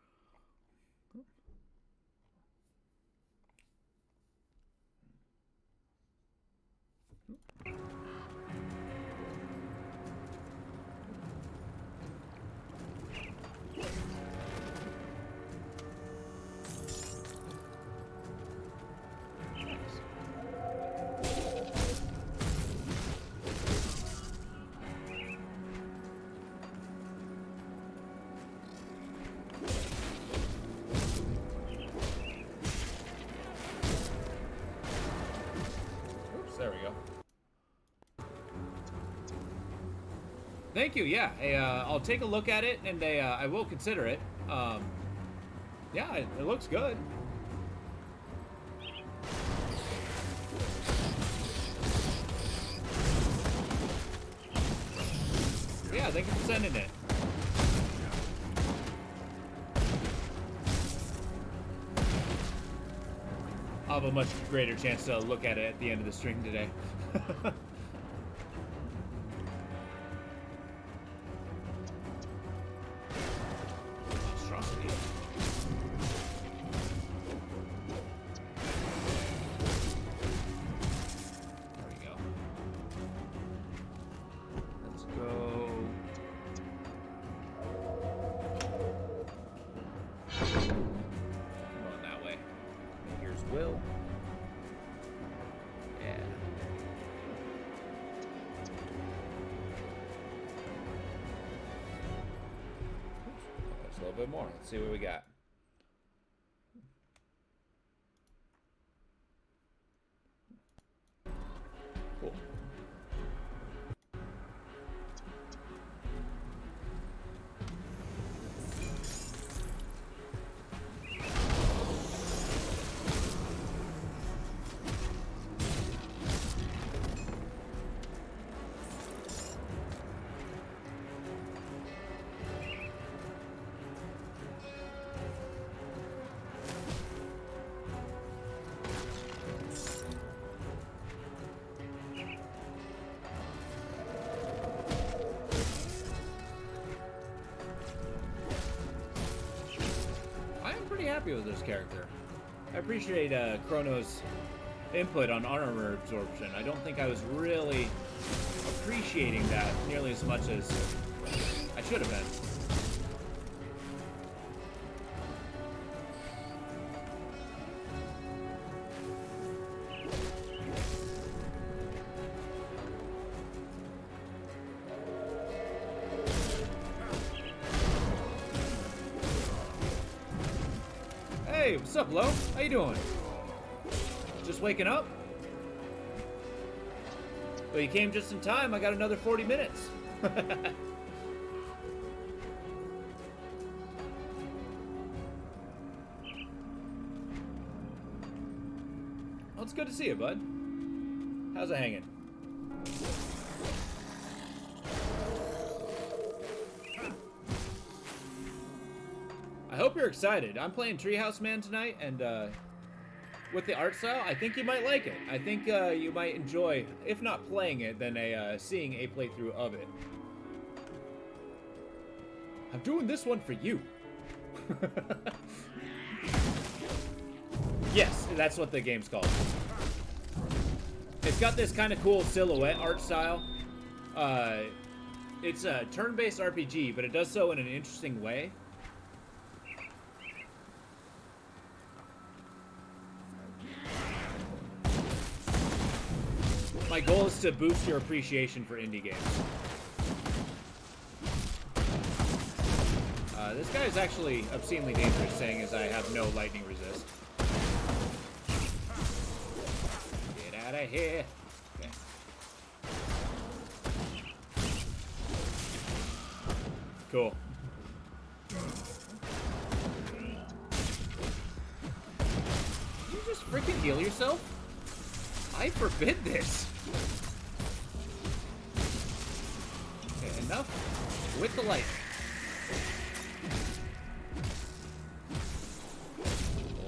Speaker 1: There we go. Thank you. Yeah, I'll take a look at it, and I will consider it. Yeah, it looks good. Yeah, thank you for sending it. I'll have a much greater chance to look at it at the end of the stream today. Monstrosity. There we go. Let's go. Going that way. Here's Will. Yeah. Oops. A little bit more. Let's see what we got. Cool. Happy with this character. I appreciate Chrono's input on armor absorption. I don't think I was really appreciating that nearly as much as I should have been. Hey, what's up, Lo? How you doing? Just waking up? Well, you came just in time. I got another 40 minutes. Well, it's good to see you, bud. How's it hanging? I hope you're excited. I'm playing Treehouse Man tonight, and with the art style, I think you might like it. I think you might enjoy, if not playing it, then seeing a playthrough of it. I'm doing this one for you. Yes, that's what the game's called. It's got this kind of cool silhouette art style. It's a turn-based RPG, but it does so in an interesting way. My goal is to boost your appreciation for indie games. This guy is actually obscenely dangerous, saying as I have no lightning resist. Get out of here. Okay. Cool. Did you just freaking heal yourself? I forbid this. Okay. Enough with the light.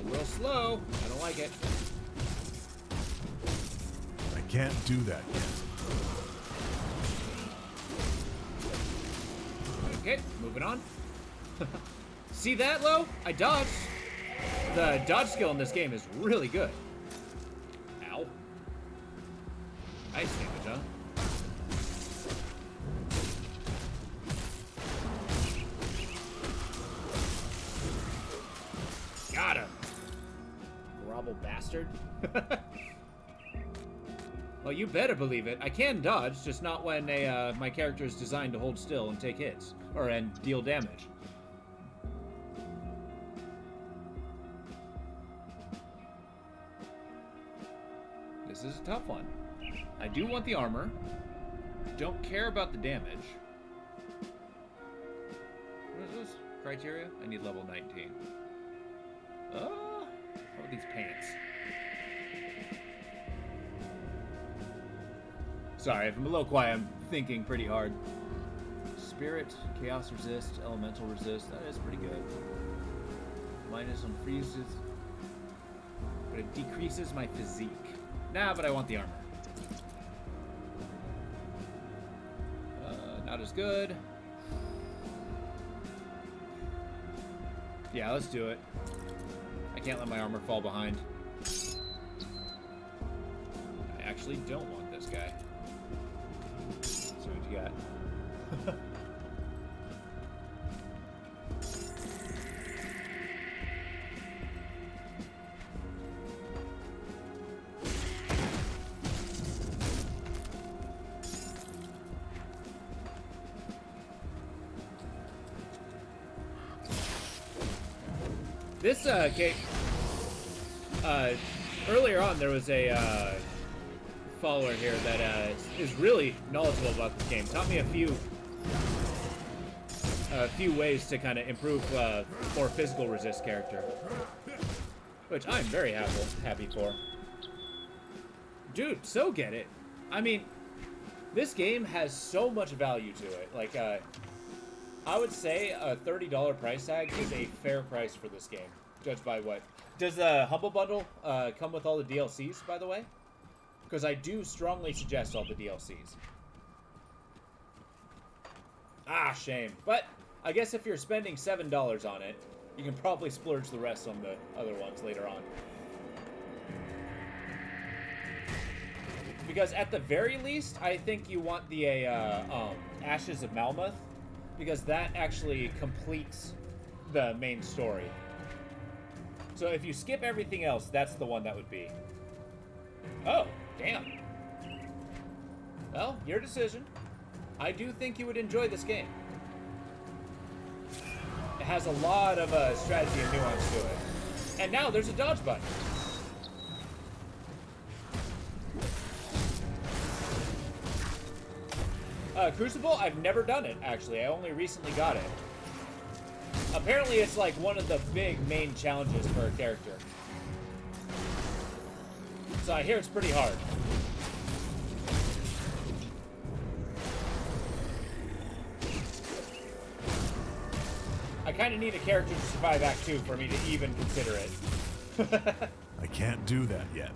Speaker 1: Real slow. I don't like it.
Speaker 8: I can't do that yet.
Speaker 1: Okay, moving on. See that, Lo? I dodged. The dodge skill in this game is really good. Ow. Ice damage, huh? Got him. Grobble bastard. Well, you better believe it. I can dodge, just not when my character is designed to hold still and take hits, and deal damage. This is a tough one. I do want the armor. Don't care about the damage. What is this? Criteria? I need level 19. How about these pants? Sorry, if I'm a little quiet, I'm thinking pretty hard. Spirit, Chaos Resist, Elemental Resist, that is pretty good. Minus on freezes, but it decreases my physique. Nah, but I want the armor. Not as good. Yeah, let's do it. I can't let my armor fall behind. I actually don't want this guy. Let's see what you got. This, Kate, earlier on there was a, follower here that, is really knowledgeable about this game. Taught me a few ways to kind of improve, more physical resist character. Which I'm very happy for. Dude, so get it. I mean, this game has so much value to it. Like, I would say a $30 price tag is a fair price for this game, judged by what. Does the Humble Bundle come with all the DLCs, by the way? Because I do strongly suggest all the DLCs. Ah, shame. But I guess if you're spending $7 on it, you can probably splurge the rest on the other ones later on. Because at the very least, I think you want the Ashes of Malmuth, because that actually completes the main story. So if you skip everything else, that's the one that would be. Oh, damn. Well, your decision. I do think you would enjoy this game. It has a lot of strategy and nuance to it. And now there's a dodge button. Crucible, I've never done it, actually. I only recently got it. Apparently, it's like one of the big main challenges for a character. So I hear it's pretty hard. I kind of need a character to survive Act 2 for me to even consider it.
Speaker 8: I can't do that yet.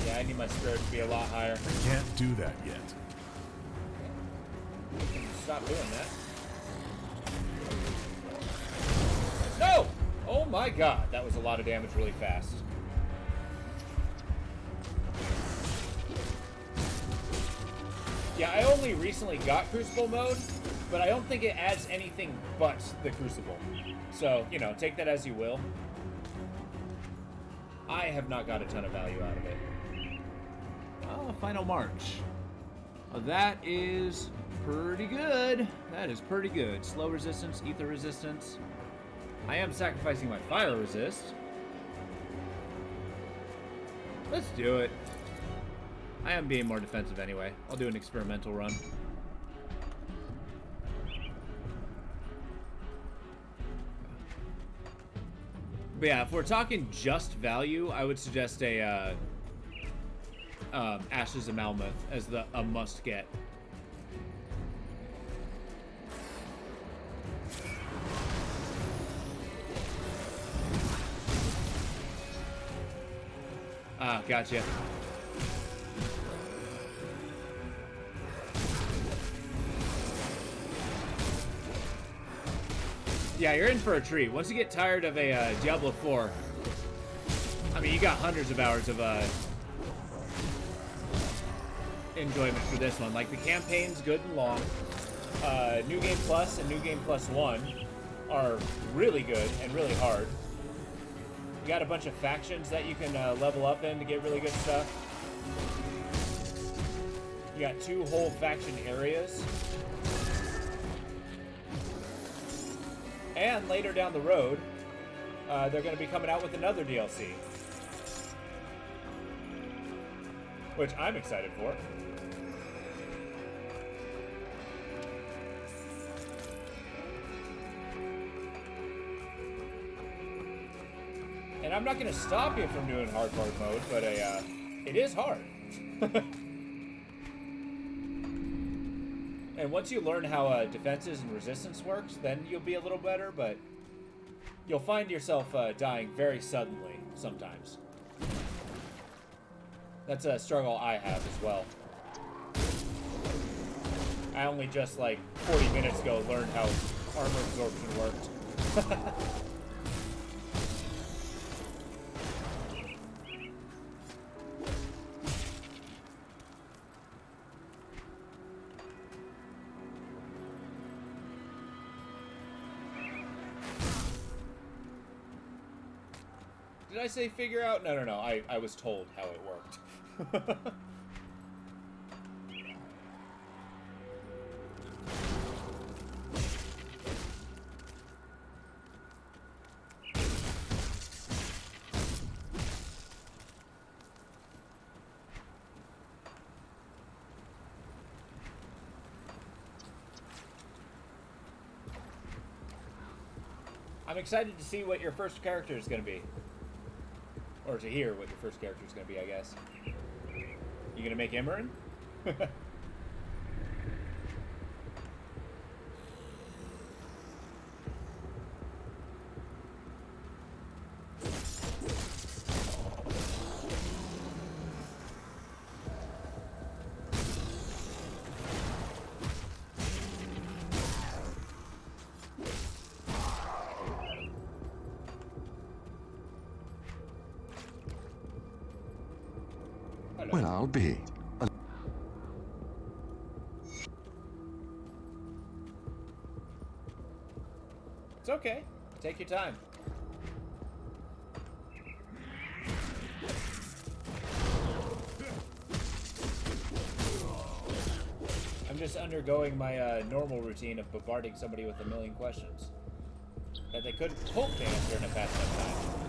Speaker 1: Yeah, I need my spirit to be a lot higher.
Speaker 8: I can't do that yet.
Speaker 1: Stop doing that. No! Oh my god, that was a lot of damage really fast. Yeah, I only recently got Crucible mode, but I don't think it adds anything but the Crucible. So, you know, take that as you will. I have not got a ton of value out of it. Oh, Final March. Oh, that is pretty good. That is pretty good. Slow resistance, ether resistance. I am sacrificing my fire resist. Let's do it. I am being more defensive anyway. I'll do an experimental run. But yeah, if we're talking just value, I would suggest a Ashes of Malmoth as a must get. Ah, gotcha. Yeah, you're in for a treat. Once you get tired of a Diablo 4, I mean, you got hundreds of hours of enjoyment for this one. Like, the campaign's good and long. New Game Plus and New Game Plus 1 are really good and really hard. You got a bunch of factions that you can level up in to get really good stuff. You got 2 whole faction areas. And later down the road, they're going to be coming out with another DLC. Which I'm excited for. And I'm not going to stop you from doing hard mode, but it is hard. And once you learn how defenses and resistance works, then you'll be a little better, but you'll find yourself dying very suddenly sometimes. That's a struggle I have as well. I only just, like, 40 minutes ago learned how armor absorption worked. Did I say figure out? No. I was told how it worked. I'm excited to see what your first character is going to be. Or to hear what your first character is going to be, I guess. You going to make Imran?
Speaker 2: Well, I'll be.
Speaker 1: It's okay. Take your time. I'm just undergoing my normal routine of bombarding somebody with a million questions that they couldn't hope to answer in a fast enough time.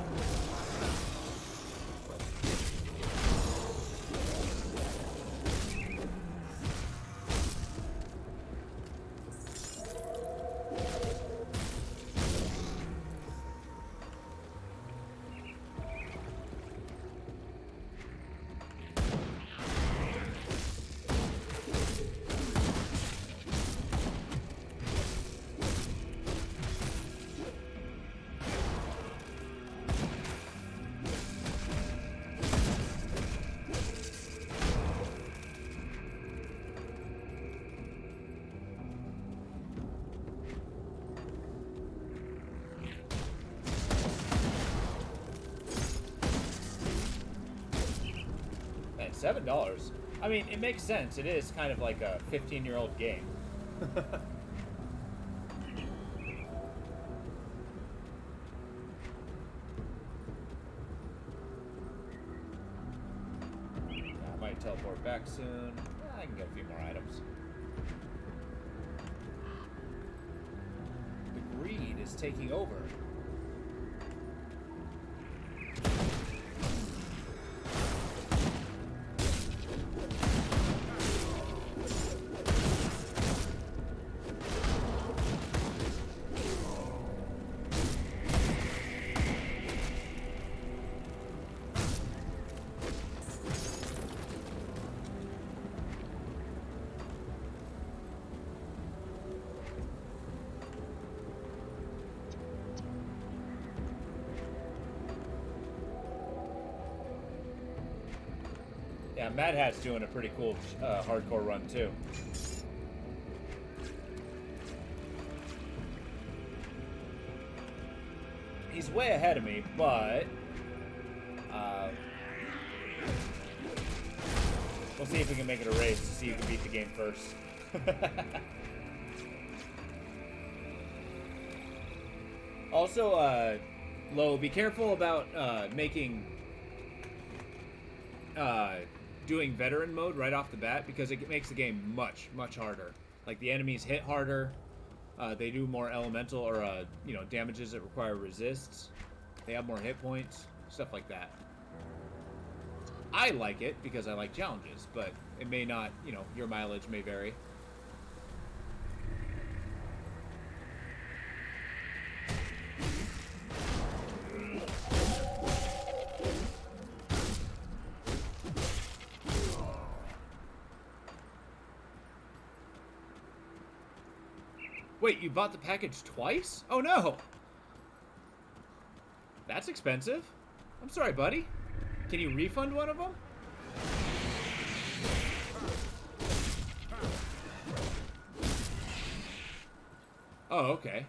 Speaker 1: $7. I mean, it makes sense. It is kind of like a 15-year-old game. I might teleport back soon. I can get a few more items. The greed is taking over. Yeah, Mad Hat's doing a pretty cool hardcore run too. He's way ahead of me, but we'll see if we can make it a race to see who can beat the game first. Also, Lo, be careful about doing veteran mode right off the bat, because it makes the game much, much harder. Like, the enemies hit harder, they do more elemental or, damages that require resists. They have more hit points, stuff like that. I like it because I like challenges, but it may not, your mileage may vary. Wait, you bought the package twice? Oh no! That's expensive. I'm sorry, buddy. Can you refund one of them? Oh, okay.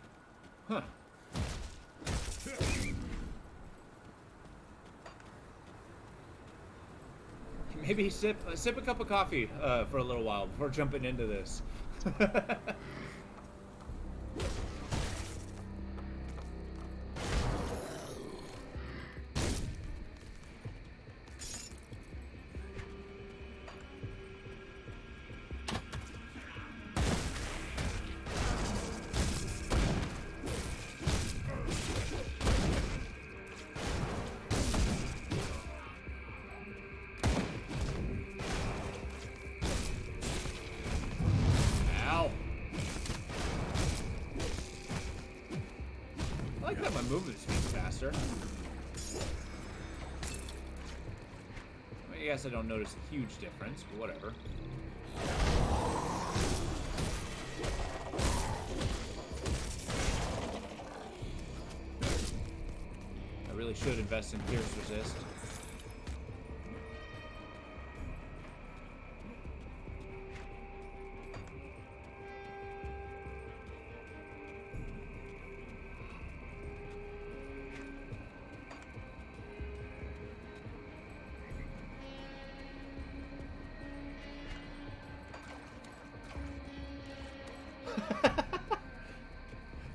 Speaker 1: Huh. Maybe sip a cup of coffee for a little while before jumping into this. I like that my movement speed's faster. I guess I don't notice a huge difference, but whatever. I really should invest in Pierce Resist.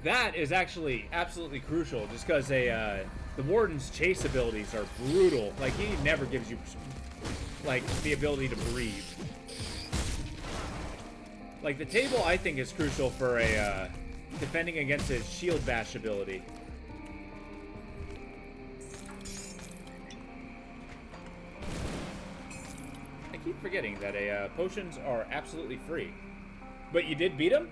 Speaker 1: That is actually absolutely crucial, just because the Warden's chase abilities are brutal. Like, he never gives you, like, the ability to breathe. Like, the table, I think, is crucial for a defending against his shield bash ability. I keep forgetting that potions are absolutely free. But you did beat him?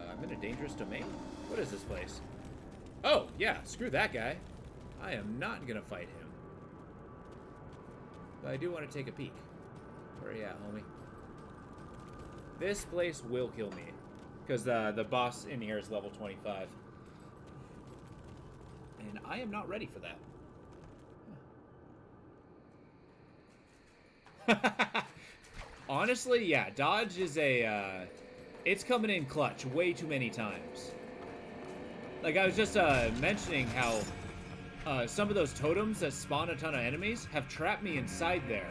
Speaker 1: I'm in a dangerous domain? What is this place? Oh, yeah, screw that guy. I am not gonna fight him. But I do want to take a peek. Where are you at, homie? This place will kill me. Because the boss in here is level 25. And I am not ready for that. Honestly, yeah, dodge is it's coming in clutch way too many times. Like, I was just mentioning how some of those totems that spawn a ton of enemies have trapped me inside there.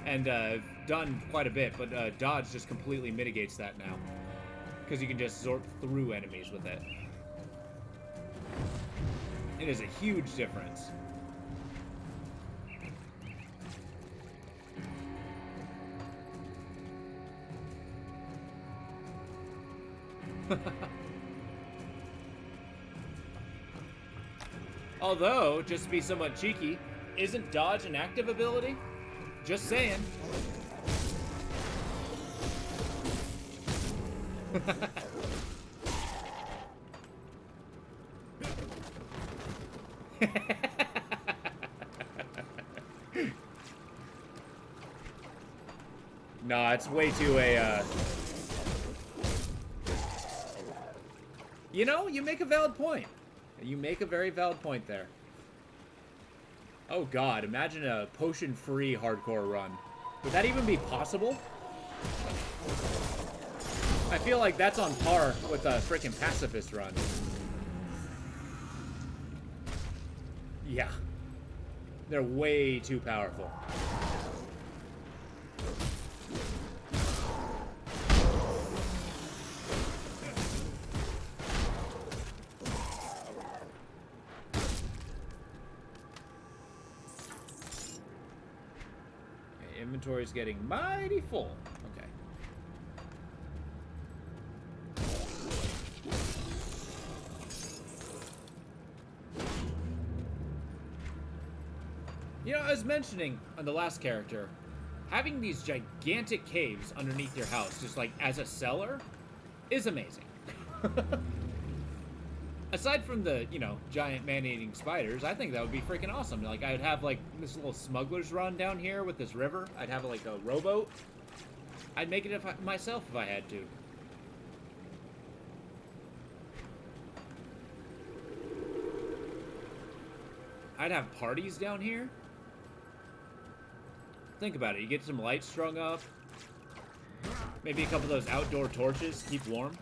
Speaker 1: And I've done quite a bit, but dodge just completely mitigates that now. Because you can just zorp through enemies with it. It is a huge difference. Although, just to be somewhat cheeky, isn't dodge an active ability? Just saying. Nah, it's way too You know, you make a valid point. You make a very valid point there. Oh god, imagine a potion-free hardcore run. Would that even be possible? I feel like that's on par with a freaking pacifist run. Yeah. They're way too powerful. Okay, inventory's getting mighty full. Okay. You know, I was mentioning on the last character, having these gigantic caves underneath your house, just like as a cellar, is amazing. Aside from the, you know, giant man-eating spiders, I think that would be freaking awesome. Like, I'd have, like, this little smuggler's run down here with this river. I'd have, like, a rowboat. I'd make it myself if I had to. I'd have parties down here. Think about it. You get some lights strung up. Maybe a couple of those outdoor torches. Keep warm.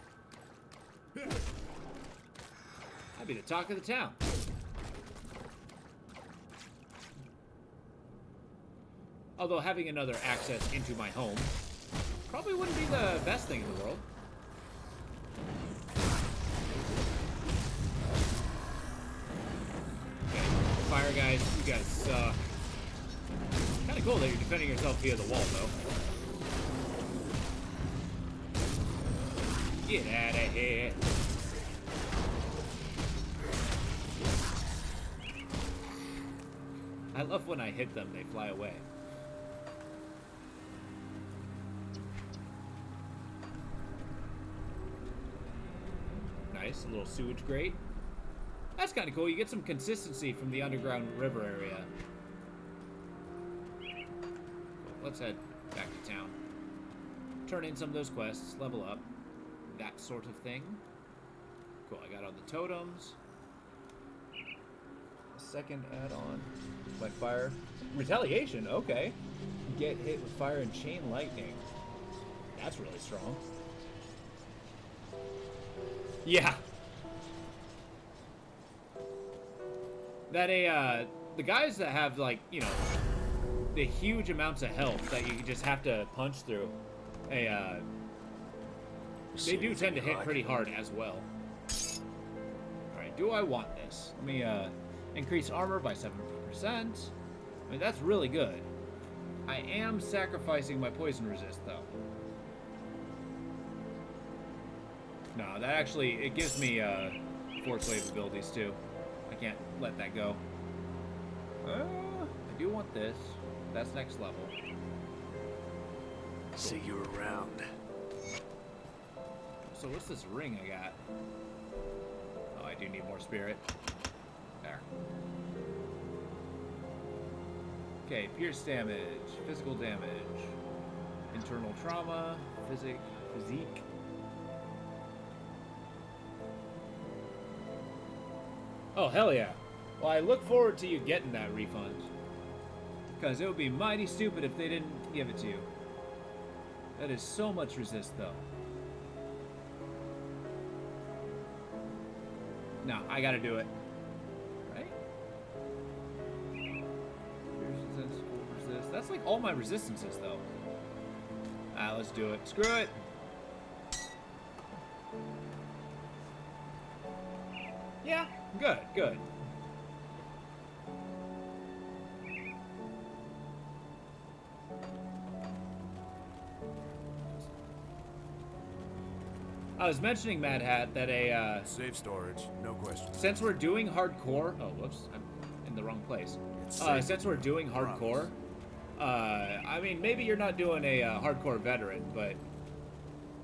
Speaker 1: I'd be the talk of the town. Although having another access into my home probably wouldn't be the best thing in the world. Okay, fire guys, you guys suck. Kind of cool that you're defending yourself via the wall, though. Get out of here. I love when I hit them, they fly away. Nice, a little sewage grate. That's kind of cool. You get some consistency from the underground river area. Cool. Let's head back to town. Turn in some of those quests, level up, that sort of thing. Cool, I got all the totems. Second add-on. My fire. Retaliation, okay. Get hit with fire and chain lightning. That's really strong. Yeah. That the guys that have, like, you know, the huge amounts of health that you just have to punch through, they do tend to hit pretty hard as well. Alright, do I want this? Let me, increase armor by 7%. I mean, that's really good. I am sacrificing my poison resist, though. No, that actually, it gives me, force wave abilities, too. I can't let that go. I do want this. That's next level.
Speaker 7: See you around.
Speaker 1: So what's this ring I got? Oh, I do need more spirit. There. Okay, pierce damage, physical damage, internal trauma, physique. Oh, hell yeah. Well, I look forward to you getting that refund. Because it would be mighty stupid if they didn't give it to you. That is so much resist, though. No, I gotta do it. Right? Resistance, resist. That's like all my resistances, though. Ah, let's do it. Screw it! Yeah, good, good. I was mentioning, Mad Hat, that
Speaker 8: Safe storage, no question.
Speaker 1: since we're doing hardcore, oh, whoops, I'm in the wrong place. Since we're doing hardcore, I mean, maybe you're not doing a hardcore veteran, but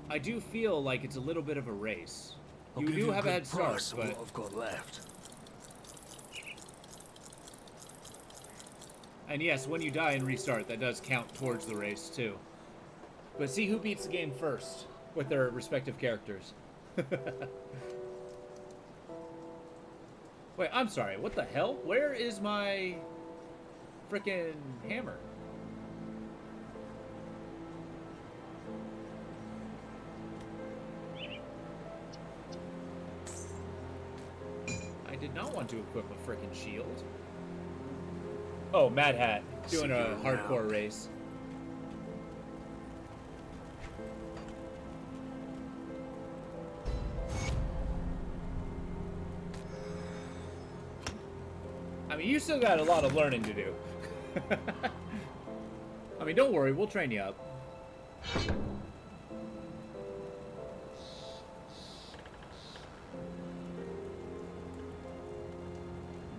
Speaker 1: I do feel like it's a little bit of a race. You do have a head start, but
Speaker 7: what I've got left.
Speaker 1: and yes, when you die and restart, that does count towards the race too. But see who beats the game first with their respective characters. Wait, I'm sorry. What the hell? Where is my frickin' hammer. I did not want to equip a frickin' shield. Oh, Mad Hat doing
Speaker 7: See
Speaker 1: a
Speaker 7: you
Speaker 1: hardcore
Speaker 7: around.
Speaker 1: race. I mean, you still got a lot of learning to do. I mean, don't worry, we'll train you up.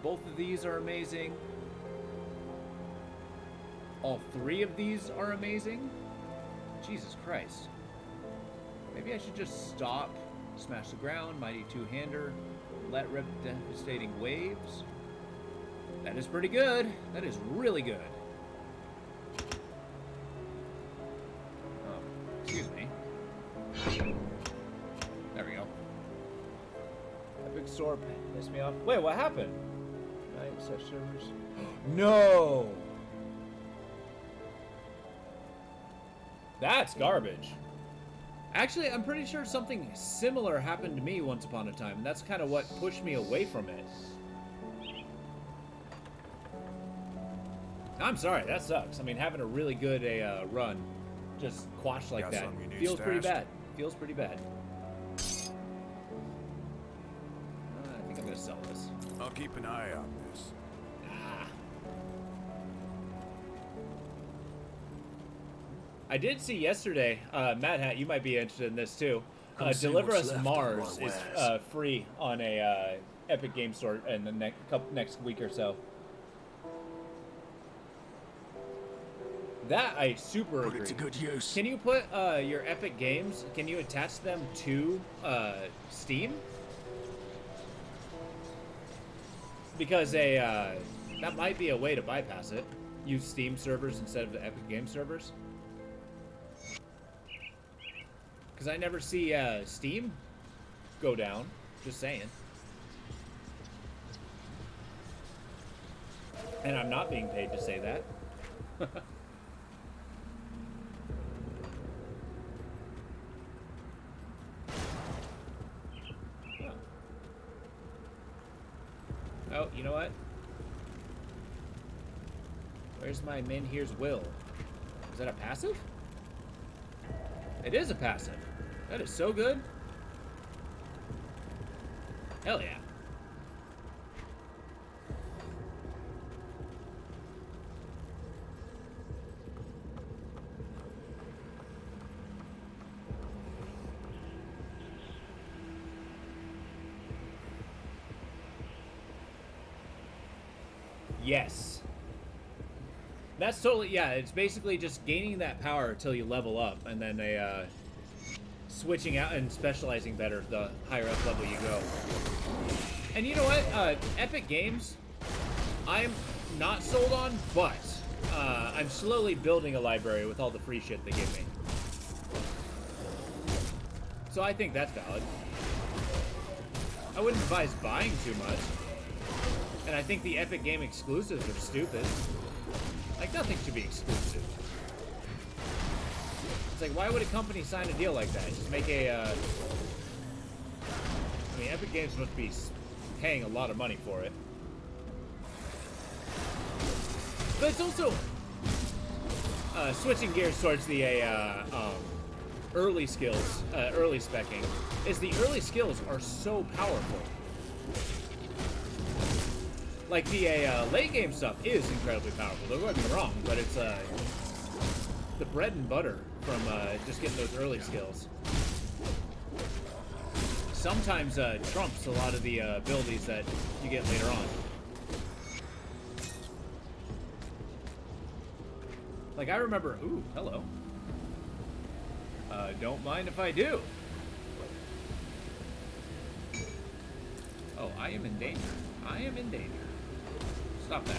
Speaker 1: Both of these are amazing. All three of these are amazing. Jesus Christ. Maybe I should just stop, smash the ground, mighty two-hander, let rip devastating waves. That is pretty good. That is really good. Oh, excuse me. There we go. Epic sword pissed me off. Wait, what happened? Night such servers. No! That's garbage. Actually, I'm pretty sure something similar happened to me once upon a time, and that's kind of what pushed me away from it. I'm sorry, that sucks. I mean, having a really good run just quashed like
Speaker 8: Got
Speaker 1: that
Speaker 8: something you need
Speaker 1: feels pretty
Speaker 8: stashed?
Speaker 1: bad. Feels pretty bad. I think I'm gonna sell this.
Speaker 8: I'll keep an eye on this.
Speaker 1: Ah. I did see yesterday, Mad Hat, you might be interested in this too.
Speaker 7: Come see
Speaker 1: Deliver
Speaker 7: what's
Speaker 1: Us
Speaker 7: left of
Speaker 1: Mars
Speaker 7: my
Speaker 1: is
Speaker 7: wares.
Speaker 1: free on a Epic Game Store in the next week or so. That I super
Speaker 7: Put
Speaker 1: agree.
Speaker 7: it to good use.
Speaker 1: Can you put your Epic Games, can you attach them to Steam? Because that might be a way to bypass it. Use Steam servers instead of the Epic Game servers. Because I never see Steam go down. Just saying. And I'm not being paid to say that. Oh, you know what? Where's my Menhir's Will? Is that a passive? It is a passive. That is so good. Hell yeah. Yes. That's totally, yeah, it's basically just gaining that power until you level up, and then switching out and specializing better the higher up level you go. And you know what? Epic Games, I'm not sold on, but I'm slowly building a library with all the free shit they give me. So I think that's valid. I wouldn't advise buying too much. And I think the Epic Game exclusives are stupid. Like, nothing should be exclusive. It's like, why would a company sign a deal like that? Just make a, I mean, Epic Games must be paying a lot of money for it. But it's also, switching gears towards the, early skills, early specking, is the early skills are so powerful. Like, the late game stuff is incredibly powerful, don't get me wrong, but it's the bread and butter from just getting those early skills. Sometimes trumps a lot of the abilities that you get later on. Like, I remember, ooh, hello. Don't mind if I do. Oh, I am in danger. I am in danger. Stop that.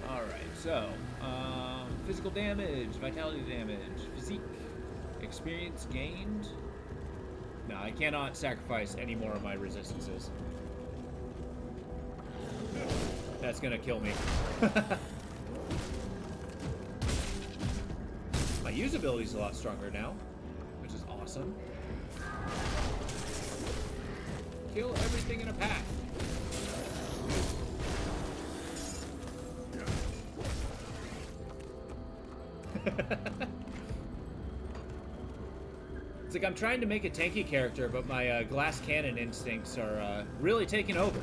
Speaker 1: Alright, so, physical damage, vitality damage, physique, experience gained. No, I cannot sacrifice any more of my resistances. That's gonna kill me. My usability is a lot stronger now, which is awesome. Kill everything in a pack. It's like I'm trying to make a tanky character, but my glass cannon instincts are really taking over.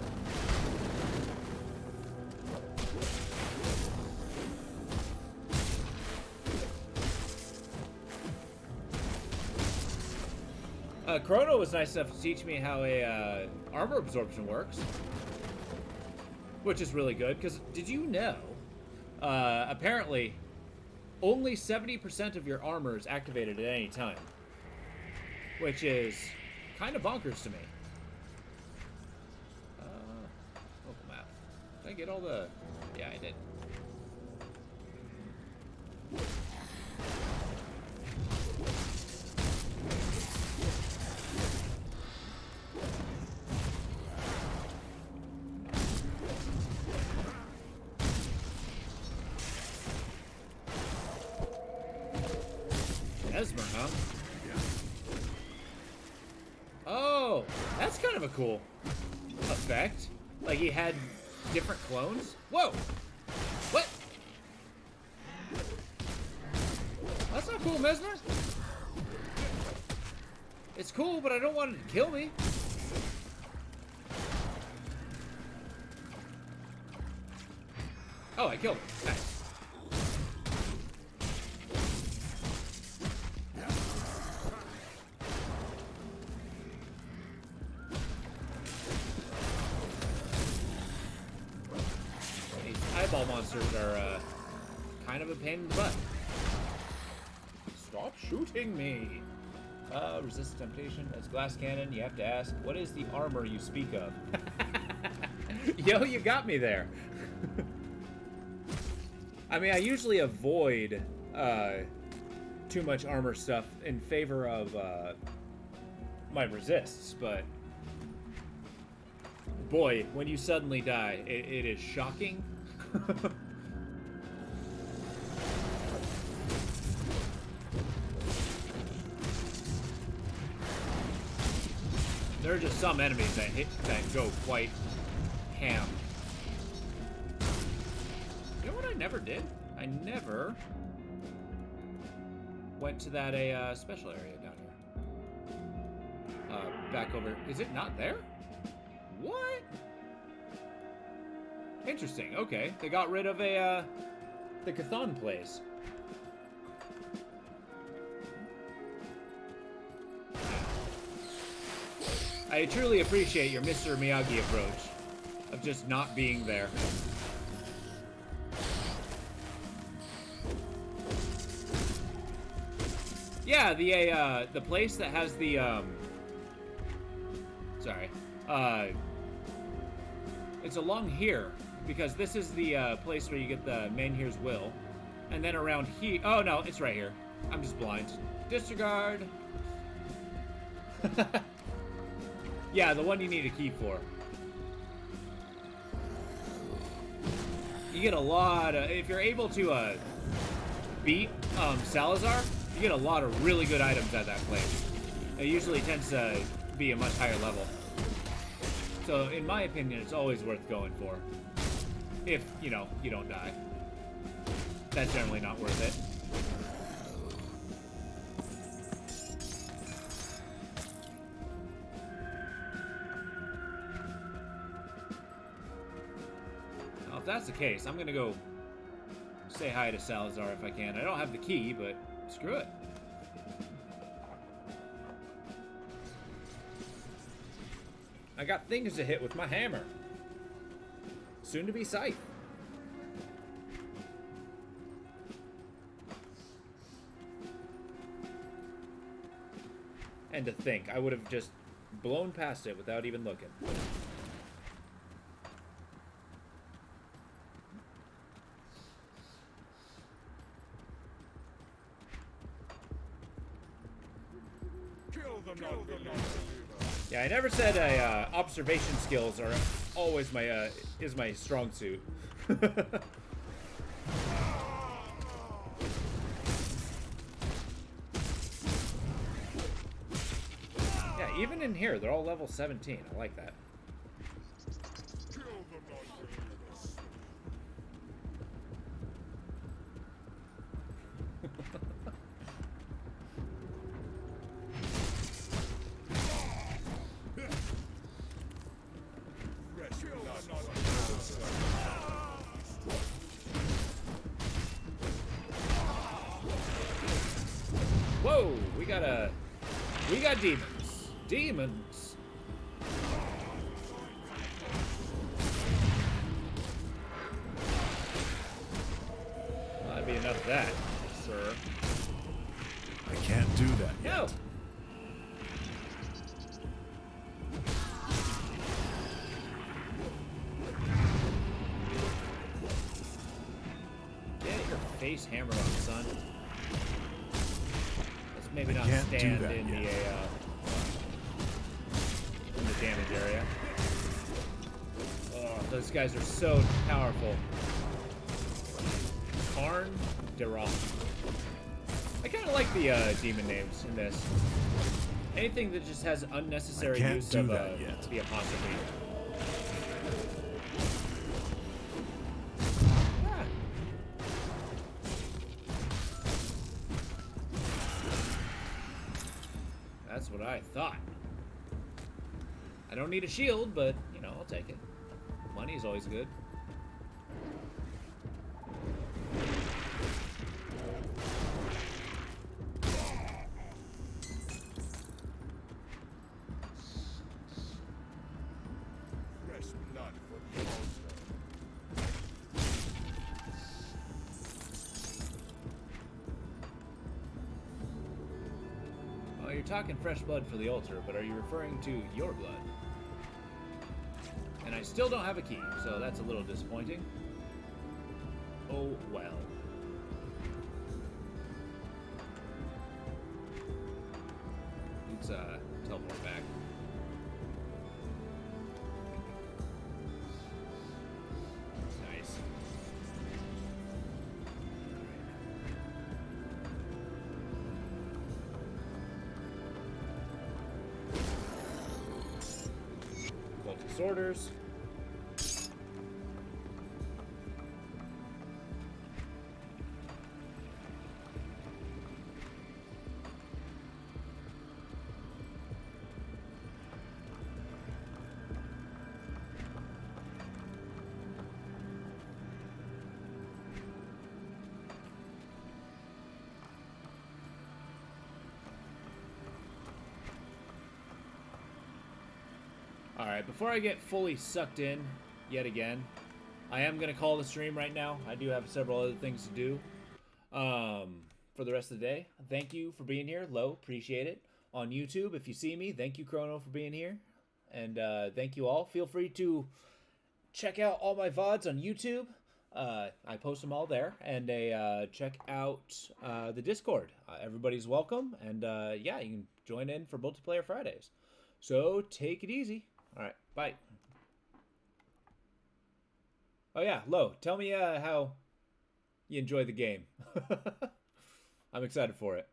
Speaker 1: Chrono was nice enough to teach me how a armor absorption works, which is really good, because did you know, apparently, only 70% of your armor is activated at any time, which is kind of bonkers to me. Local map. Did I get all the... Yeah, I did. Esmer, huh? Oh, that's kind of a cool effect. Like he had different clones. Whoa! What? That's not cool, Mesmer. It's cool, but I don't want it to kill me. Oh, I killed him. Nice. Eyeball monsters are kind of a pain in the butt. Stop shooting me! Resist temptation. As glass cannon, you have to ask, what is the armor you speak of? Yo, you got me there. I mean, I usually avoid too much armor stuff in favor of my resists, but boy, when you suddenly die, it is shocking. There are just some enemies that go quite ham. You know what I never did? I never went to that special area down here. Back over. Is it not there? What? Interesting. Okay, they got rid of the Chthon place. I truly appreciate your Mr. Miyagi approach of just not being there. Yeah, the place that has the it's along here, because this is the place where you get the Menhir's Will, and then around here. Oh no, it's right here. I'm just blind. Disregard. Yeah, the one you need a key for. You get a lot of, if you're able to beat Salazar, you get a lot of really good items at that place. It usually tends to be a much higher level. So, in my opinion, it's always worth going for. If, you know, you don't die. That's generally not worth it. Now, if that's the case, I'm gonna go say hi to Salazar if I can. I don't have the key, but screw it. I got things to hit with my hammer. Soon to be scythe. And to think, I would have just blown past it without even looking.
Speaker 8: Kill them,
Speaker 1: Yeah, I never said observation skills are always my is my strong suit. Yeah, even in here, they're all level 17. I like that. Whoa, we got demons. Demons. Well, that'd be enough of that, sir.
Speaker 8: I can't do that yet.
Speaker 1: No. Get your face hammered on, son. Let's maybe not
Speaker 8: can't do
Speaker 1: stand
Speaker 8: that
Speaker 1: in
Speaker 8: yet.
Speaker 1: in the damage area. Oh, those guys are so powerful. Karn Deron. I kind of like the demon names in this. Anything that just has unnecessary
Speaker 8: I can't
Speaker 1: use
Speaker 8: do
Speaker 1: of
Speaker 8: that yet.
Speaker 1: the apostrophe. Ah. That's what I thought. I don't need a shield, but, you know, I'll take it. Money is always good. Well, you're talking fresh blood for the altar, but are you referring to your blood? And I still don't have a key, so that's a little disappointing. Oh well. Let's teleport back. Nice. Cultic sorters. Alright, before I get fully sucked in yet again, I am going to call the stream right now. I do have several other things to do for the rest of the day. Thank you for being here. Low, appreciate it. On YouTube, if you see me, thank you, Chrono, for being here. And thank you all. Feel free to check out all my VODs on YouTube. I post them all there. And check out the Discord. Everybody's welcome. And yeah, you can join in for Multiplayer Fridays. So take it easy. All right, bye. Oh yeah, Lo, tell me how you enjoy the game. I'm excited for it.